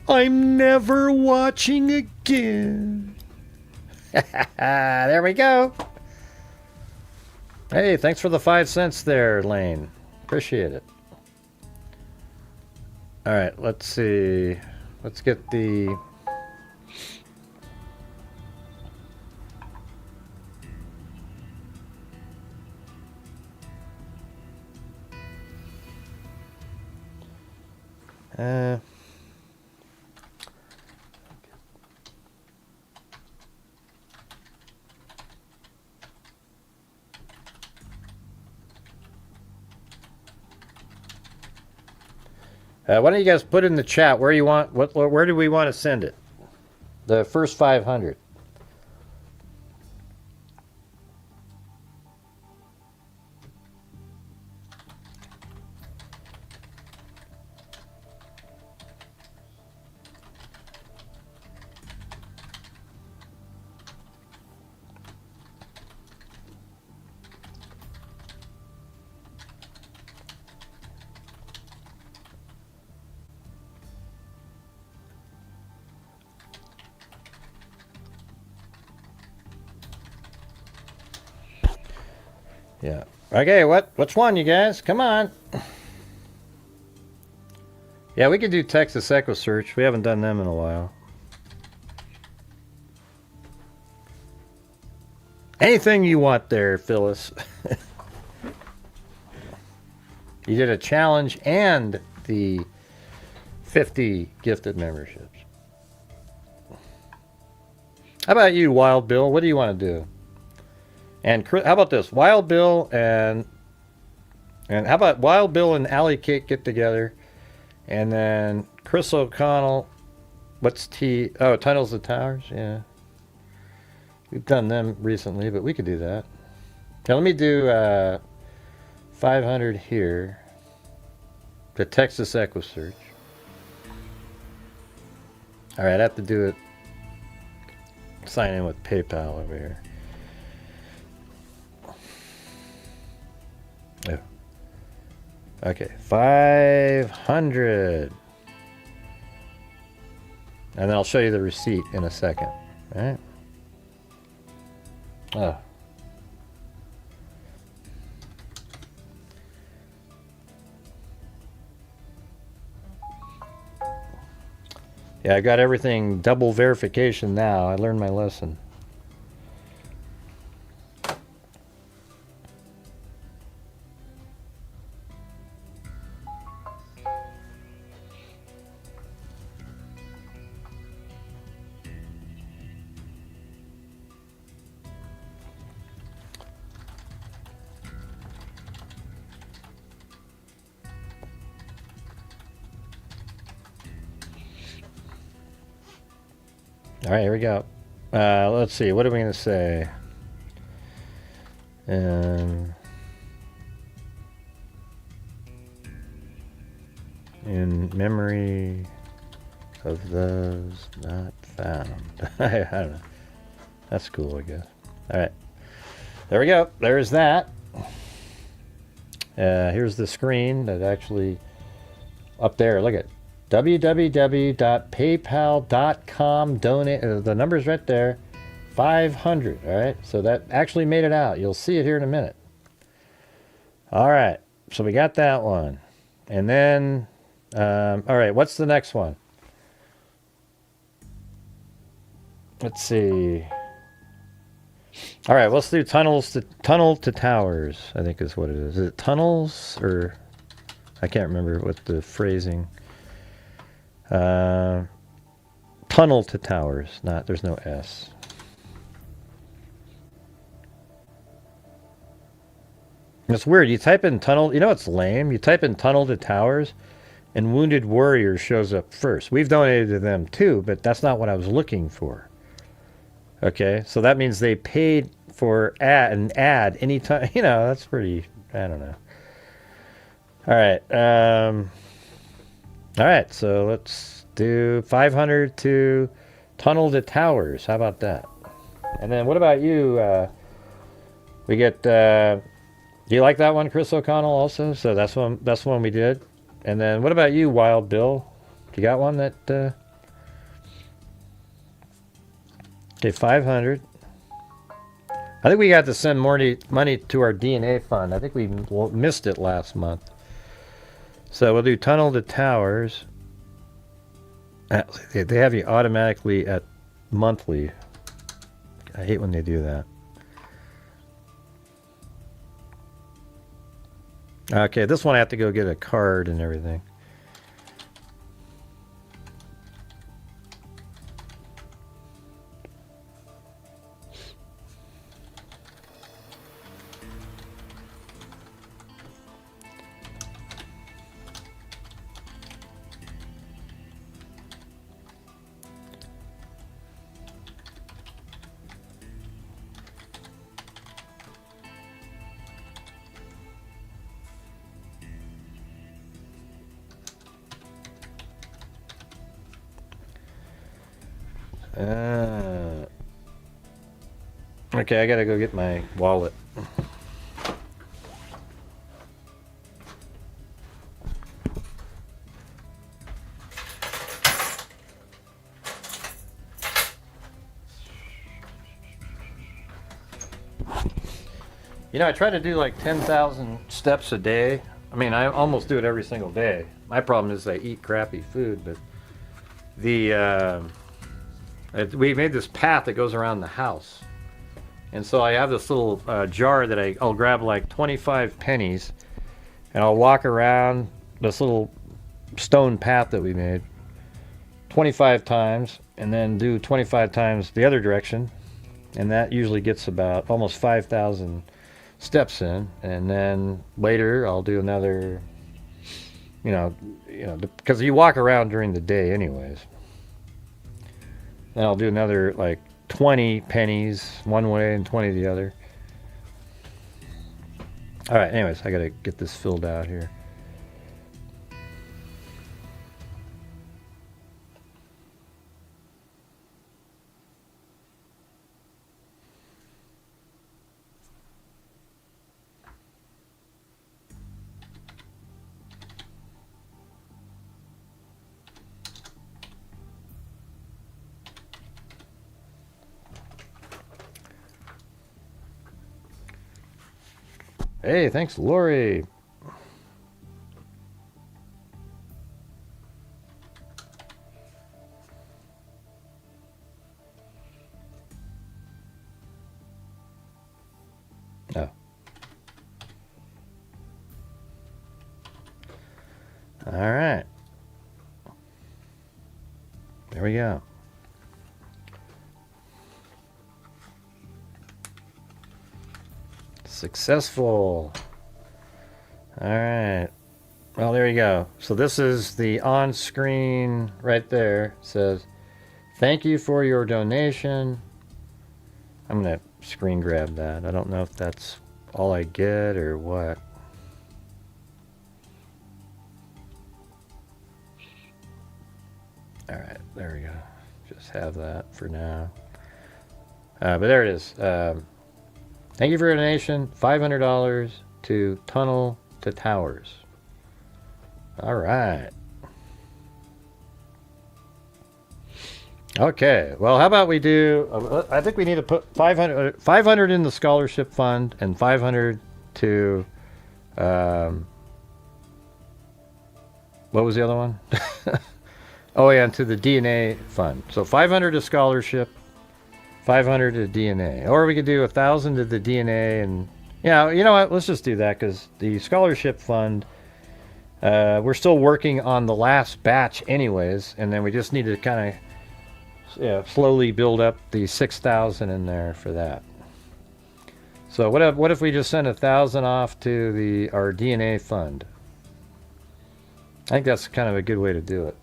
I'm never watching again. There we go. Hey, thanks for the 5 cents there, Lane. Appreciate it. All right, let's see. Let's get the... why don't you guys put in the chat where you want, where do we want to send it? The first 500. Yeah. Okay, which one, you guys? Come on. Yeah, we could do Texas Echo Search. We haven't done them in a while. Anything you want there, Phyllis. You did a challenge and the 50 gifted memberships. How about you, Wild Bill? What do you want to do? And how about this? Wild Bill and how about Wild Bill and Alley Cake get together? And then Chris O'Connell, what's T? Oh, Tunnels of Towers, yeah. We've done them recently, but we could do that. Now let me do 500 here. The Texas EquiSearch. All right, I have to do it. Sign in with PayPal over here. Yeah. Okay, 500. And then I'll show you the receipt in a second. All right. Oh. Yeah, I got everything double verification now. I learned my lesson. All right, here we go. Let's see. What are we going to say? In memory of those not found. I don't know. That's cool, I guess. All right. There we go. There's that. Here's the screen that actually up there. Look at www.paypal.com. Donate. The number's right there. 500. All right. So that actually made it out. You'll see it here in a minute. All right. So we got that one. And then, all right. What's the next one? Let's see. All right. Let's do tunnel to towers, I think is what it is. Is it tunnels or I can't remember what the phrasing. Tunnel to towers. There's no S. It's weird. You type in tunnel. You know it's lame. You type in tunnel to towers, and Wounded Warrior shows up first. We've donated to them too, but that's not what I was looking for. Okay, so that means they paid for an ad anytime. You know, that's pretty. I don't know. All right. All right. So let's do 500 to tunnel to towers. How about that? And then what about you? We get. Do you like that one, Chris O'Connell? Also, so that's one we did. And then what about you, Wild Bill? You got one that? Okay, 500. I think we got to send more money to our DNA fund. I think we missed it last month. So we'll do tunnel to towers. They have you automatically at monthly. I hate when they do that. Okay, this one I have to go get a card and everything. Okay, I gotta go get my wallet. You know, I try to do like 10,000 steps a day. I mean, I almost do it every single day. My problem is I eat crappy food, but we made this path that goes around the house. And so I have this little jar that I'll grab like 25 pennies, and I'll walk around this little stone path that we made 25 times, and then do 25 times the other direction, and that usually gets about almost 5,000 steps in. And then later I'll do another, because you walk around during the day anyways. Then I'll do another like 20 pennies one way and 20 the other. All right, anyways, I gotta get this filled out here. Hey, thanks, Lori. Oh. All right. There we go. Successful. All right. Well, there you go. So this is the on-screen right there. It says, "Thank you for your donation." I'm going to screen grab that. I don't know if that's all I get or what. All right. There we go. Just have that for now. But there it is. Thank you for your donation, $500 to Tunnel to Towers. All right. Okay. Well, how about we do? I think we need to put 500 in the scholarship fund and 500 to. What was the other one? Oh yeah, and to the DNA fund. So 500 to scholarship. 500 to DNA, or we could do 1,000 to the DNA, and you know what? Let's just do that because the scholarship fund. We're still working on the last batch, anyways, and then we just need to kind of slowly build up the 6,000 in there for that. So what if we just send 1,000 off to our DNA fund? I think that's kind of a good way to do it.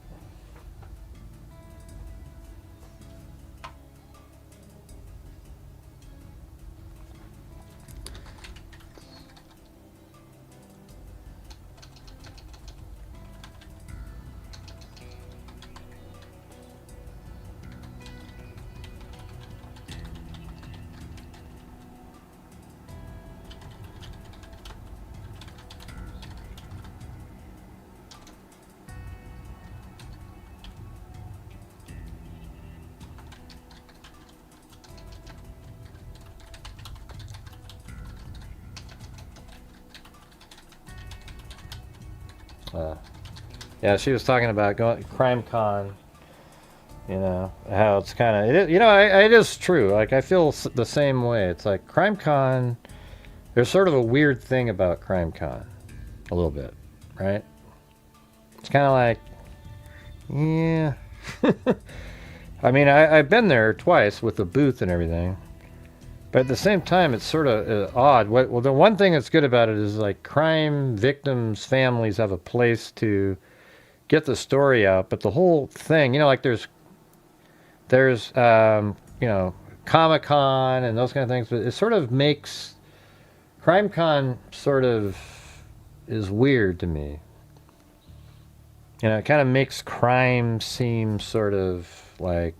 Yeah, she was talking about going CrimeCon. How it's kind of it is true. Like I feel the same way. It's like CrimeCon. There's sort of a weird thing about CrimeCon, a little bit, right? It's kind of like, yeah. I mean, I've been there twice with the booth and everything. But at the same time, it's sort of odd. Well, the one thing that's good about it is like crime victims' families have a place to get the story out. But the whole thing, like there's Comic-Con and those kind of things. But it sort of makes CrimeCon sort of is weird to me. It kind of makes crime seem sort of like,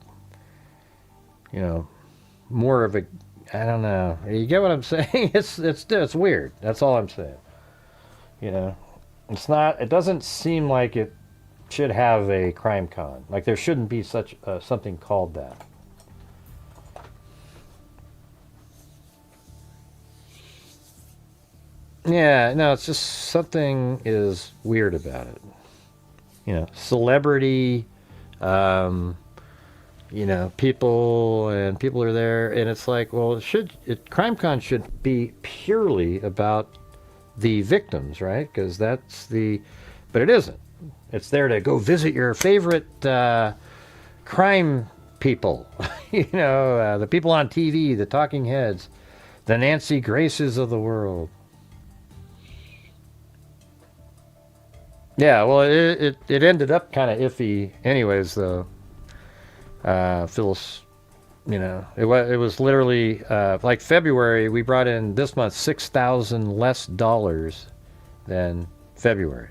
more of a, I don't know. You get what I'm saying? It's weird. That's all I'm saying. It's not. It doesn't seem like it should have a crime con. Like there shouldn't be such something called that. Yeah. No. It's just something is weird about it. Celebrity people are there, and it's like, well, CrimeCon should be purely about the victims, right? Because but it isn't. It's there to go visit your favorite crime people, the people on TV, the talking heads, the Nancy Graces of the world. Yeah, well, it ended up kind of iffy anyways, though. Phyllis, it was literally like February. We brought in this month $6,000 less than February.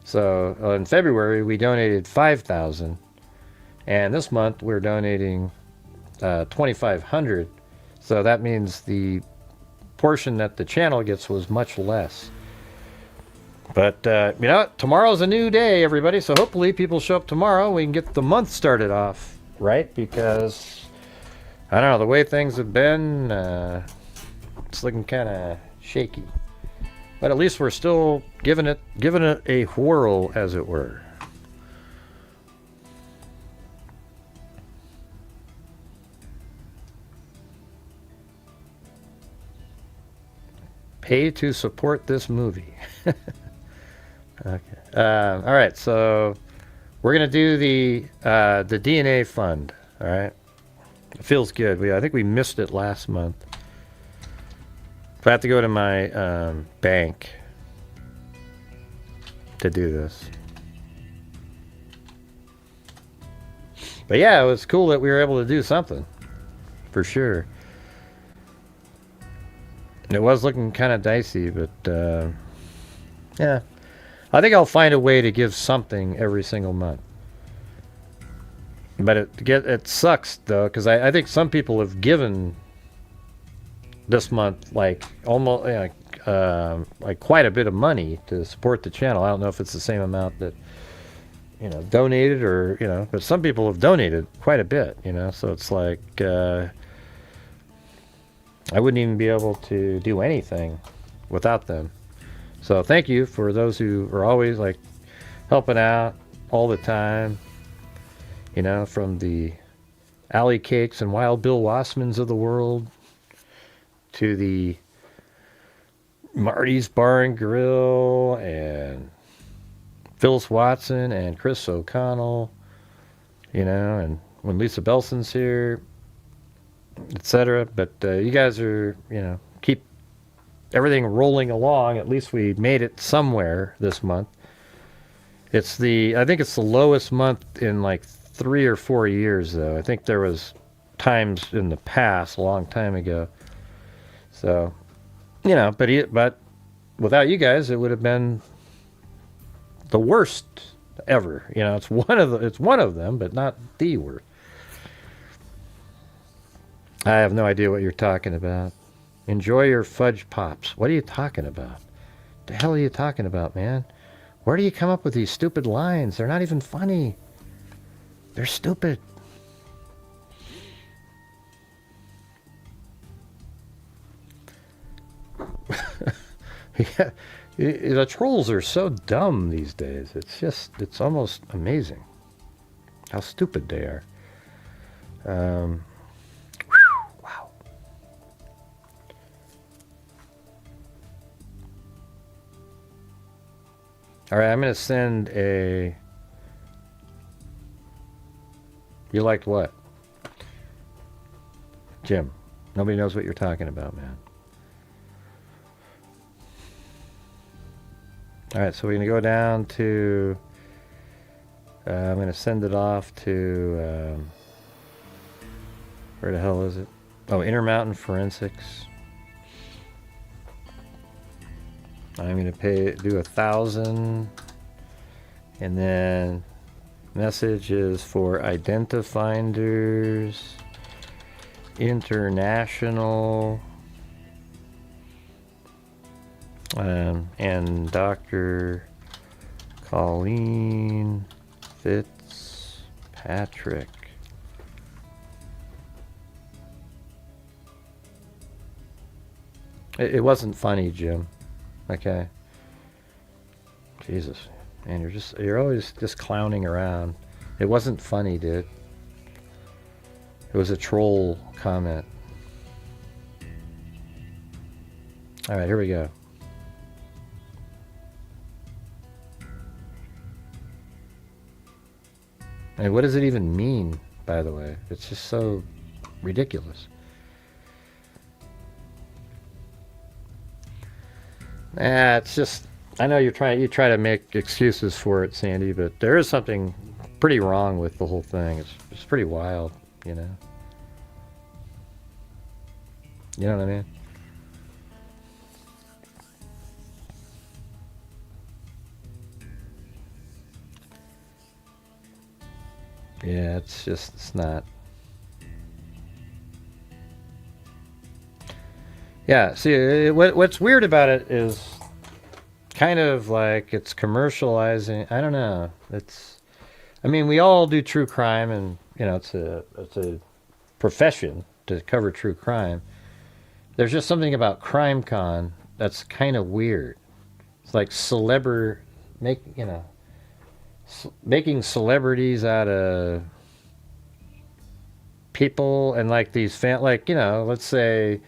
So in February we donated $5,000, and this month we're donating $2,500. So that means the portion that the channel gets was much less. But tomorrow's a new day, everybody. So hopefully people show up tomorrow. We can get the month started off right, because I don't know, the way things have been, it's looking kind of shaky. But at least we're still giving it a whirl, as it were. Pay to support this movie. Okay. All right. So we're gonna do the DNA fund. All right. It feels good. I think we missed it last month. So I have to go to my bank to do this. But yeah, it was cool that we were able to do something, for sure. And it was looking kind of dicey, but yeah. I think I'll find a way to give something every single month. But it sucks, though, because I think some people have given this month like almost like quite a bit of money to support the channel. I don't know if it's the same amount that donated, or but some people have donated quite a bit, so it's like I wouldn't even be able to do anything without them. So thank you for those who are always like helping out all the time, from the Alley Cakes and Wild Bill Wassmans of the world to the Marty's Bar and Grill and Phyllis Watson and Chris O'Connell, and when Lisa Belson's here, etc. But you guys are, keep everything rolling along. At least we made it somewhere this month. I think it's the lowest month in like 3 or 4 years, though. I think there was times in the past, a long time ago. So, but without you guys, it would have been the worst ever. It's one of them, but not the worst. I have no idea what you're talking about. Enjoy your fudge pops. What are you talking about? The hell are you talking about, man? Where do you come up with these stupid lines? They're not even funny. They're stupid. Yeah, the trolls are so dumb these days. It's almost amazing how stupid they are. Wow. All right, I'm going to send a... You liked what? Jim, nobody knows what you're talking about, man. All right, so we're going to go down to... I'm going to send it off to... where the hell is it? Oh, Intermountain Forensics. I'm going to do 1,000, and then message is for Identifinders International and Dr. Colleen Fitzpatrick. It wasn't funny, Jim. Okay. Jesus. Man, you're always just clowning around. It wasn't funny, dude. It was a troll comment. All right, here we go. And what does it even mean, by the way? It's just so ridiculous. It's just, I know you try to make excuses for it, Sandy, but there is something pretty wrong with the whole thing. It's pretty wild, you know. You know what I mean? Yeah, it's not. Yeah, see, what's weird about it is kind of like it's commercializing. I don't know. I mean, we all do true crime, and you know, it's a profession to cover true crime. There's just something about CrimeCon that's kind of weird. It's like making celebrities out of people, and like these like, you know, let's say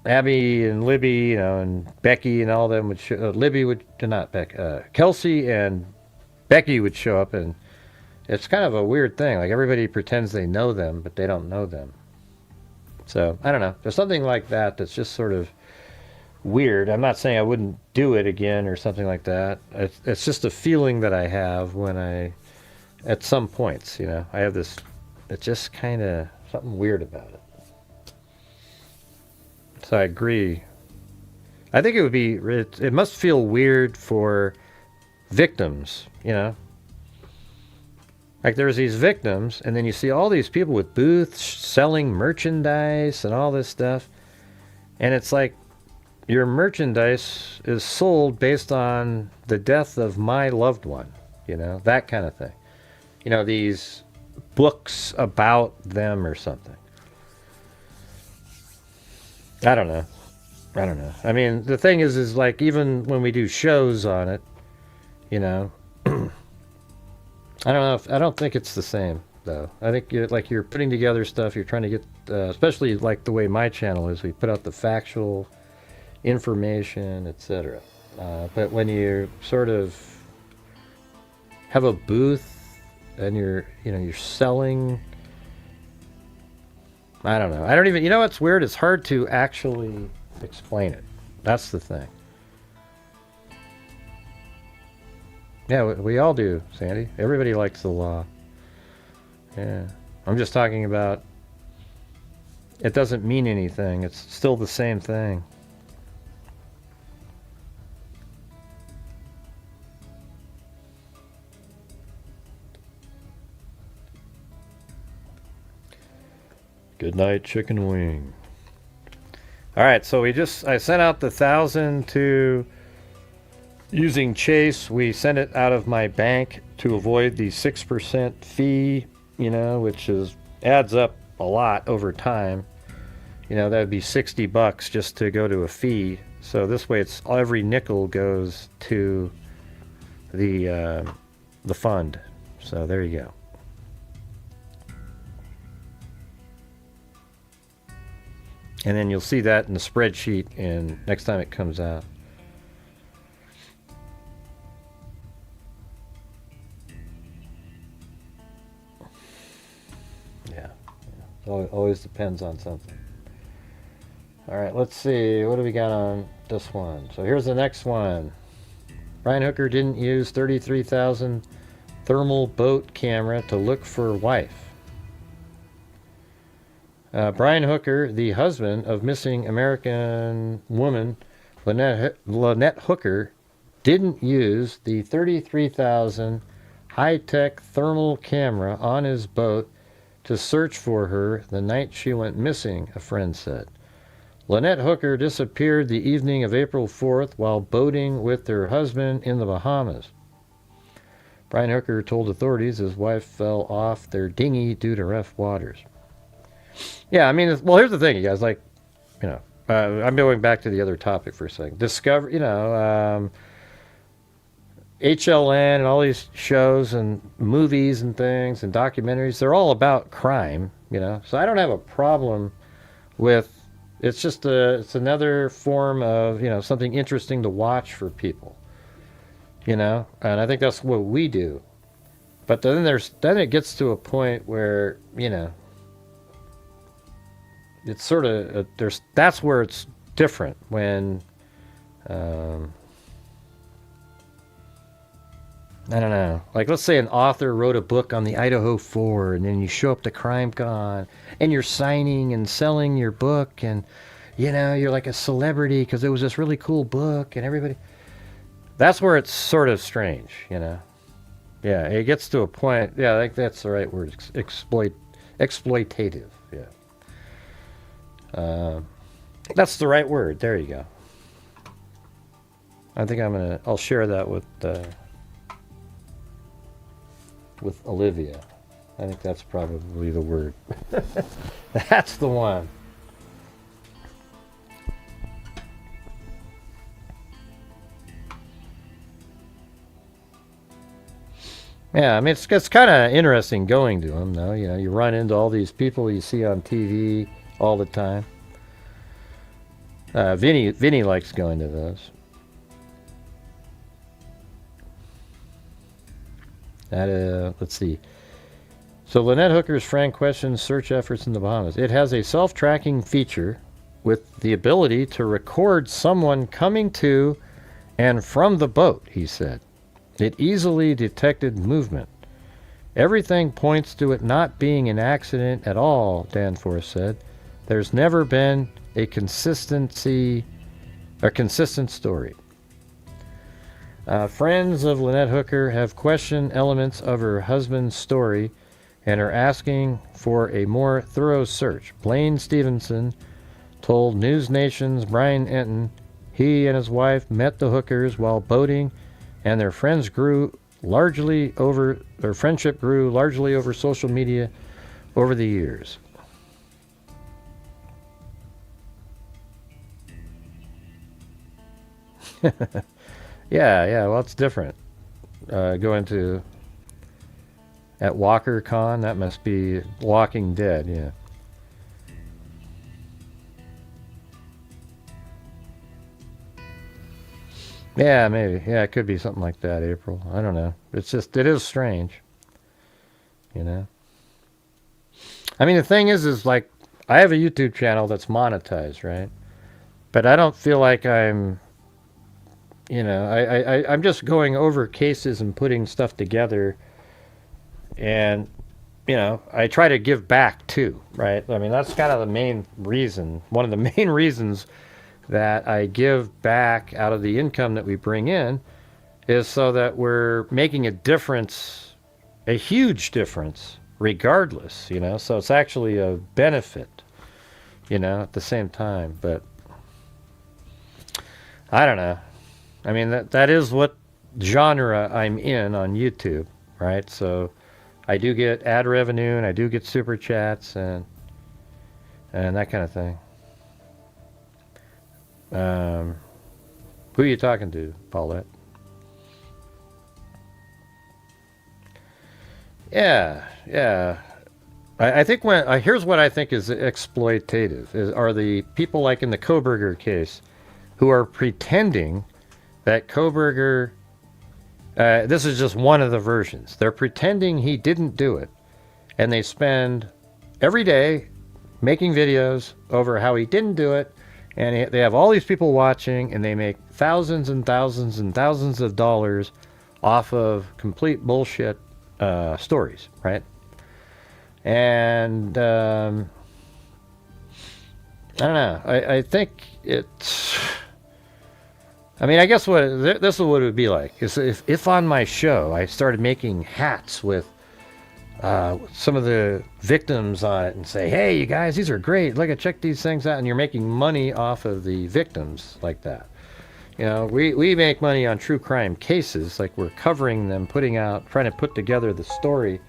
Abby and Libby, you know, and Becky and all them would Libby would not Beck Kelsey and Becky would show up, and it's kind of a weird thing. Like everybody pretends they know them, but they don't know them. So I don't know. There's something like that that's just sort of weird. I'm not saying I wouldn't do it again or something like that. It's just a feeling that I have when at some points, you know, I have this. It's just kind of something weird about it. So I agree. I think it must feel weird for victims, you know. Like there's these victims, and then you see all these people with booths selling merchandise and all this stuff. And it's like your merchandise is sold based on the death of my loved one, you know, that kind of thing. You know, these books about them or something. I don't know. I mean, the thing is like even when we do shows on it, you know, I don't think it's the same though. I think you're putting together stuff. You're trying to get, especially like the way my channel is. We put out the factual information, etc. But when you sort of have a booth and you're selling, I don't know. I don't even. You know what's weird? It's hard to actually explain it. That's the thing. Yeah, we all do, Sandy. Everybody likes the law. Yeah. I'm just talking about it doesn't mean anything. It's still the same thing. Good night, chicken wing. All right, so I sent out the 1,000 to using Chase. We sent it out of my bank to avoid the 6% fee, you know, which adds up a lot over time. You know, that would be $60 just to go to a fee. So this way, it's every nickel goes to the fund. So there you go. And then you'll see that in the spreadsheet next time it comes out. Yeah. It always depends on something. All right, let's see. What do we got on this one? So here's the next one. Brian Hooker didn't use 33,000 thermal boat camera to look for wife. Brian Hooker, the husband of missing American woman Lynette Hooker, didn't use the 33,000 high-tech thermal camera on his boat to search for her the night she went missing, a friend said. Lynette Hooker disappeared the evening of April 4th while boating with her husband in the Bahamas. Brian Hooker told authorities his wife fell off their dinghy due to rough waters. Yeah, I mean, well, here's the thing, you guys. Like, you know, I'm going back to the other topic for a second. HLN and all these shows and movies and things and documentaries, they're all about crime, you know. So I don't have a problem with, it's just it's another form of, you know, something interesting to watch for people, you know. And I think that's what we do. But then it gets to a point where, you know, it's sort of that's where it's different when I don't know. Like, let's say an author wrote a book on the Idaho 4, and then you show up to CrimeCon, and you're signing and selling your book, and, you know, you're like a celebrity because it was this really cool book, and everybody... That's where it's sort of strange, you know? Yeah, it gets to a point... Yeah, I think that's the right word. Exploitative, yeah. That's the right word. There you go. I think I'll share that with Olivia. I think that's probably the word. That's the one. Yeah, I mean, it's kind of interesting going to them, though. You know, you run into all these people you see on TV all the time. Vinny likes going to those. Let's see. So Lynette Hooker's Frank questions search efforts in the Bahamas. It has a self-tracking feature with the ability to record someone coming to and from the boat, he said. It easily detected movement. Everything points to it not being an accident at all, Danforth said. There's never been a consistent story. Friends of Lynette Hooker have questioned elements of her husband's story and are asking for a more thorough search. Blaine Stevenson told News Nation's Brian Enton he and his wife met the Hookers while boating, and their friendship grew largely over social media over the years. Yeah, well, it's different. Going to at WalkerCon, that must be Walking Dead, yeah. Yeah, maybe. Yeah, it could be something like that, April. I don't know. It is strange. You know? I mean, the thing is like, I have a YouTube channel that's monetized, right? But I don't feel like I'm, you know, I'm just going over cases and putting stuff together, and, you know, I try to give back too, right? I mean, that's kind of the main reason, one of the main reasons that I give back out of the income that we bring in is so that we're making a difference, a huge difference, regardless, you know? So it's actually a benefit, you know, at the same time. But I don't know. I mean, that is what genre I'm in on YouTube, right? So I do get ad revenue, and I do get super chats and that kind of thing. Who are you talking to, Paulette? Yeah. I think here's what I think is exploitative are the people like in the Koberger case who are pretending that Koberger, this is just one of the versions. They're pretending he didn't do it, and they spend every day making videos over how he didn't do it, and they have all these people watching, and they make thousands and thousands and thousands of dollars off of complete bullshit stories, right? And I don't know. I think it's... I mean, I guess this is what it would be like. Is if on my show I started making hats with some of the victims on it and say, hey, you guys, these are great. Look, check these things out. And you're making money off of the victims like that. You know, we make money on true crime cases. Like, we're covering them, trying to put together the story.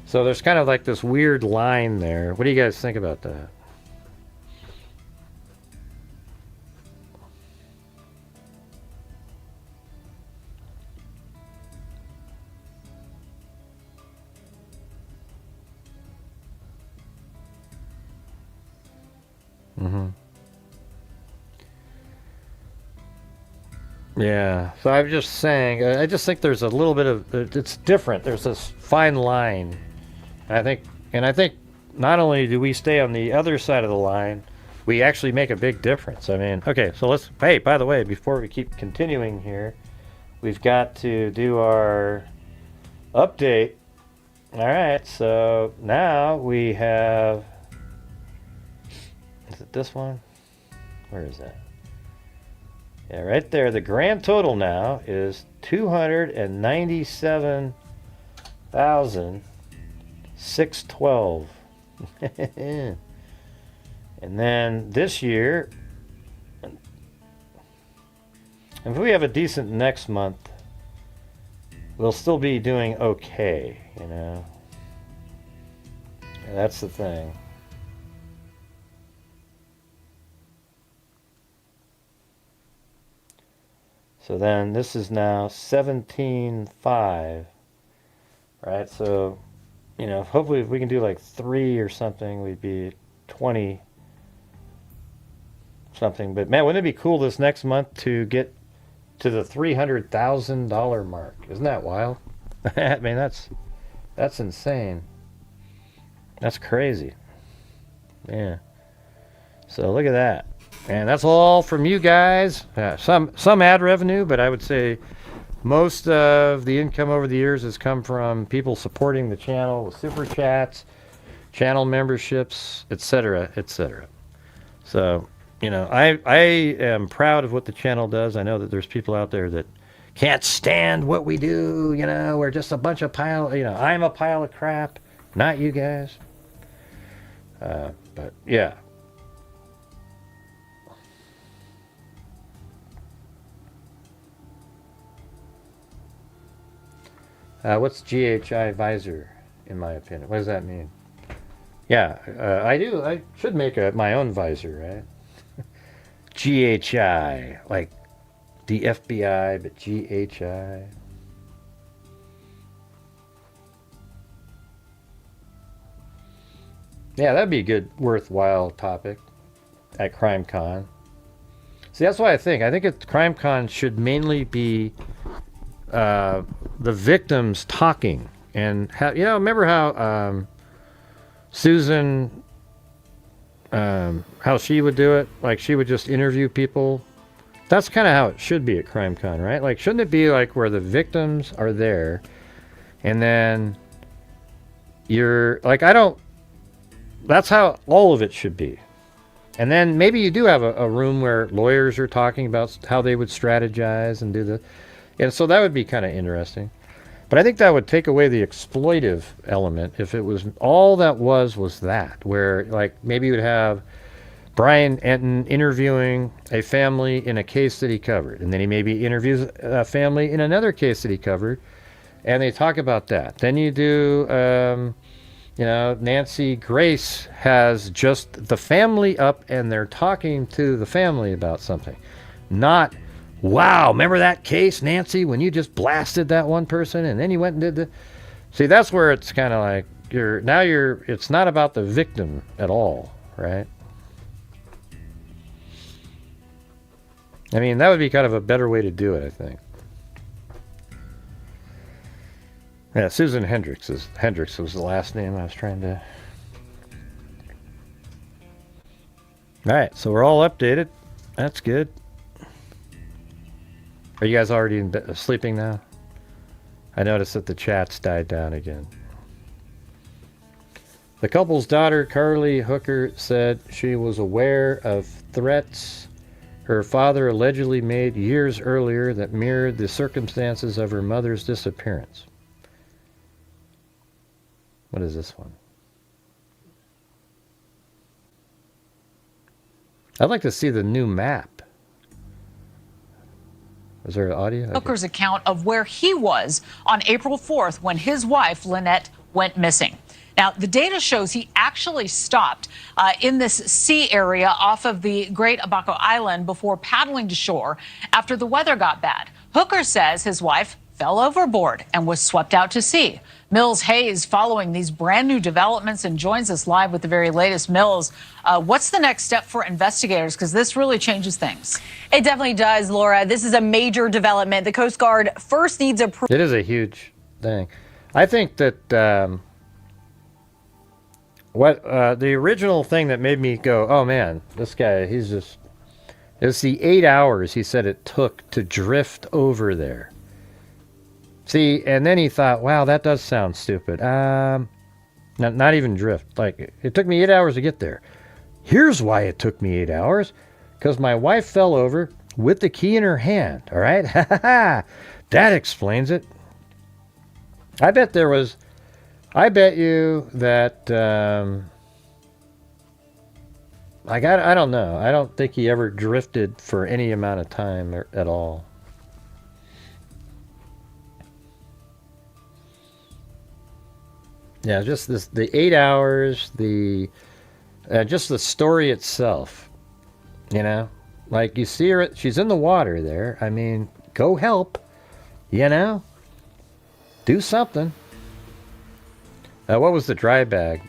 So there's kind of like this weird line there. What do you guys think about that? Yeah, so I'm just saying, I just think there's a little bit of, it's different. There's this fine line. I think not only do we stay on the other side of the line, we actually make a big difference. I mean, okay, so hey, by the way, before we keep continuing here, we've got to do our update. All right, so now we have, is it this one? Where is that? Yeah, right there. The grand total now is 297,612. And then this year, and if we have a decent next month, we'll still be doing okay, you know. And that's the thing. So then this is now 17.5, right? So, you know, hopefully if we can do like 3 or something, we'd be 20 something. But man, wouldn't it be cool this next month to get to the $300,000 mark? Isn't that wild? I mean, that's insane. That's crazy. Yeah. So look at that. And that's all from you guys. Some ad revenue, but I would say most of the income over the years has come from people supporting the channel with super chats, channel memberships, etc., etc. So, you know, I am proud of what the channel does. I know that there's people out there that can't stand what we do. You know, we're just a bunch of I'm a pile of crap, not you guys. But yeah. What's GHI visor, in my opinion? What does that mean? Yeah, I do. I should make my own visor, right? GHI, like the FBI, but GHI. Yeah, that'd be a good, worthwhile topic at CrimeCon. See, that's what I think. I think CrimeCon should mainly be the victims talking, and remember how Susan, how she would do it? Like she would just interview people. That's kind of how it should be at CrimeCon, right? Like, shouldn't it be like where the victims are there, and then you're like, that's how all of it should be. And then maybe you do have a room where lawyers are talking about how they would strategize and do the. And so that would be kind of interesting. But I think that would take away the exploitive element if it was all that was that, where like maybe you would have Brian Enton interviewing a family in a case that he covered, and then he maybe interviews a family in another case that he covered, and they talk about that. Then you do, Nancy Grace has just the family up, and they're talking to the family about something, not, wow, remember that case, Nancy, when you just blasted that one person and then you went and did the... See, that's where it's kind of like it's not about the victim at all, right? I mean, that would be kind of a better way to do it, I think. Yeah, Susan Hendricks was the last name I was trying to... All right, so we're all updated. That's good. Are you guys already sleeping now? I noticed that the chats died down again. The couple's daughter, Carly Hooker, said she was aware of threats her father allegedly made years earlier that mirrored the circumstances of her mother's disappearance. What is this one? I'd like to see the new map. Is there audio? Hooker's account of where he was on April 4th when his wife, Lynette, went missing. Now, the data shows he actually stopped in this sea area off of the Great Abaco Island before paddling to shore after the weather got bad. Hooker says his wife fell overboard and was swept out to sea. Mills Hayes following these brand new developments and joins us live with the very latest. Mills, what's the next step for investigators? Because this really changes things. It definitely does, Laura. This is a major development. The Coast Guard first needs approval. It is a huge thing. I think that what the original thing that made me go, oh man, this guy, he's just, it's the 8 hours he said it took to drift over there. See, and then he thought, wow, that does sound stupid. Not even drift. Like, it took me 8 hours to get there. Here's why it took me 8 hours. Because my wife fell over with the key in her hand. All right? That explains it. I bet you that, I don't know. I don't think he ever drifted for any amount of time at all. Yeah, just the 8 hours, just the story itself, you know, like you see her, she's in the water there. I mean, go help, you know, do something. What was the dry bag?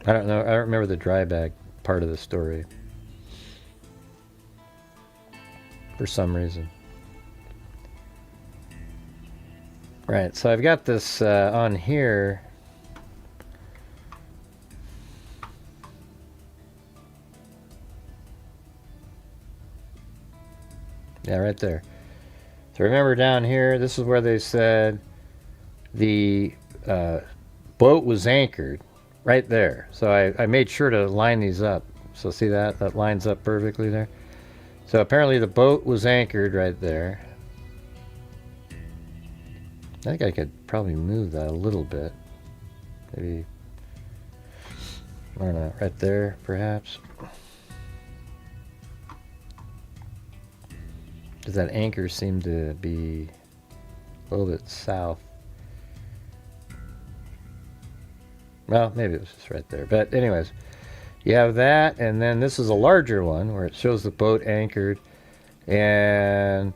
I don't know. I don't remember the dry bag part of the story for some reason. Right, so I've got this on here. Yeah, right there. So remember down here, this is where they said the boat was anchored. Right there. So I made sure to line these up. So see that? That lines up perfectly there. So apparently the boat was anchored right there. I think I could probably move that a little bit. Maybe, I don't know, right there, perhaps. Does that anchor seem to be a little bit south? Well, maybe it was just right there. But anyways, you have that, and then this is a larger one where it shows the boat anchored, and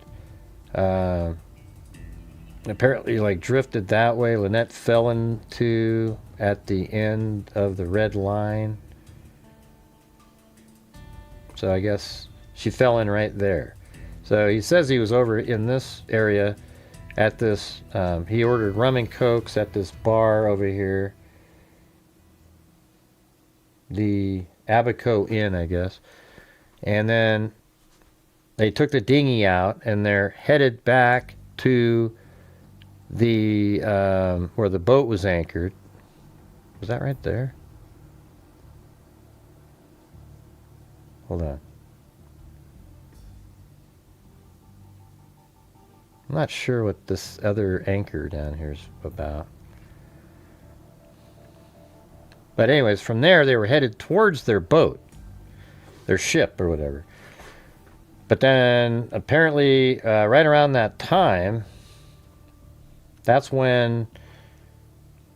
apparently like drifted that way. Lynette fell into at the end of the red line. So I guess she fell in right there. So he says he was over in this area at this, he ordered rum and cokes at this bar over here. The Abaco Inn, I guess. And then they took the dinghy out and they're headed back to the where the boat was anchored. Was that right there? Hold on. I'm not sure what this other anchor down here is about. But anyways, from there they were headed towards their boat, their ship or whatever. But then apparently right around that time, that's when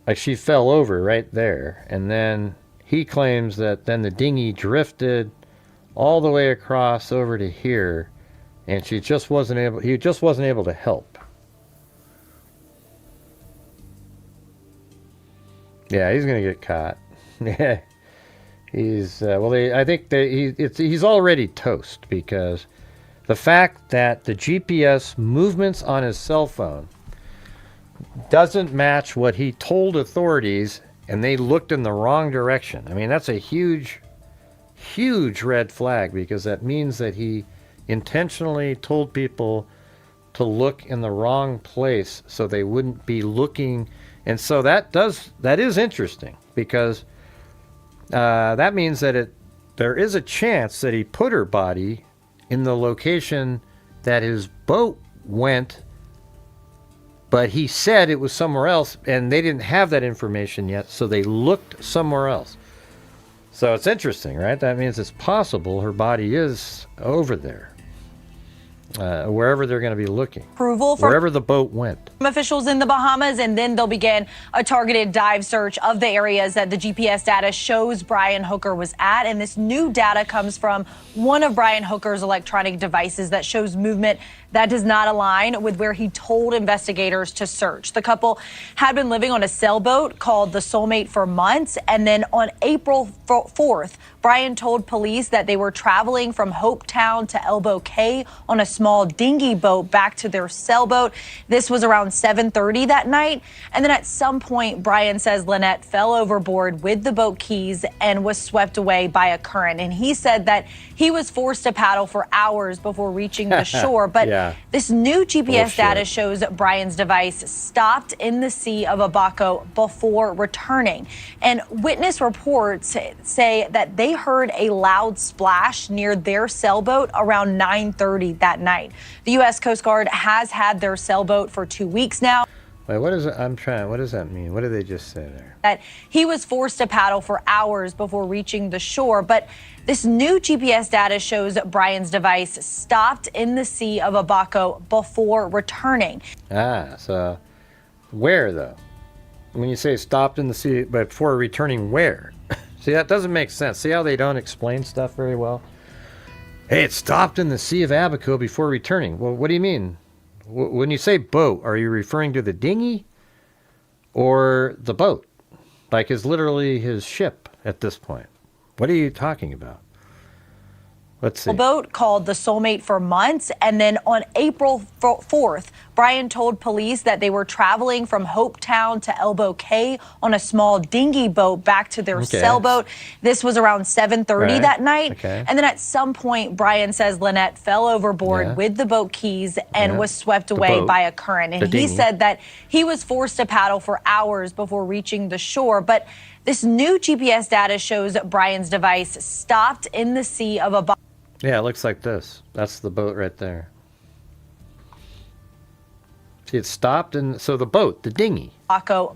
like she fell over right there. And then he claims that then the dinghy drifted all the way across over to here, and he just wasn't able to help. Yeah, he's gonna get caught. Yeah, he's I think that he's already toast, because the fact that the GPS movements on his cell phone doesn't match what he told authorities, and they looked in the wrong direction. I mean, that's a huge red flag, because that means that he intentionally told people to look in the wrong place so they wouldn't be looking. And so that is interesting, because that means that there is a chance that he put her body in the location that his boat went, but he said it was somewhere else, and they didn't have that information yet, so they looked somewhere else. So it's interesting, right? That means it's possible her body is over there. wherever they're going to be looking. Approval from wherever the boat went. officials in the Bahamas, and then they'll begin a targeted dive search of the areas that the GPS data shows Brian Hooker was at. And this new data comes from one of Brian Hooker's electronic devices that shows movement that does not align with where he told investigators to search. The couple had been living on a sailboat called the Soulmate for months, and then on April 4th, Brian told police that they were traveling from Hopetown to Elbow Cay on a small dinghy boat back to their sailboat. This was around 7:30 that night. And then at some point, Brian says Lynette fell overboard with the boat keys and was swept away by a current. And he said that he was forced to paddle for hours before reaching the shore. But Yeah. this new GPS Bullshit. data shows Brian's device stopped in the Sea of Abaco before returning. And witness reports say that they heard a loud splash near their sailboat around 9:30 that night. The U.S. Coast Guard has had their sailboat for 2 weeks now. Wait, what is it? What does that mean? What did they just say there? That he was forced to paddle for hours before reaching the shore. But this new GPS data shows Brian's device stopped in the Sea of Abaco before returning. So where, though? When you say stopped in the sea, but before returning where? See, that doesn't make sense. See how they don't explain stuff very well? Hey, it stopped in the Sea of Abaco before returning. Well, what do you mean? When you say boat, are you referring to the dinghy or the boat? Like, is literally his ship at this point. What are you talking about? Let's see. A boat called the Soulmate for months, and then on April 4th, Brian told police that they were traveling from Hopetown to Elbow Cay on a small dinghy boat back to their sailboat. This was around 7:30 that night. And then at some point, Brian says Lynette fell overboard with the boat keys and was swept away by a current. And he said that he was forced to paddle for hours before reaching the shore. But this new GPS data shows Brian's device stopped in the Sea of Abaco. Yeah, it looks like this. That's the boat right there. See, it stopped, and so the boat, the dinghy.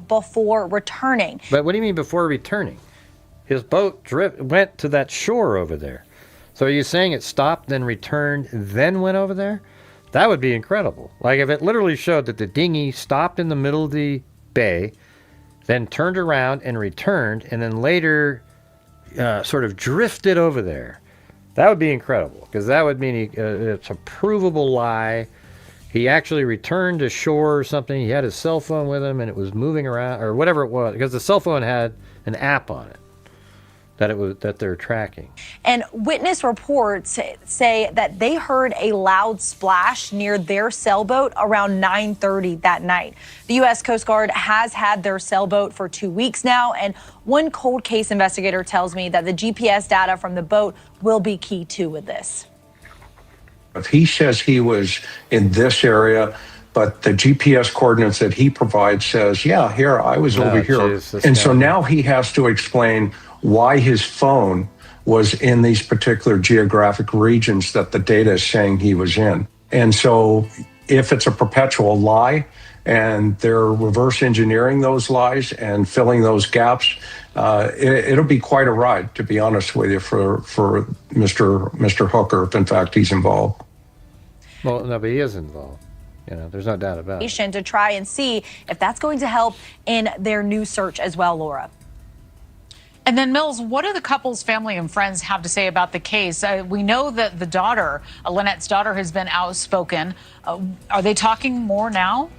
Before returning. But what do you mean before returning? His boat went to that shore over there. So are you saying it stopped, then returned, then went over there? That would be incredible. Like if it literally showed that the dinghy stopped in the middle of the bay, then turned around and returned, and then later sort of drifted over there. That would be incredible, because that would mean it's a provable lie. He actually returned to shore or something. He had his cell phone with him, and it was moving around, or whatever it was, because the cell phone had an app on it that they're tracking. And witness reports say that they heard a loud splash near their sailboat around 9:30 that night. The U.S. Coast Guard has had their sailboat for 2 weeks now, and one cold case investigator tells me that the GPS data from the boat will be key too with this. If he says he was in this area, but the GPS coordinates that he provides says, yeah, here, I was over here. And so now he has to explain why his phone was in these particular geographic regions that the data is saying he was in. And so if it's a perpetual lie and they're reverse engineering those lies and filling those gaps, it'll be quite a ride, to be honest with you, for Mr. Hooker, if in fact he's involved. Well, no, but he is involved. You know, there's no doubt about it. To try and see if that's going to help in their new search as well, Laura. And then, Mills, what do the couple's family and friends have to say about the case? We know that the daughter, Lynette's daughter, has been outspoken. Are they talking more now?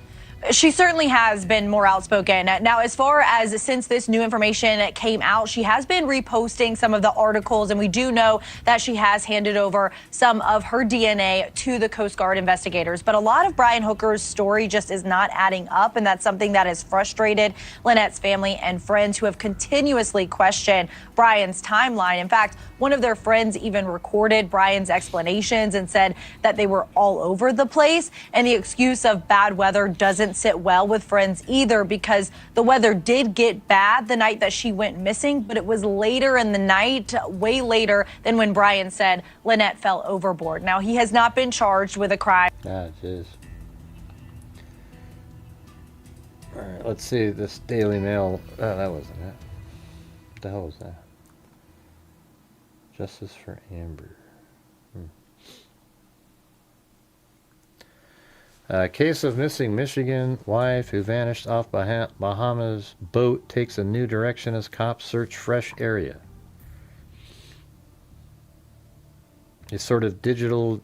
She certainly has been more outspoken. Now, as far as since this new information came out, she has been reposting some of the articles, and we do know that she has handed over some of her DNA to the Coast Guard investigators. But a lot of Brian Hooker's story just is not adding up, and that's something that has frustrated Lynette's family and friends who have continuously questioned Brian's timeline. In fact, one of their friends even recorded Brian's explanations and said that they were all over the place, and the excuse of bad weather doesn't sit well with friends either, because the weather did get bad the night that she went missing, but it was later in the night, way later than when Brian said Lynette fell overboard. Now, he has not been charged with a crime. Ah, jeez. All right, let's see this Daily Mail. Oh, that wasn't it. What the hell was that? Justice for Amber. Case of missing Michigan wife who vanished off Bahamas boat takes a new direction as cops search fresh area. A sort of digital,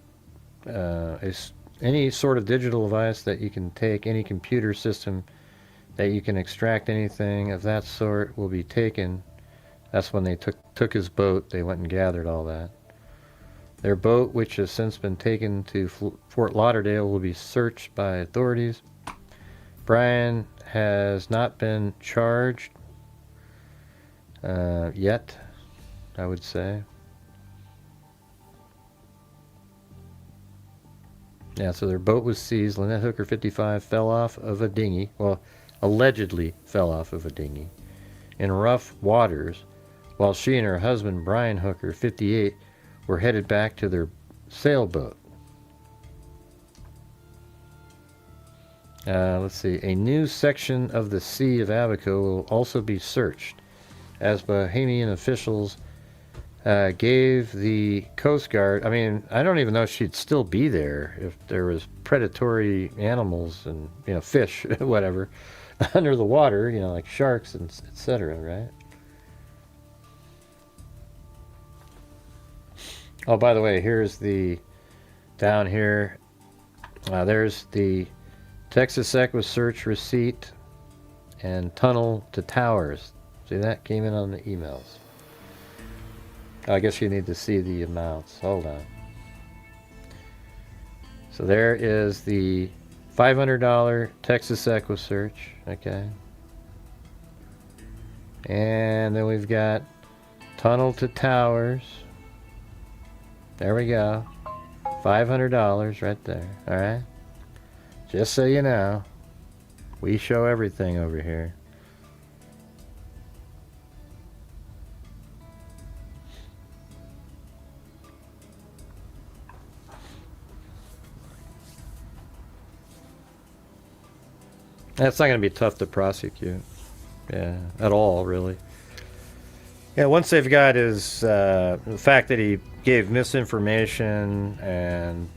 any sort of digital device that you can take, any computer system that you can extract anything of that sort will be taken. That's when they took his boat. They went and gathered all that. Their boat, which has since been taken to Fort Lauderdale, will be searched by authorities. Brian has not been charged yet, I would say. Yeah, so their boat was seized. Lynette Hooker, 55, fell off of a dinghy. Well, allegedly fell off of a dinghy in rough waters while she and her husband, Brian Hooker, 58, were headed back to their sailboat. Let's see. A new section of the Sea of Abaco will also be searched, as Bahamian officials gave the Coast Guard. I mean, I don't even know if she'd still be there if there was predatory animals and, you know, fish, whatever, under the water, you know, like sharks and etc., right? Oh, by the way, here's the, down here, there's the Texas Equus search receipt and tunnel to towers. See, that came in on the emails. I guess you need to see the amounts. Hold on. So there is the $500 Texas Equus search, okay? And then we've got tunnel to towers. There we go. $500 right there. All right. Just so you know, we show everything over here. That's not going to be tough to prosecute. Yeah, at all, really. Yeah, once they've got his, the fact that he gave misinformation and,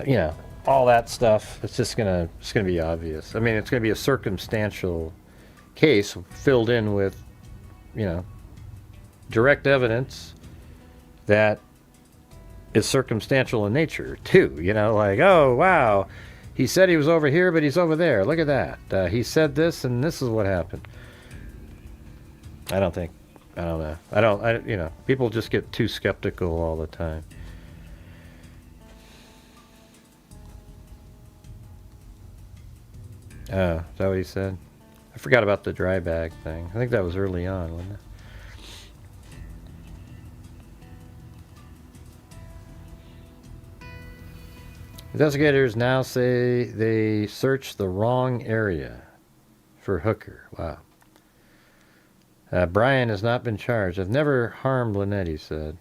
you know, all that stuff, it's just gonna be obvious. I mean, it's gonna be a circumstantial case filled in with, you know, direct evidence that is circumstantial in nature too. You know, like, oh wow, he said he was over here, but he's over there. Look at that. He said this, and this is what happened. I don't know. You know, people just get too skeptical all the time. Oh, is that what he said? I forgot about the dry bag thing. I think that was early on, wasn't it? Investigators now say they searched the wrong area for Hooker. Wow. Brian has not been charged. I've never harmed Lynette, he said.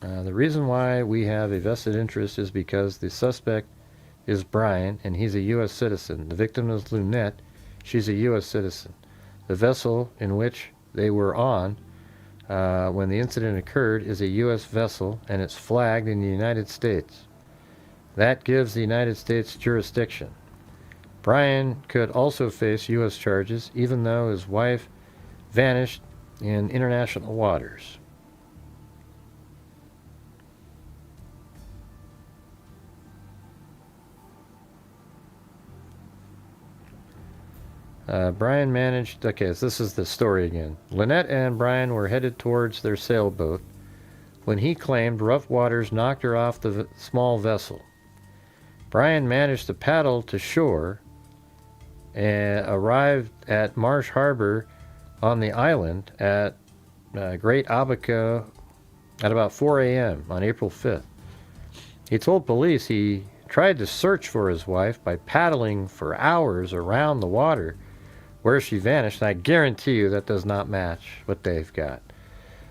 The reason why we have a vested interest is because the suspect is Brian, and he's a U.S. citizen. The victim is Lynette. She's a U.S. citizen. The vessel in which they were on when the incident occurred is a U.S. vessel, and it's flagged in the United States. That gives the United States jurisdiction. Brian could also face U.S. charges, even though his wife vanished in international waters. Brian managed... Okay, so this is the story again. Lynette and Brian were headed towards their sailboat when he claimed rough waters knocked her off the small vessel. Brian managed to paddle to shore and arrived at Marsh Harbor on the island at Great Abaco at about 4 a.m. on April 5th. He told police he tried to search for his wife by paddling for hours around the water where she vanished, and I guarantee you that does not match what they've got.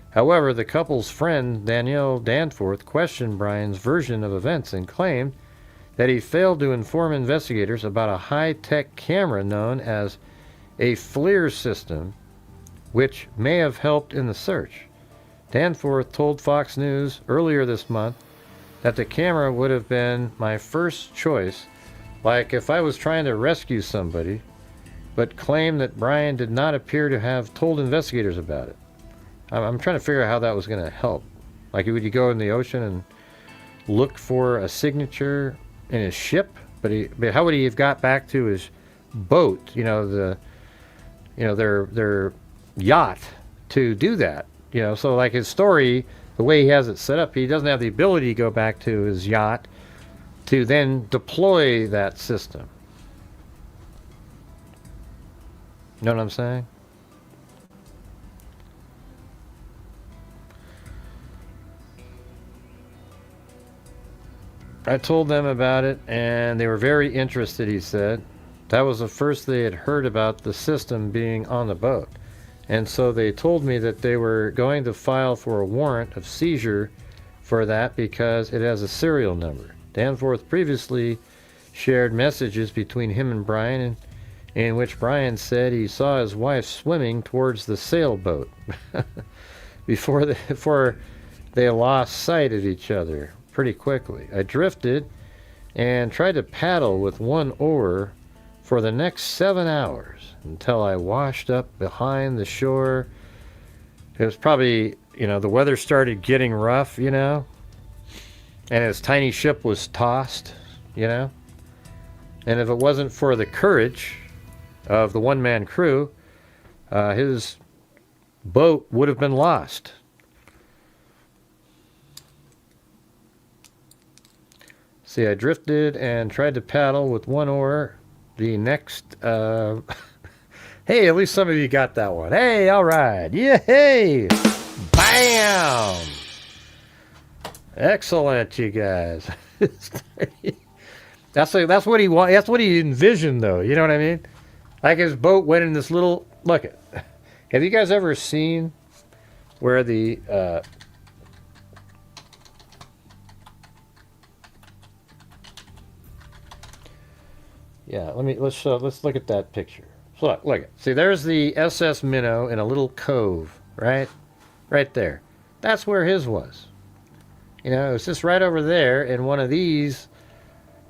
However, the couple's friend, Danielle Danforth, questioned Brian's version of events and claimed that he failed to inform investigators about a high-tech camera known as a FLIR system, which may have helped in the search. Danforth told Fox News earlier this month that the camera would have been my first choice, like if I was trying to rescue somebody, but claimed that Brian did not appear to have told investigators about it. I'm trying to figure out how that was going to help. Like, would you go in the ocean and look for a signature in his ship? But how would he have got back to his boat? Their yacht to do that. So like his story, the way he has it set up, he doesn't have the ability to go back to his yacht to then deploy that system. You know what I'm saying? I told them about it, and they were very interested, he said. That was the first they had heard about the system being on the boat. And so they told me that they were going to file for a warrant of seizure for that because it has a serial number. Danforth previously shared messages between him and Brian in which Brian said he saw his wife swimming towards the sailboat before they lost sight of each other pretty quickly. I drifted and tried to paddle with one oar for the next 7 hours until I washed up behind the shore. It was probably, the weather started getting rough, and his tiny ship was tossed, And if it wasn't for the courage of the one-man crew, his boat would have been lost. See, I drifted and tried to paddle with one oar. The next, hey, at least some of you got that one. Hey, all right. Yay! Bam! Excellent, you guys. That's what he want. That's what he envisioned, though. You know what I mean? Like his boat went in this little. Look it. Have you guys ever seen where the yeah, let's look at that picture. So look it. See, there's the SS Minnow in a little cove, right? Right there. That's where his was. It was just right over there in one of these.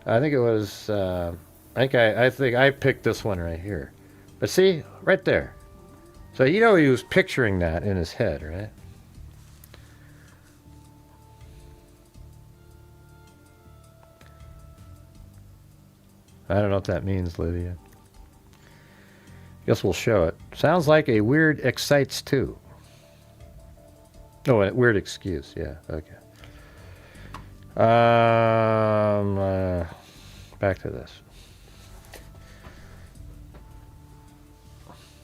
I think it was. I think I picked this one right here. But see, right there. So he was picturing that in his head, right? I don't know what that means, Lydia. Guess we'll show it. Sounds like a weird excites too. Oh, a weird excuse. Yeah. Okay. Back to this.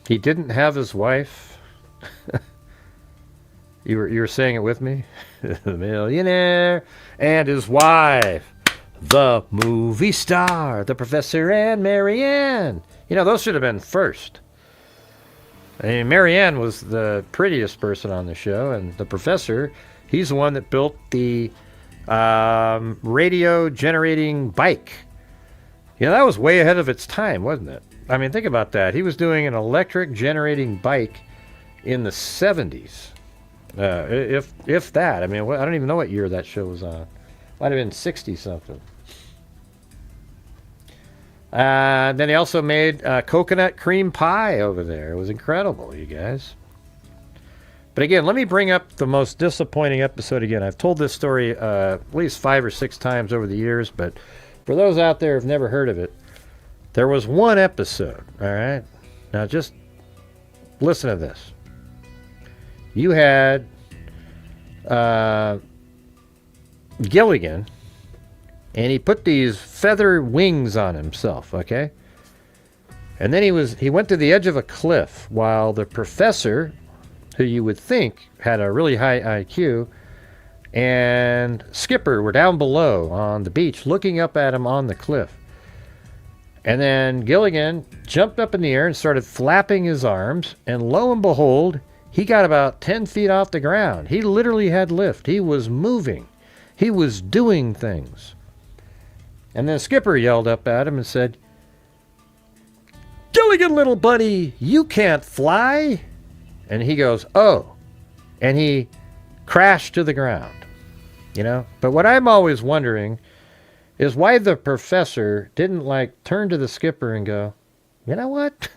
He didn't have his wife. You were saying it with me? The millionaire and his wife. The movie star, the Professor and Marianne. Those should have been first. I mean, Marianne was the prettiest person on the show, and the Professor, he's the one that built the radio generating bike. That was way ahead of its time, wasn't it? I mean, think about that. He was doing an electric generating bike in the 70s. If that. I mean, I don't even know what year that show was on. Might have been 60-something. Then he also made coconut cream pie over there. It was incredible, you guys. But again, let me bring up the most disappointing episode again. I've told this story at least 5 or 6 times over the years, but for those out there who've never heard of it, there was one episode, all right? Now just listen to this. You had Gilligan, and he put these feather wings on himself, okay? And then he went to the edge of a cliff while the Professor, who you would think had a really high IQ, and Skipper were down below on the beach looking up at him on the cliff. And then Gilligan jumped up in the air and started flapping his arms, and lo and behold, he got about 10 feet off the ground. He literally had lift. He was moving. He was doing things. And then Skipper yelled up at him and said, "Gilligan, little buddy, you can't fly." And he goes, "Oh." And he crashed to the ground. You know? But what I'm always wondering is why the professor didn't, like, turn to the skipper and go, you know what?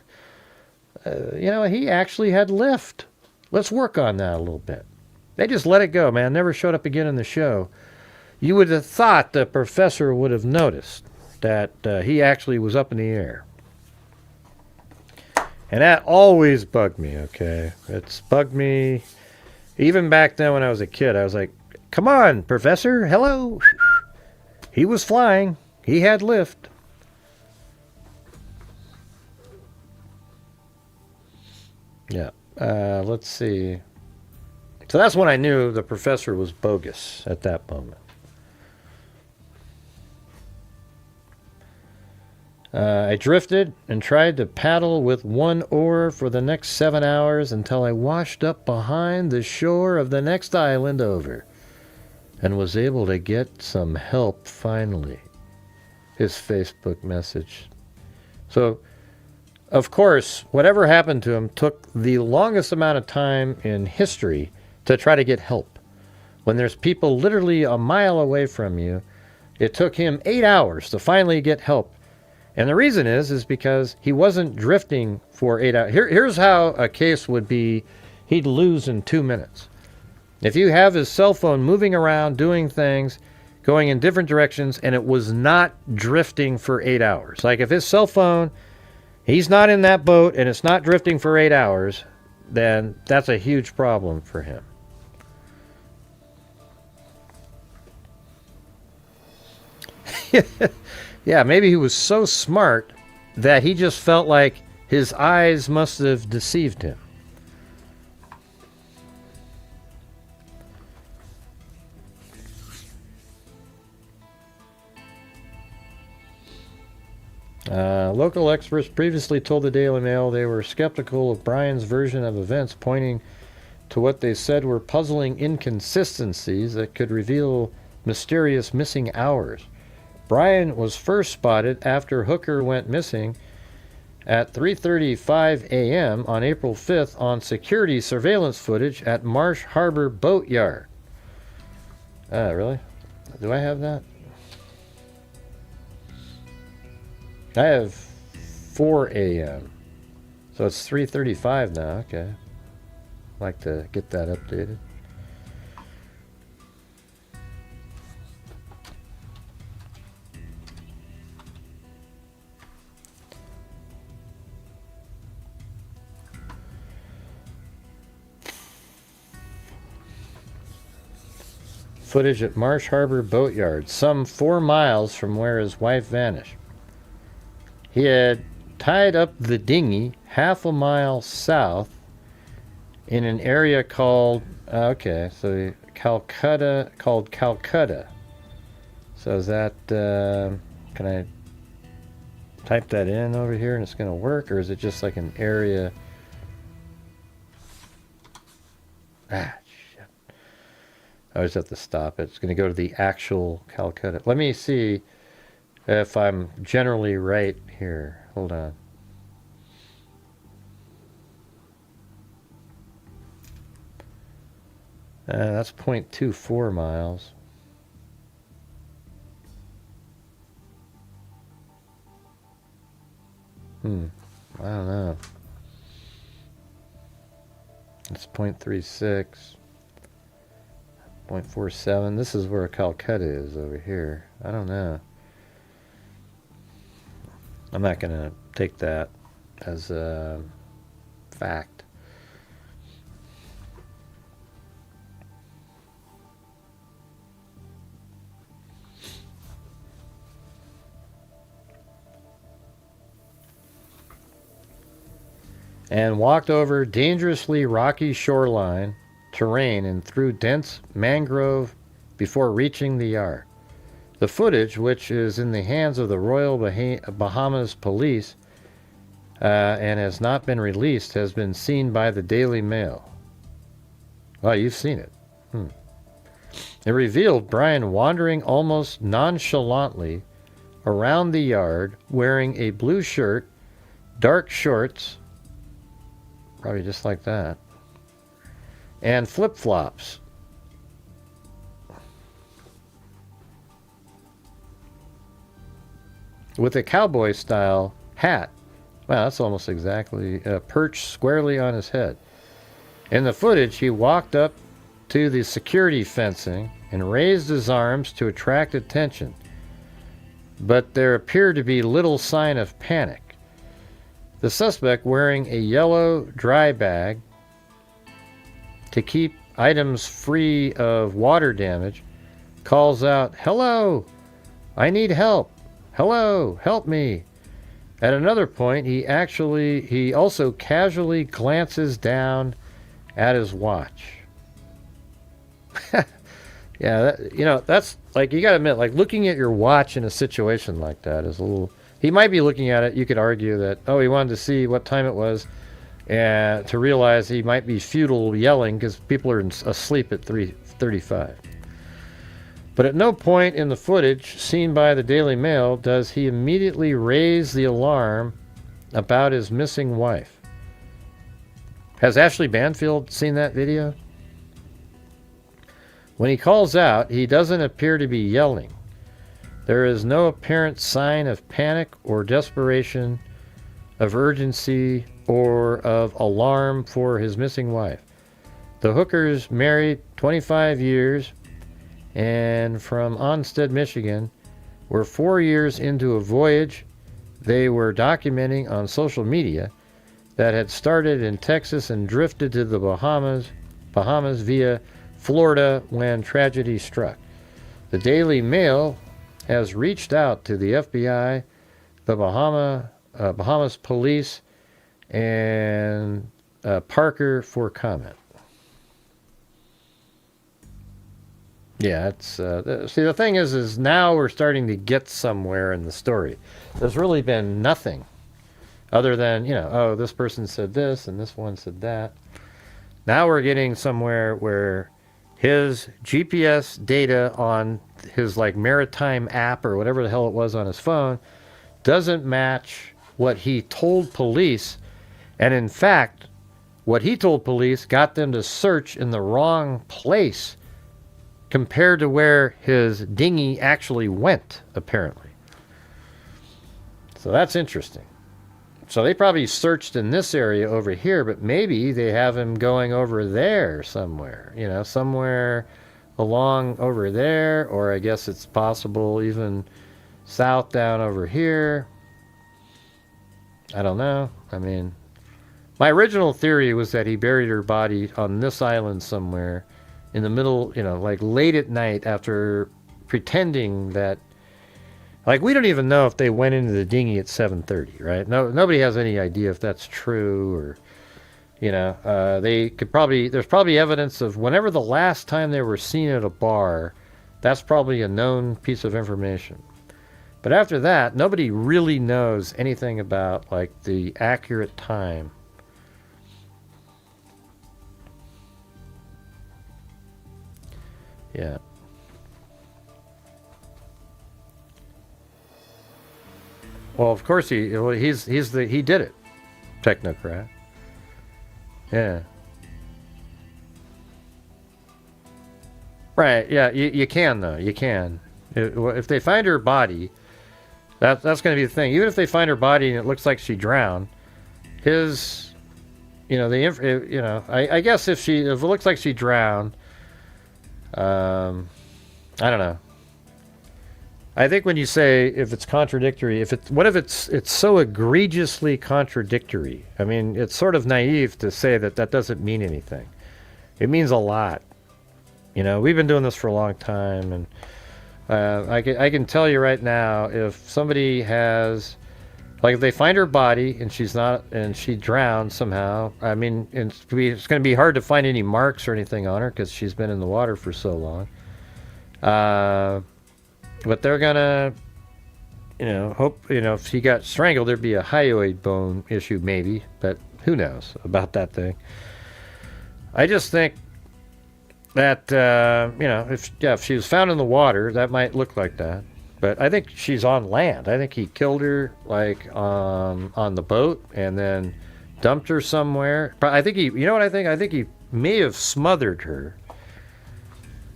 He actually had lift. Let's work on that a little bit. They just let it go, man. Never showed up again in the show. You would have thought the professor would have noticed that he actually was up in the air. And that always bugged me, okay? It's bugged me. Even back then when I was a kid, I was like, come on, professor, hello. He was flying. He had lift. Yeah. Let's see. So that's when I knew the professor was bogus at that moment. I drifted and tried to paddle with one oar for the next 7 hours until I washed up behind the shore of the next island over and was able to get some help finally. His Facebook message. So, of course, whatever happened to him took the longest amount of time in history to try to get help. When there's people literally a mile away from you, it took him 8 hours to finally get help. And the reason is because he wasn't drifting for 8 hours. Here's how a case would be he'd lose in 2 minutes. If you have his cell phone moving around, doing things, going in different directions, and it was not drifting for 8 hours. Like if his cell phone, he's not in that boat and it's not drifting for 8 hours, then that's a huge problem for him. Yeah, maybe he was so smart that he just felt like his eyes must have deceived him. Local experts previously told the Daily Mail they were skeptical of Brian's version of events, pointing to what they said were puzzling inconsistencies that could reveal mysterious missing hours. Brian was first spotted after Hooker went missing at 3:35 a.m. on April 5th on security surveillance footage at Marsh Harbor Boatyard. Really? Do I have that? I have 4 a.m. So it's 3:35 now. Okay. I'd like to get that updated. Footage at Marsh Harbor Boatyard, some 4 miles from where his wife vanished. He had tied up the dinghy half a mile south in an area called Calcutta. So is that, can I type that in over here and it's going to work, or is it just like an area? Shit. I always have to stop it. It's going to go to the actual Calcutta. Let me see if I'm generally right here. Hold on. That's 0.24 miles. I don't know. It's 0.36. 0.47. This is where Calcutta is over here. I don't know. I'm not going to take that as a fact. And walked over dangerously rocky shoreline terrain and through dense mangrove before reaching the yard. The footage, which is in the hands of the Royal Bahamas Police and has not been released, has been seen by the Daily Mail. Oh, you've seen it. It revealed Brian wandering almost nonchalantly around the yard wearing a blue shirt, dark shorts, probably just like that, and flip-flops with a cowboy-style hat. Wow, that's almost exactly perched squarely on his head. In the footage, he walked up to the security fencing and raised his arms to attract attention. But there appeared to be little sign of panic. The suspect, wearing a yellow dry bag to keep items free of water damage, calls out, "Hello! I need help! Hello! Help me!" At another point, he also casually glances down at his watch. Yeah, that's like, you gotta admit, like, looking at your watch in a situation like that is a little... He might be looking at it, you could argue that, oh, he wanted to see what time it was, and to realize he might be futile yelling because people are asleep at 3:35. But at no point in the footage seen by the Daily Mail does he immediately raise the alarm about his missing wife. Has Ashley Banfield seen that video? When he calls out, he doesn't appear to be yelling. There is no apparent sign of panic or desperation, of urgency, or of alarm for his missing wife. The hookers, married 25 years and from Onstead, Michigan, were 4 years into a voyage they were documenting on social media that had started in Texas and drifted to the Bahamas via Florida when tragedy struck. The Daily Mail has reached out to the FBI, the Bahamas police, and Parker for comment. Yeah, it's see, the thing is now we're starting to get somewhere in the story. There's really been nothing other than, oh, this person said this and this one said that. Now we're getting somewhere where his GPS data on his like maritime app or whatever the hell it was on his phone doesn't match what he told police. And in fact, what he told police got them to search in the wrong place compared to where his dinghy actually went, apparently. So that's interesting. So they probably searched in this area over here, but maybe they have him going over there somewhere, somewhere along over there, or I guess it's possible even south down over here. I don't know. I mean, my original theory was that he buried her body on this island somewhere in the middle, like late at night after pretending that, like, we don't even know if they went into the dinghy at 7:30, right? Nobody has any idea if that's true, or, they could probably, there's probably evidence of whenever the last time they were seen at a bar. That's probably a known piece of information. But after that, nobody really knows anything about, like, the accurate time. Yeah. Well, of course he did it, technocrat. Yeah. Right. Yeah. You can though. You can. If they find her body, that's going to be the thing. Even if they find her body and it looks like she drowned, I guess if it looks like she drowned, I don't know. I think when you say if it's contradictory, what if it's so egregiously contradictory? I mean, it's sort of naive to say that doesn't mean anything. It means a lot. We've been doing this for a long time, and I can tell you right now, if somebody has, like, if they find her body and she drowned somehow, I mean, it's going to be hard to find any marks or anything on her because she's been in the water for so long. But they're gonna, hope, if she got strangled, there'd be a hyoid bone issue maybe, but who knows about that thing. I just think that, if she was found in the water, that might look like that. But I think she's on land. I think he killed her, like, on the boat and then dumped her somewhere. But I think I think he may have smothered her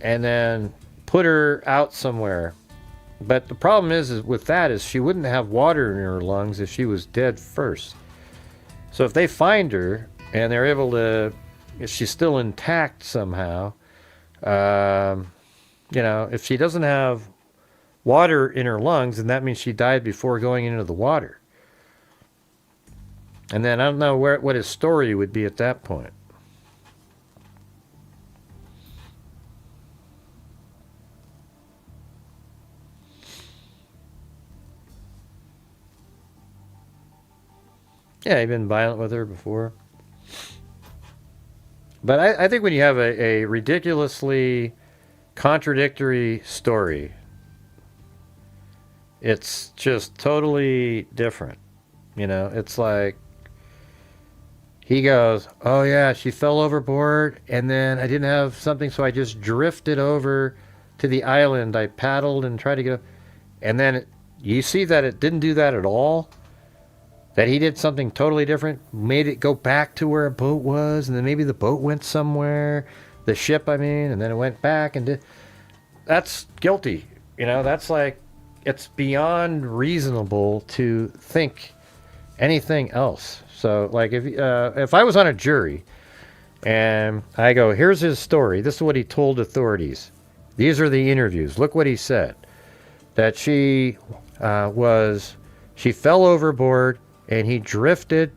and then put her out somewhere But the problem is with that is she wouldn't have water in her lungs if she was dead first. So if they find her and they're able to, if she's still intact somehow, if she doesn't have water in her lungs, then that means she died before going into the water. And then I don't know what his story would be at that point. Yeah, he'd been violent with her before. But I think when you have a ridiculously contradictory story, it's just totally different. It's like he goes, oh yeah, she fell overboard and then I didn't have something, so I just drifted over to the island. I paddled and tried to get up. And then you see that it didn't do that at all. That he did something totally different, made it go back to where a boat was, and then maybe the boat went somewhere, the ship, and then it went back and did. That's guilty. That's like, it's beyond reasonable to think anything else. So, like, if I was on a jury and I go, here's his story, this is what he told authorities, these are the interviews, look what he said, that she fell overboard and he drifted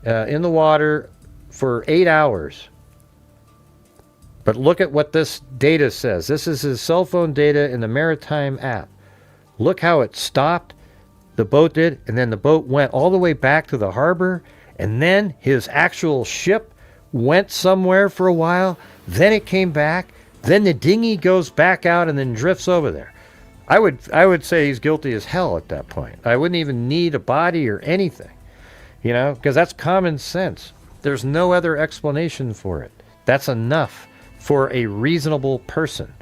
in the water for 8 hours. But look at what this data says. This is his cell phone data in the Maritime app. Look how it stopped. The boat did, and then the boat went all the way back to the harbor, and then his actual ship went somewhere for a while, then it came back, then the dinghy goes back out and then drifts over there. I would say he's guilty as hell at that point. I wouldn't even need a body or anything, because that's common sense. There's no other explanation for it. That's enough for a reasonable person.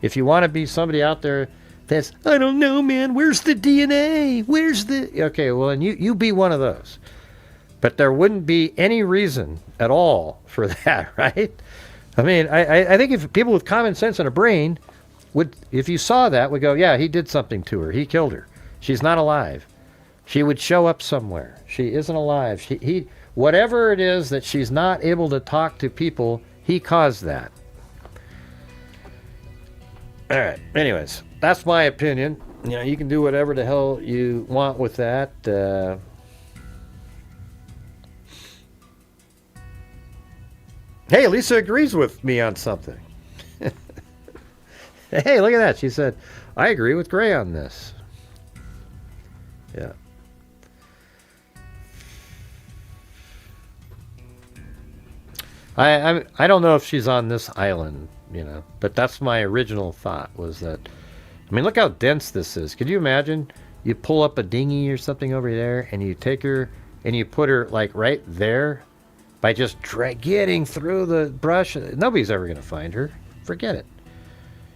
If you want to be somebody out there that's, I don't know, man, where's the DNA? Okay, well, and you be one of those. But there wouldn't be any reason at all for that, right? I think if people with common sense and a brain would, if you saw that, would go, yeah, he did something to her. He killed her. She's not alive. She would show up somewhere. She isn't alive. He whatever it is that she's not able to talk to people, he caused that. All right. Anyways, that's my opinion. You can do whatever the hell you want with that. Hey, Lisa agrees with me on something. Hey, look at that. She said, I agree with Gray on this. Yeah. I don't know if she's on this island, but that's my original thought, was that, look how dense this is. Could you imagine you pull up a dinghy or something over there and you take her and you put her like right there by just getting through the brush? Nobody's ever going to find her. Forget it.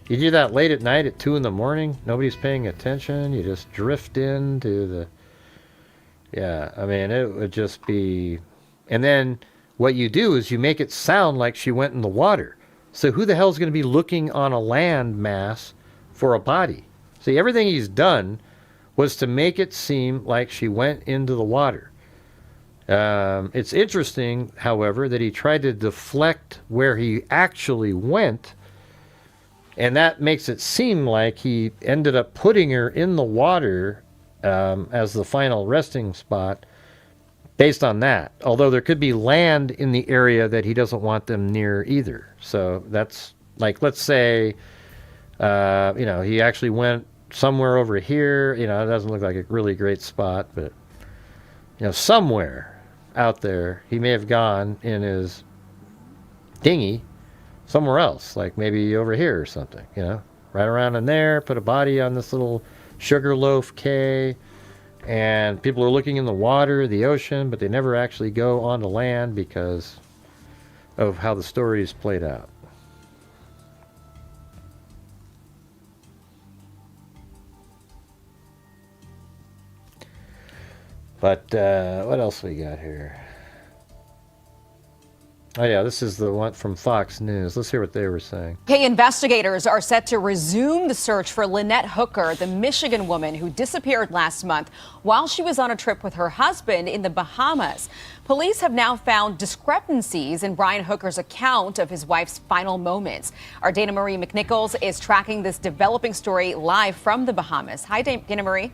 You do that late at night at 2 a.m. Nobody's paying attention. You just drift into the... Yeah, it would just be... And then what you do is you make it sound like she went in the water. So who the hell's going to be looking on a land mass for a body? See, everything he's done was to make it seem like she went into the water. It's interesting, however, that he tried to deflect where he actually went, and that makes it seem like he ended up putting her in the water as the final resting spot based on that. Although there could be land in the area that he doesn't want them near either. So that's like, let's say, he actually went somewhere over here. It doesn't look like a really great spot, but, somewhere out there he may have gone in his dinghy somewhere else, like maybe over here or something, right around in there, put a body on this little Sugarloaf Cay, and people are looking in the water, the ocean, but they never actually go onto land because of how the story is played out. But what else we got here? Oh, yeah, this is the one from Fox News. Let's hear what they were saying. Okay, investigators are set to resume the search for Lynette Hooker, the Michigan woman who disappeared last month while she was on a trip with her husband in the Bahamas. Police have now found discrepancies in Brian Hooker's account of his wife's final moments. Our Dana Marie McNichols is tracking this developing story live from the Bahamas. Hi, Dana Marie.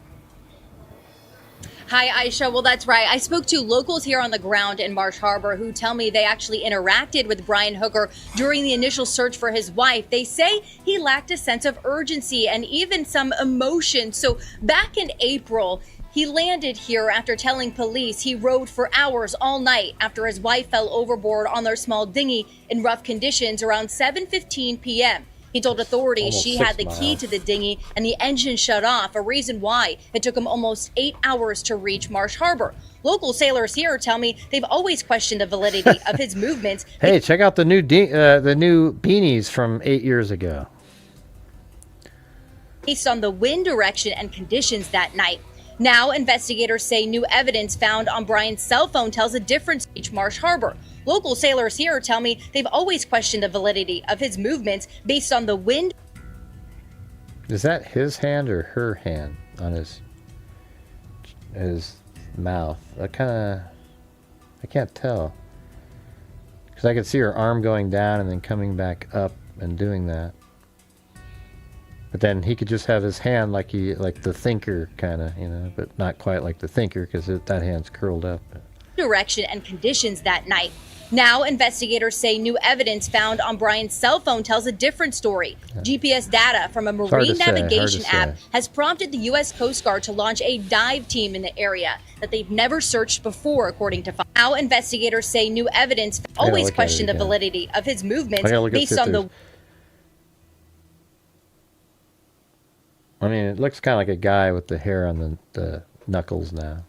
Hi, Aisha. Well, that's right. I spoke to locals here on the ground in Marsh Harbor who tell me they actually interacted with Brian Hooker during the initial search for his wife. They say he lacked a sense of urgency and even some emotion. So back in April, he landed here after telling police he rowed for hours all night after his wife fell overboard on their small dinghy in rough conditions around 7:15 p.m. He told authorities she had the key to the dinghy and the engine shut off, a reason why it took him almost 8 hours to reach Marsh Harbor. Local sailors here tell me they've always questioned the validity of his movements. Hey, check out the new beanies from 8 years ago. Based on the wind direction and conditions that night. Now, investigators say new evidence found on Brian's cell phone tells a difference to reach Marsh Harbor. Local sailors here tell me they've always questioned the validity of his movements based on the wind. Is that his hand or her hand on his mouth? I can't tell. Because I could see her arm going down and then coming back up and doing that. But then he could just have his hand like the thinker kind of, but not quite like the thinker because that hand's curled up. Direction and conditions that night. Now, investigators say new evidence found on Brian's cell phone tells a different story. GPS data from a marine navigation app has prompted the U.S. Coast Guard to launch a dive team in the area that they've never searched before, according to Fox. Now, investigators say new evidence always questioned the validity of his movements based on the... I mean, it looks kind of like a guy with the hair on the knuckles now.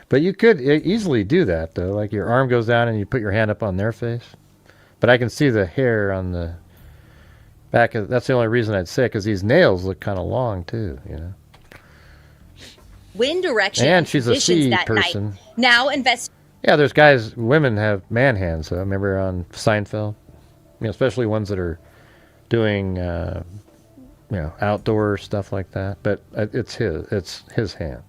But you could easily do that, though. Like your arm goes down and you put your hand up on their face. But I can see the hair on the back. That's the only reason I'd say it, because these nails look kind of long, too, Wind direction and she's a sea person. Night. Now, yeah, there's women have man hands. So remember on Seinfeld? Especially ones that are doing... outdoor stuff like that, but it's his hand.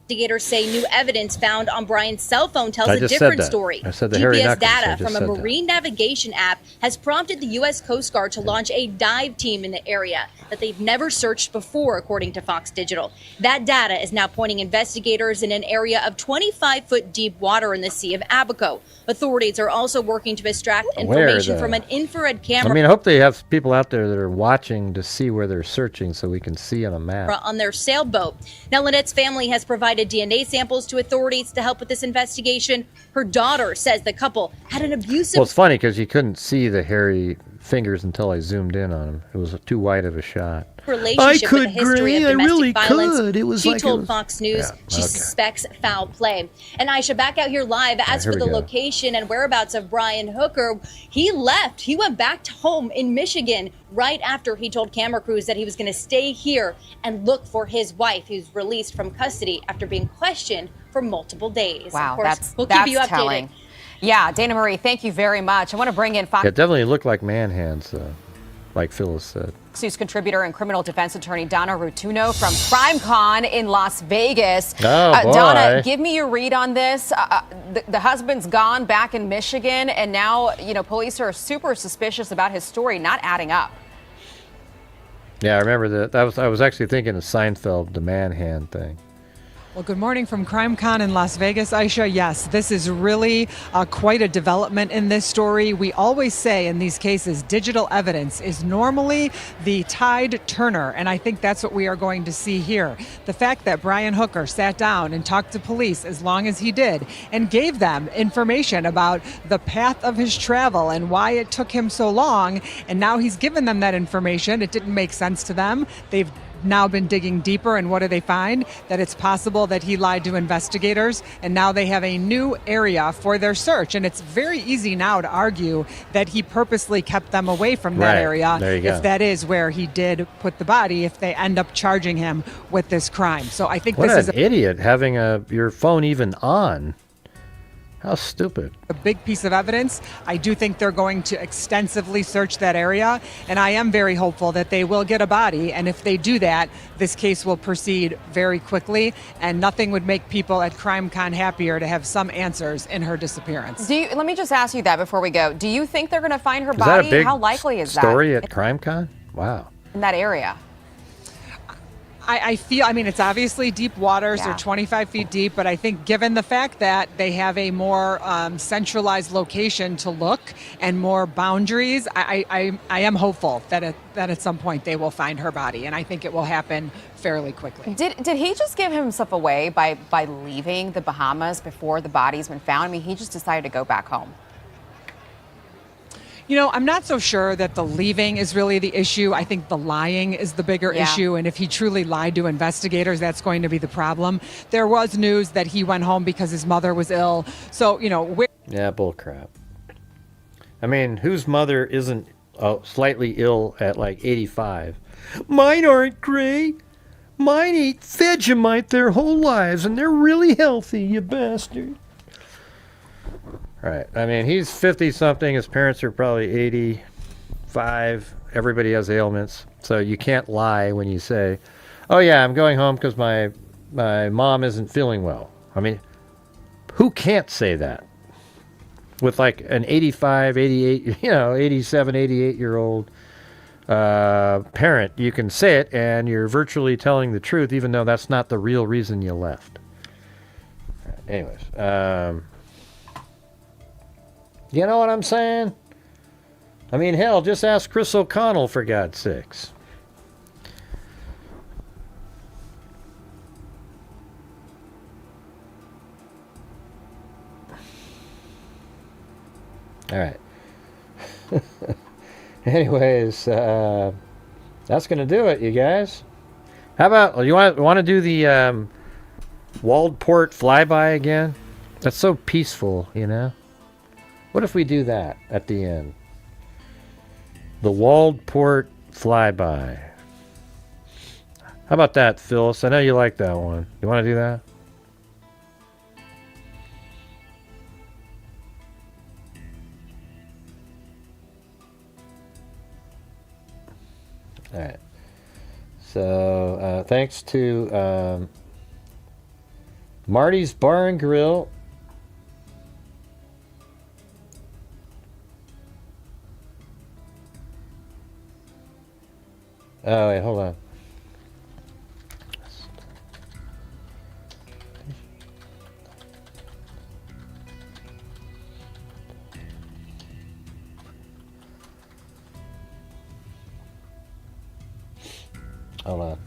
Investigators say new evidence found on Brian's cell phone tells a different story. I said the GPS data from a marine navigation app has prompted the U.S. Coast Guard to launch a dive team in the area that they've never searched before, according to Fox Digital. That data is now pointing investigators in an area of 25-foot deep water in the Sea of Abaco. Authorities are also working to extract information from an infrared camera. I mean, I hope they have people out there that are watching to see where they're searching so we can see on a map. On their sailboat. Now, Lynette's family has provided DNA samples to authorities to help with this investigation. Her daughter says the couple had an abusive... Well, it's funny because you couldn't see the hairy fingers until I zoomed in on him. It was too wide of a shot. Relationship with a history of domestic violence. She told was... Fox News she suspects foul play. And Aisha, back out here live. As for the location and whereabouts of Brian Hooker, he left. He went back to home in Michigan right after he told camera crews that he was going to stay here and look for his wife, who's released from custody after being questioned for multiple days. Wow, of course, we'll that's keep you updated. Telling. Yeah, Dana Marie, thank you very much. I want to bring in Fox. It definitely looked like man hands, like Phyllis said. News contributor and criminal defense attorney Donna Rotuno from CrimeCon in Las Vegas. Oh, boy. Donna, give me your read on this. The husband's gone back in Michigan, and now police are super suspicious about his story not adding up. Yeah, I remember that. I was actually thinking of Seinfeld, the man hand thing. Well, good morning from CrimeCon in Las Vegas, Aisha. Yes, this is really quite a development in this story. We always say in these cases, digital evidence is normally the tide turner, and I think that's what we are going to see here. The fact that Brian Hooker sat down and talked to police as long as he did and gave them information about the path of his travel and why it took him so long, and now he's given them that information. It didn't make sense to them. They've now been digging deeper, and what do they find? That it's possible that he lied to investigators, and now they have a new area for their search. And it's very easy now to argue that he purposely kept them away from that area if that is where he did put the body, if they end up charging him with this crime. So I think this is an idiot having your phone even on. How stupid. A big piece of evidence. I do think they're going to extensively search that area, and I am very hopeful that they will get a body. And if they do that, this case will proceed very quickly, and nothing would make people at CrimeCon happier to have some answers in her disappearance. Let me just ask you that before we go. Do you think they're going to find her Is body? that a big How likely is story that at CrimeCon? Wow. in that area? I feel, I mean, it's obviously deep waters. Yeah. They're 25 feet deep, but I think given the fact that they have a more centralized location to look and more boundaries, I am hopeful that at some point they will find her body, and I think it will happen fairly quickly. Did he just give himself away by leaving the Bahamas before the body's been found? I mean, he just decided to go back home. You know, I'm not so sure that the leaving is really the issue. I think the lying is the bigger issue. And if he truly lied to investigators, that's going to be the problem. There was news that he went home because his mother was ill. So, you know, Yeah, bull crap. I mean, whose mother isn't slightly ill at like 85? Mine aren't, Gray. Mine eat Vegemite their whole lives, and they're really healthy, you bastard. Right. I mean, he's 50-something. His parents are probably 85. Everybody has ailments. So you can't lie when you say, oh, yeah, I'm going home because my mom isn't feeling well. I mean, who can't say that? With like an 85, 88, 87, 88-year-old parent, you can say it, and you're virtually telling the truth, even though that's not the real reason you left. Anyways, you know what I'm saying? I mean, hell, just ask Chris O'Connell, for God's sakes. All right. Anyways, that's going to do it, you guys. How about, you want to do the walled port flyby again? That's so peaceful, you know? What if we do that at the end? The walled port flyby. How about that, Phyllis? I know you like that one. You want to do that? All right. So, thanks to Marty's Bar and Grill. Oh, wait, hold on. Hold on.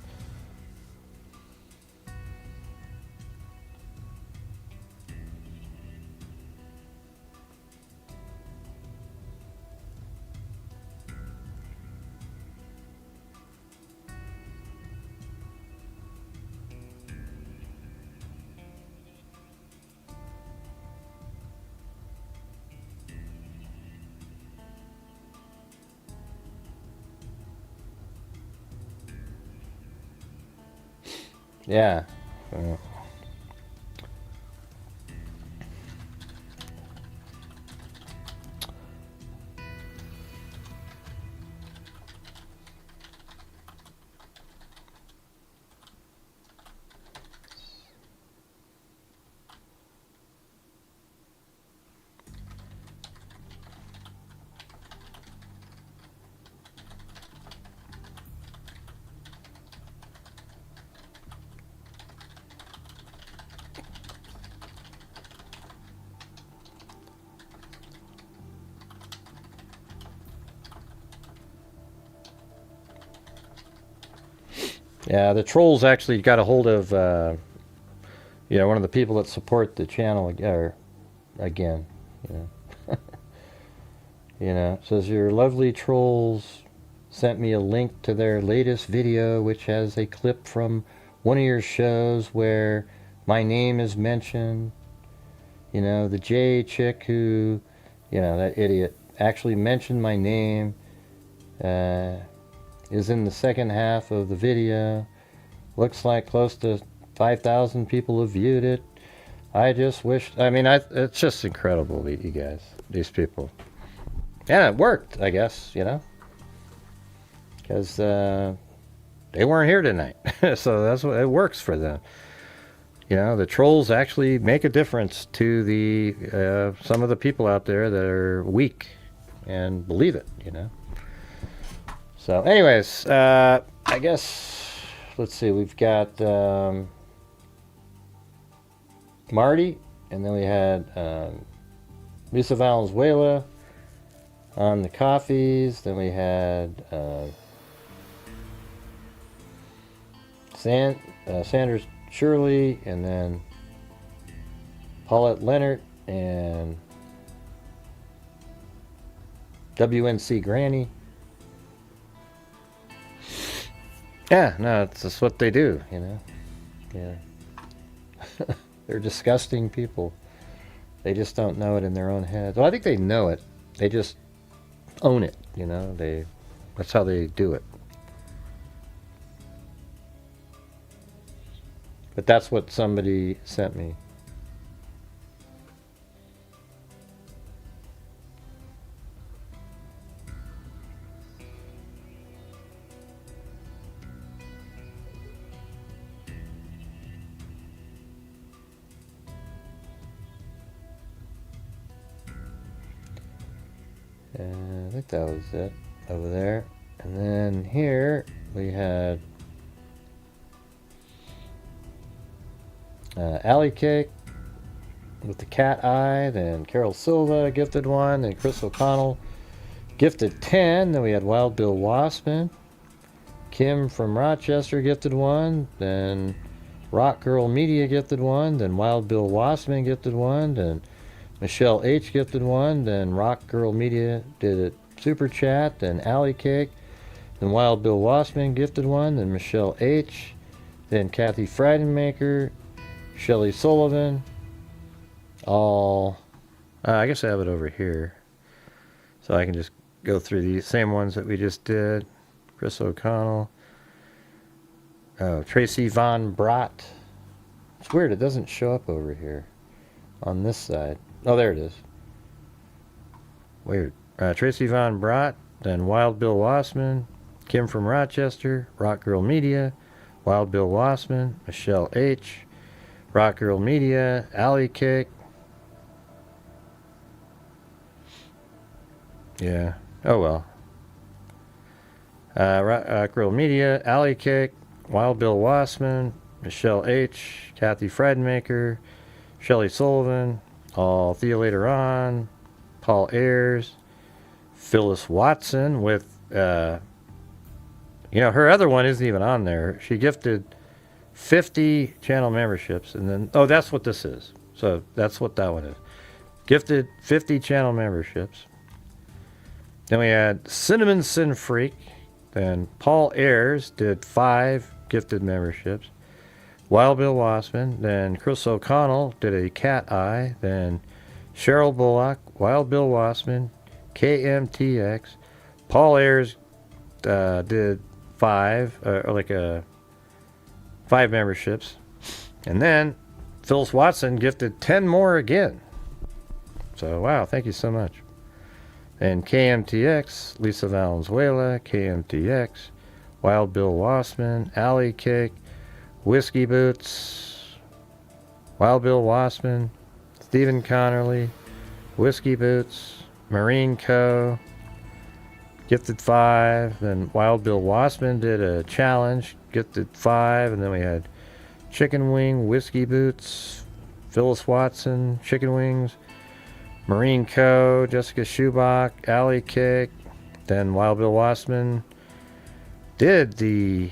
Yeah. Yeah, the trolls actually got a hold of, one of the people that support the channel again. Says your lovely trolls sent me a link to their latest video, which has a clip from one of your shows where my name is mentioned. The J chick who, that idiot, actually mentioned my name. Is in the second half of the video. Looks like close to 5,000 people have viewed it. I just wish. I mean, it's just incredible, you guys, these people. And it worked, I guess, because they weren't here tonight. So that's what it works for them. The trolls actually make a difference to the some of the people out there that are weak and believe it, So anyways, I guess, let's see, we've got Marty, and then we had Lisa Valenzuela on the coffees. Then we had Sanders Shirley, and then Paulette Leonard, and WNC Granny. Yeah, no, it's just what they do, Yeah. They're disgusting people. They just don't know it in their own heads. Well, I think they know it. They just own it, that's how they do it. But that's what somebody sent me. And I think that was it over there. And then here we had Alley Cake with the cat eye. Then Carol Silva gifted one. Then Chris O'Connell gifted 10. Then we had Wild Bill Wassman. Kim from Rochester gifted one. Then Rock Girl Media gifted one. Then Wild Bill Wassman gifted one. Then Michelle H gifted one. Then Rock Girl Media did a super chat. Then Alley Cake. Then Wild Bill Wassman gifted one. Then Michelle H. Then Kathy Freidenmaker. Shelley Sullivan. All. I guess I have it over here. So I can just go through these same ones that we just did. Chris O'Connell. Oh, Tracy Von Brott. It's weird, it doesn't show up over here on this side. Oh, there it is. Weird. Tracy Von Brott, then Wild Bill Wassman, Kim from Rochester, Rock Girl Media, Wild Bill Wassman, Michelle H, Rock Girl Media, Alley Cake. Yeah. Oh well. Rock Girl Media, Alley Cake, Wild Bill Wassman, Michelle H, Kathy Fredmaker, Shelley Sullivan, I'll see you later on, Paul Ayers, Phyllis Watson with, her other one isn't even on there. She gifted 50 channel memberships, and then, oh, that's what this is. So that's what that one is. Gifted 50 channel memberships. Then we had Cinnamon Sin Freak. Then Paul Ayers did 5 gifted memberships. Wild Bill Wassman. Then Chris O'Connell did a cat eye. Then Cheryl Bullock, Wild Bill Wassman, KMTX. Paul Ayers did 5, 5 memberships. And then Phyllis Watson gifted 10 more again. So, wow, thank you so much. And KMTX, Lisa Valenzuela, KMTX, Wild Bill Wassman, Alley Cake, Whiskey Boots, Wild Bill Wassman, Stephen Connerly, Whiskey Boots, Marine Co. Gifted 5. Then Wild Bill Wassman did a challenge, gifted 5. And then we had Chicken Wing, Whiskey Boots, Phyllis Watson, Chicken Wings, Marine Co., Jessica Schubach, Alley Cake. Then Wild Bill Wassman did the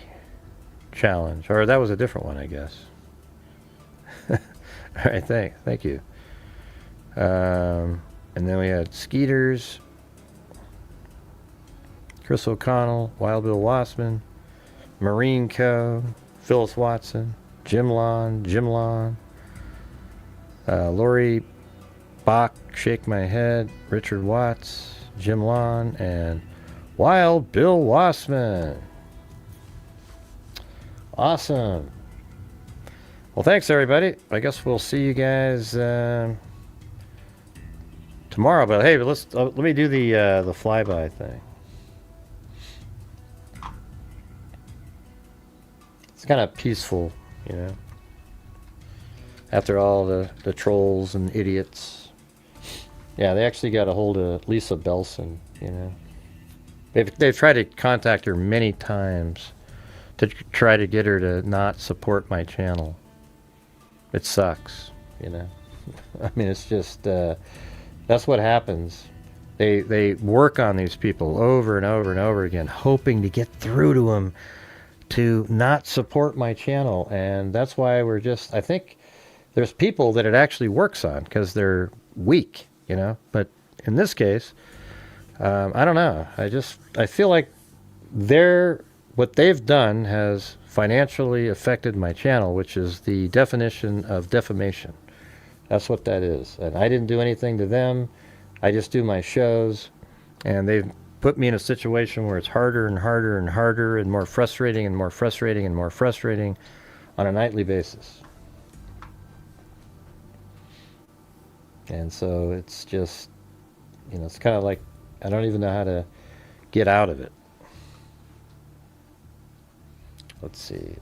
challenge. Or that was a different one, I guess. All right, thank you. And then we had Skeeters, Chris O'Connell, Wild Bill Wassman, Marine Co., Phyllis Watson, Jim Lon, Lori Bach, Shake My Head, Richard Watts, Jim Lon, and Wild Bill Wassman. Awesome. Well, thanks, everybody. I guess we'll see you guys tomorrow. But hey, let me do the flyby thing. It's kind of peaceful, you know. After all the trolls and idiots. Yeah, they actually got a hold of Lisa Belson, you know. They've tried to contact her many times to try to get her to not support my channel. It sucks, you know. I mean, it's just, that's what happens. They work on these people over and over and over again, hoping to get through to them to not support my channel. And that's why we're just, I think there's people that it actually works on because they're weak, you know. But in this case, I don't know. I feel like what they've done has financially affected my channel, which is the definition of defamation. That's what that is. And I didn't do anything to them. I just do my shows, and they've put me in a situation where it's harder and harder and harder and more frustrating and more frustrating and more frustrating on a nightly basis. And so it's just, you know, it's kind of like I don't even know how to get out of it. Let's see.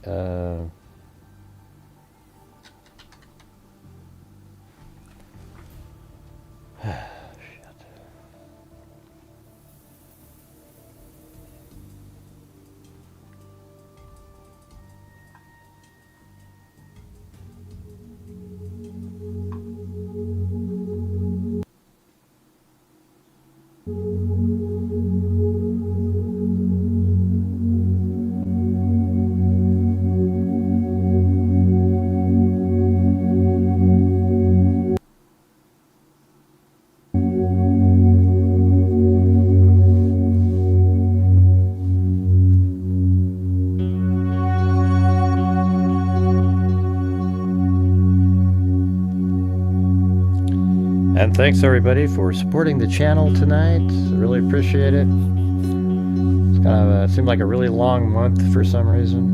And thanks everybody for supporting the channel tonight. I really appreciate it. It's kind of seemed like a really long month for some reason.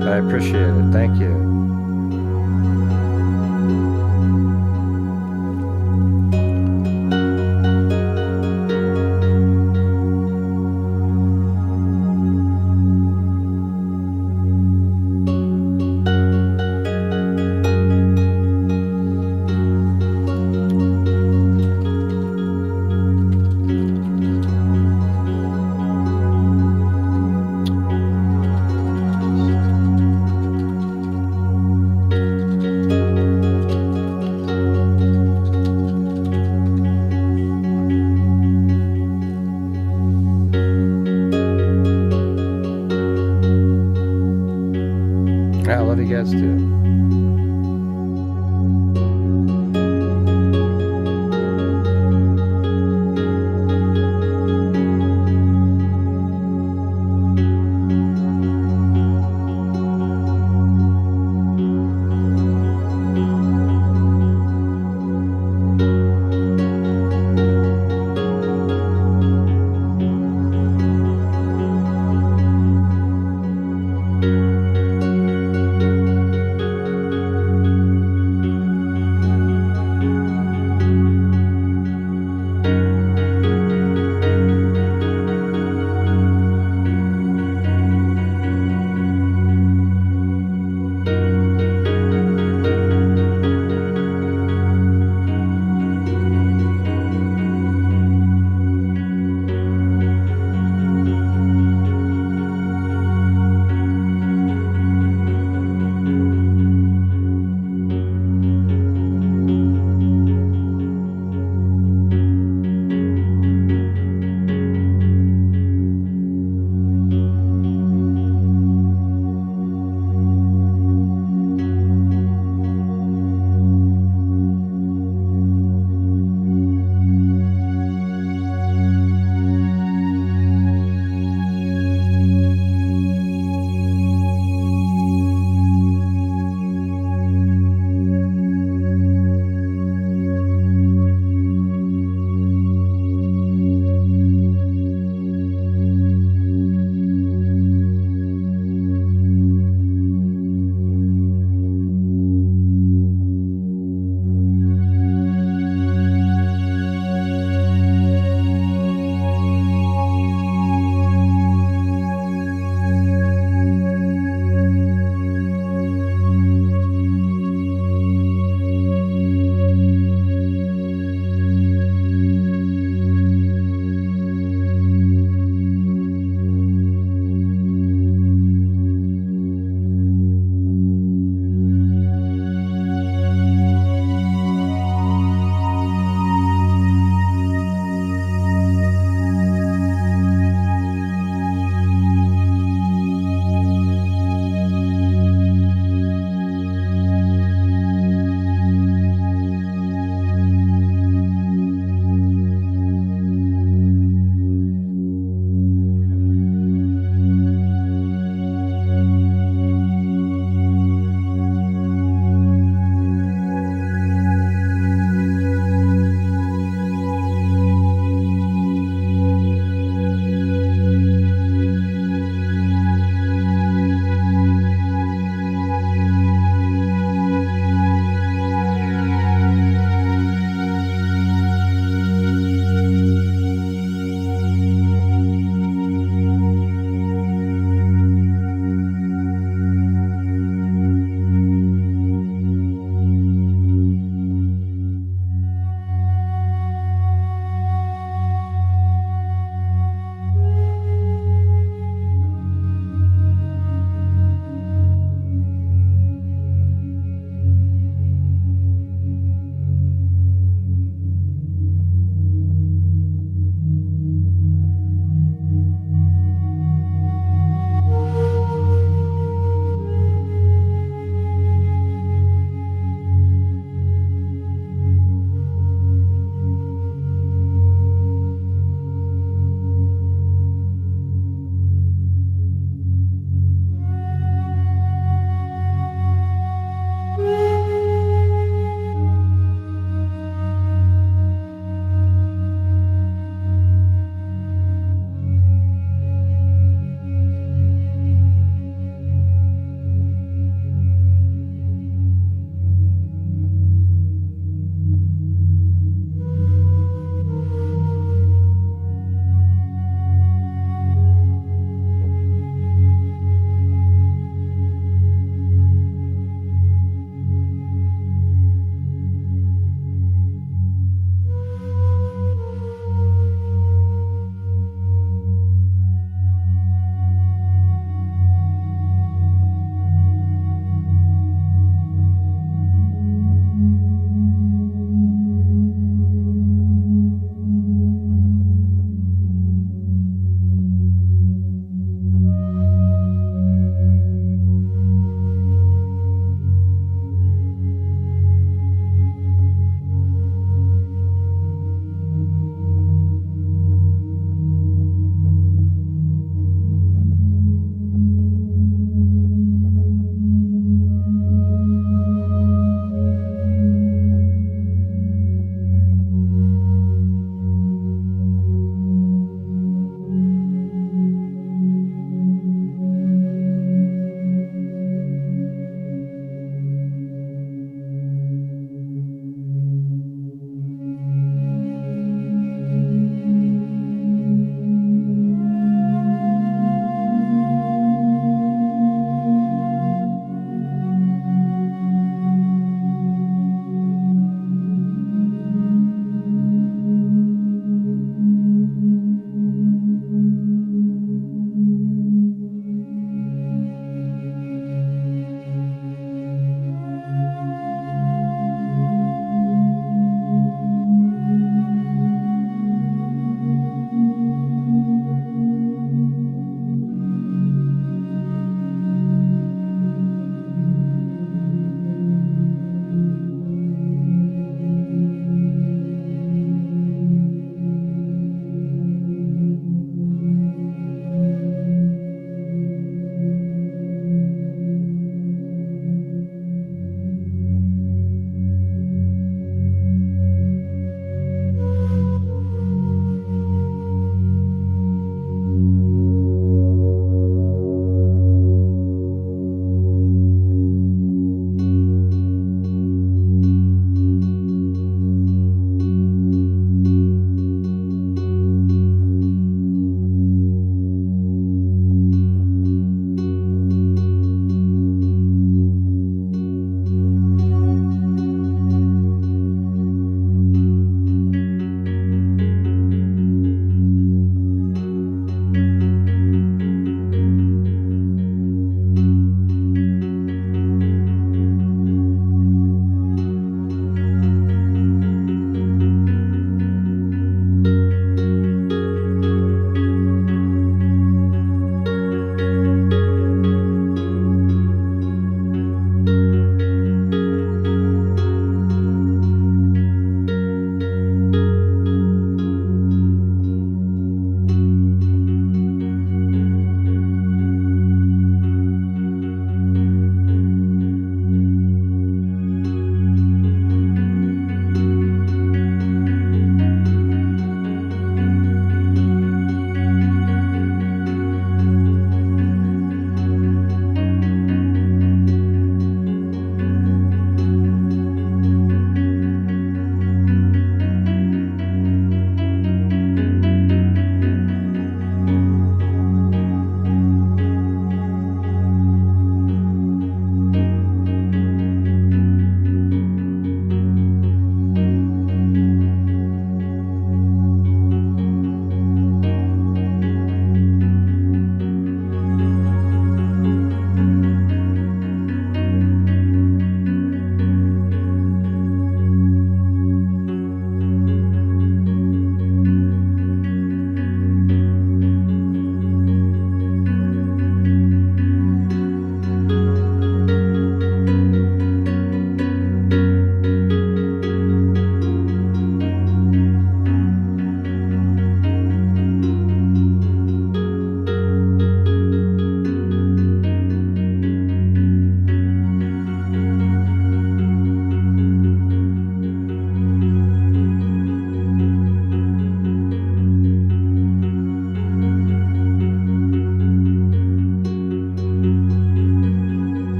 But I appreciate it. Thank you. I love you guys too.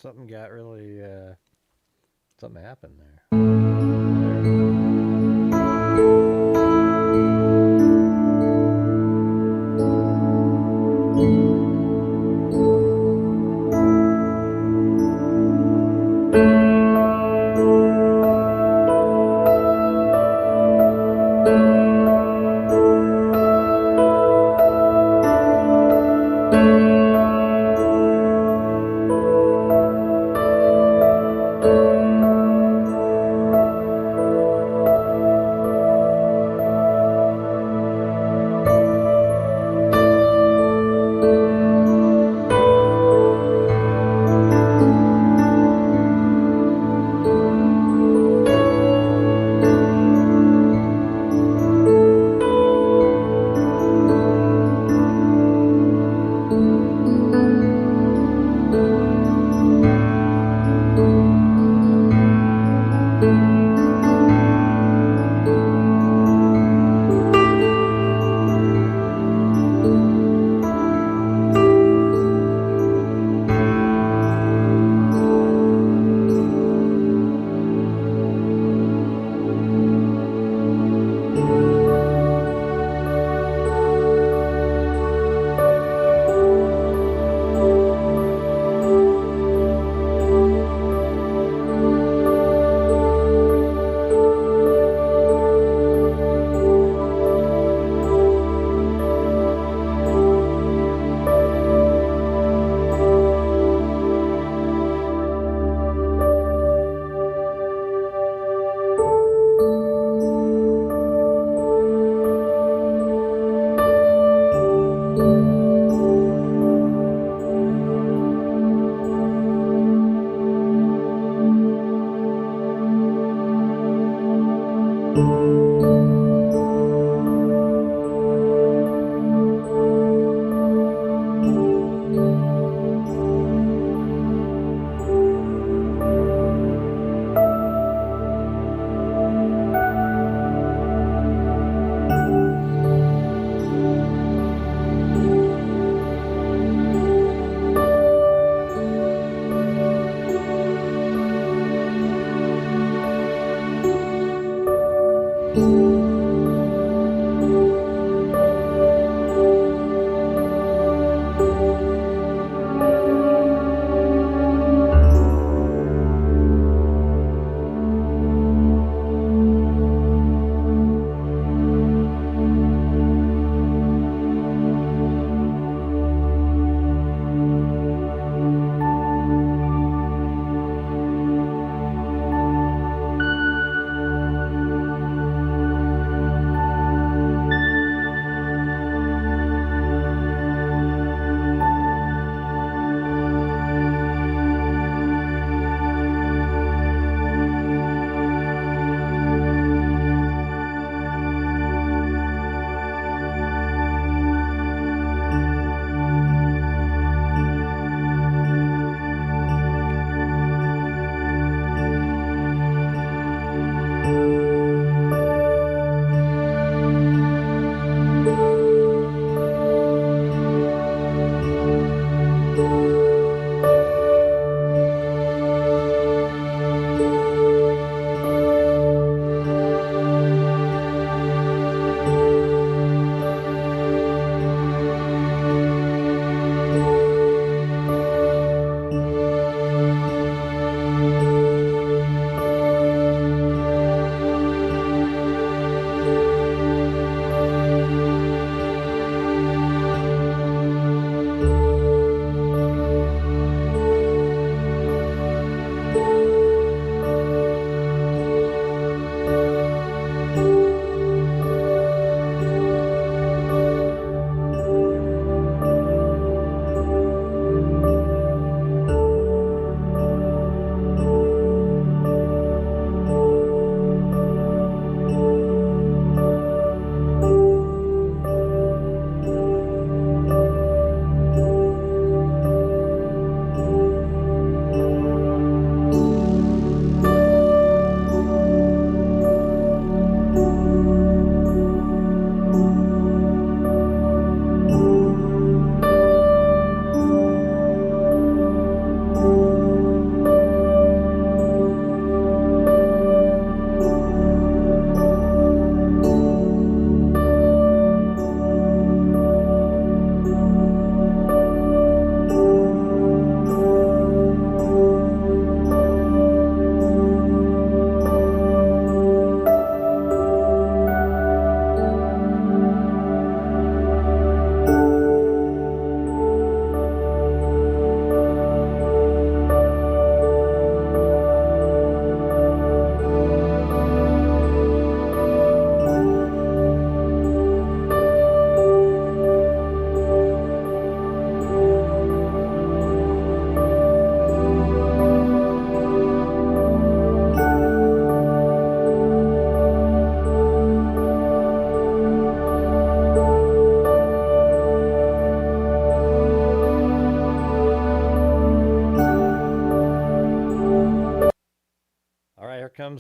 something got really, something happened there.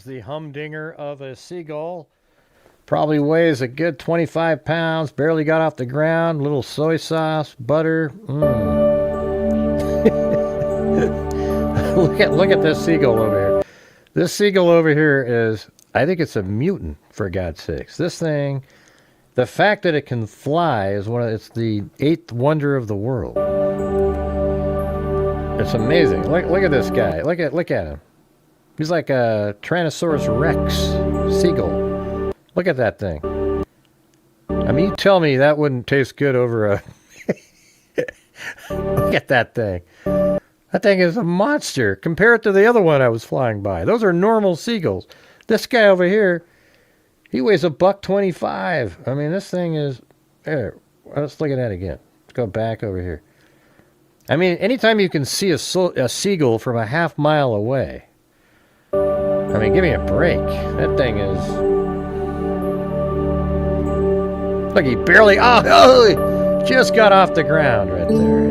comes the humdinger of a seagull. Probably weighs a good 25 pounds. Barely got off the ground. Little soy sauce, butter. Look at this seagull over here. This seagull over here is, I think it's a mutant, for God's sakes. This thing, the fact that it can fly is it's the 8th wonder of the world. It's amazing. Look at this guy. Look at him. He's like a Tyrannosaurus Rex seagull. Look at that thing. I mean, you tell me that wouldn't taste good over a... Look at that thing. That thing is a monster. Compare it to the other one I was flying by. Those are normal seagulls. This guy over here, he weighs $125. I mean, this thing is... Here, let's look at that again. Let's go back over here. I mean, anytime you can see a seagull from a half mile away, I mean, give me a break. That thing is... Look, he barely... Oh, he just got off the ground right there.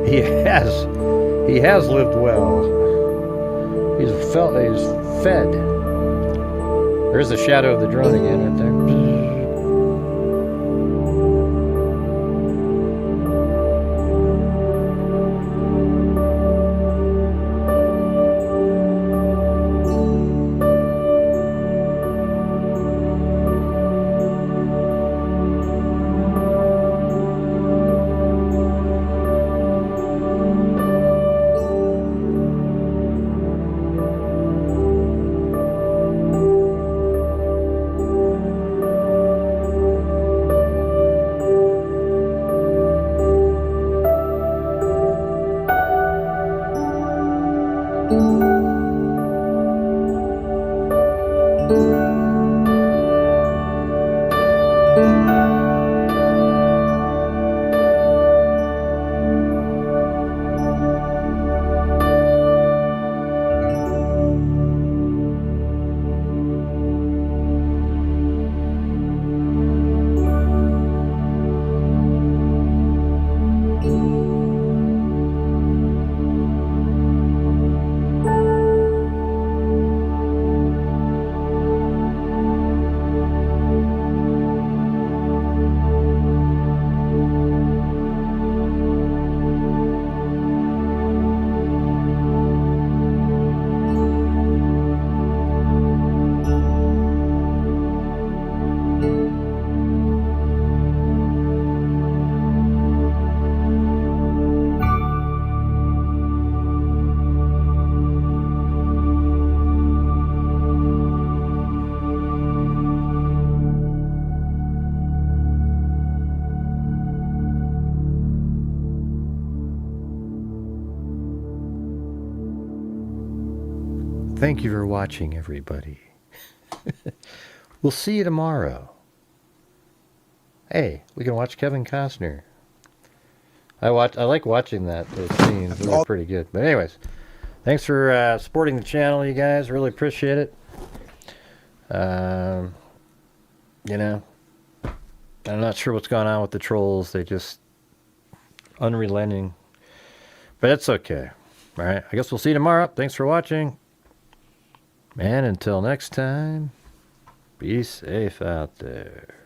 He has lived well. He's fed. There's the shadow of the drone again right there. Thank you for watching, everybody. We'll see you tomorrow. Hey, we can watch Kevin Costner. I like watching those scenes. They're pretty good. But anyways, thanks for supporting the channel, you guys. Really appreciate it. You know, I'm not sure what's going on with the trolls. They just unrelenting. But it's okay. All right. I guess we'll see you tomorrow. Thanks for watching. And until next time, be safe out there.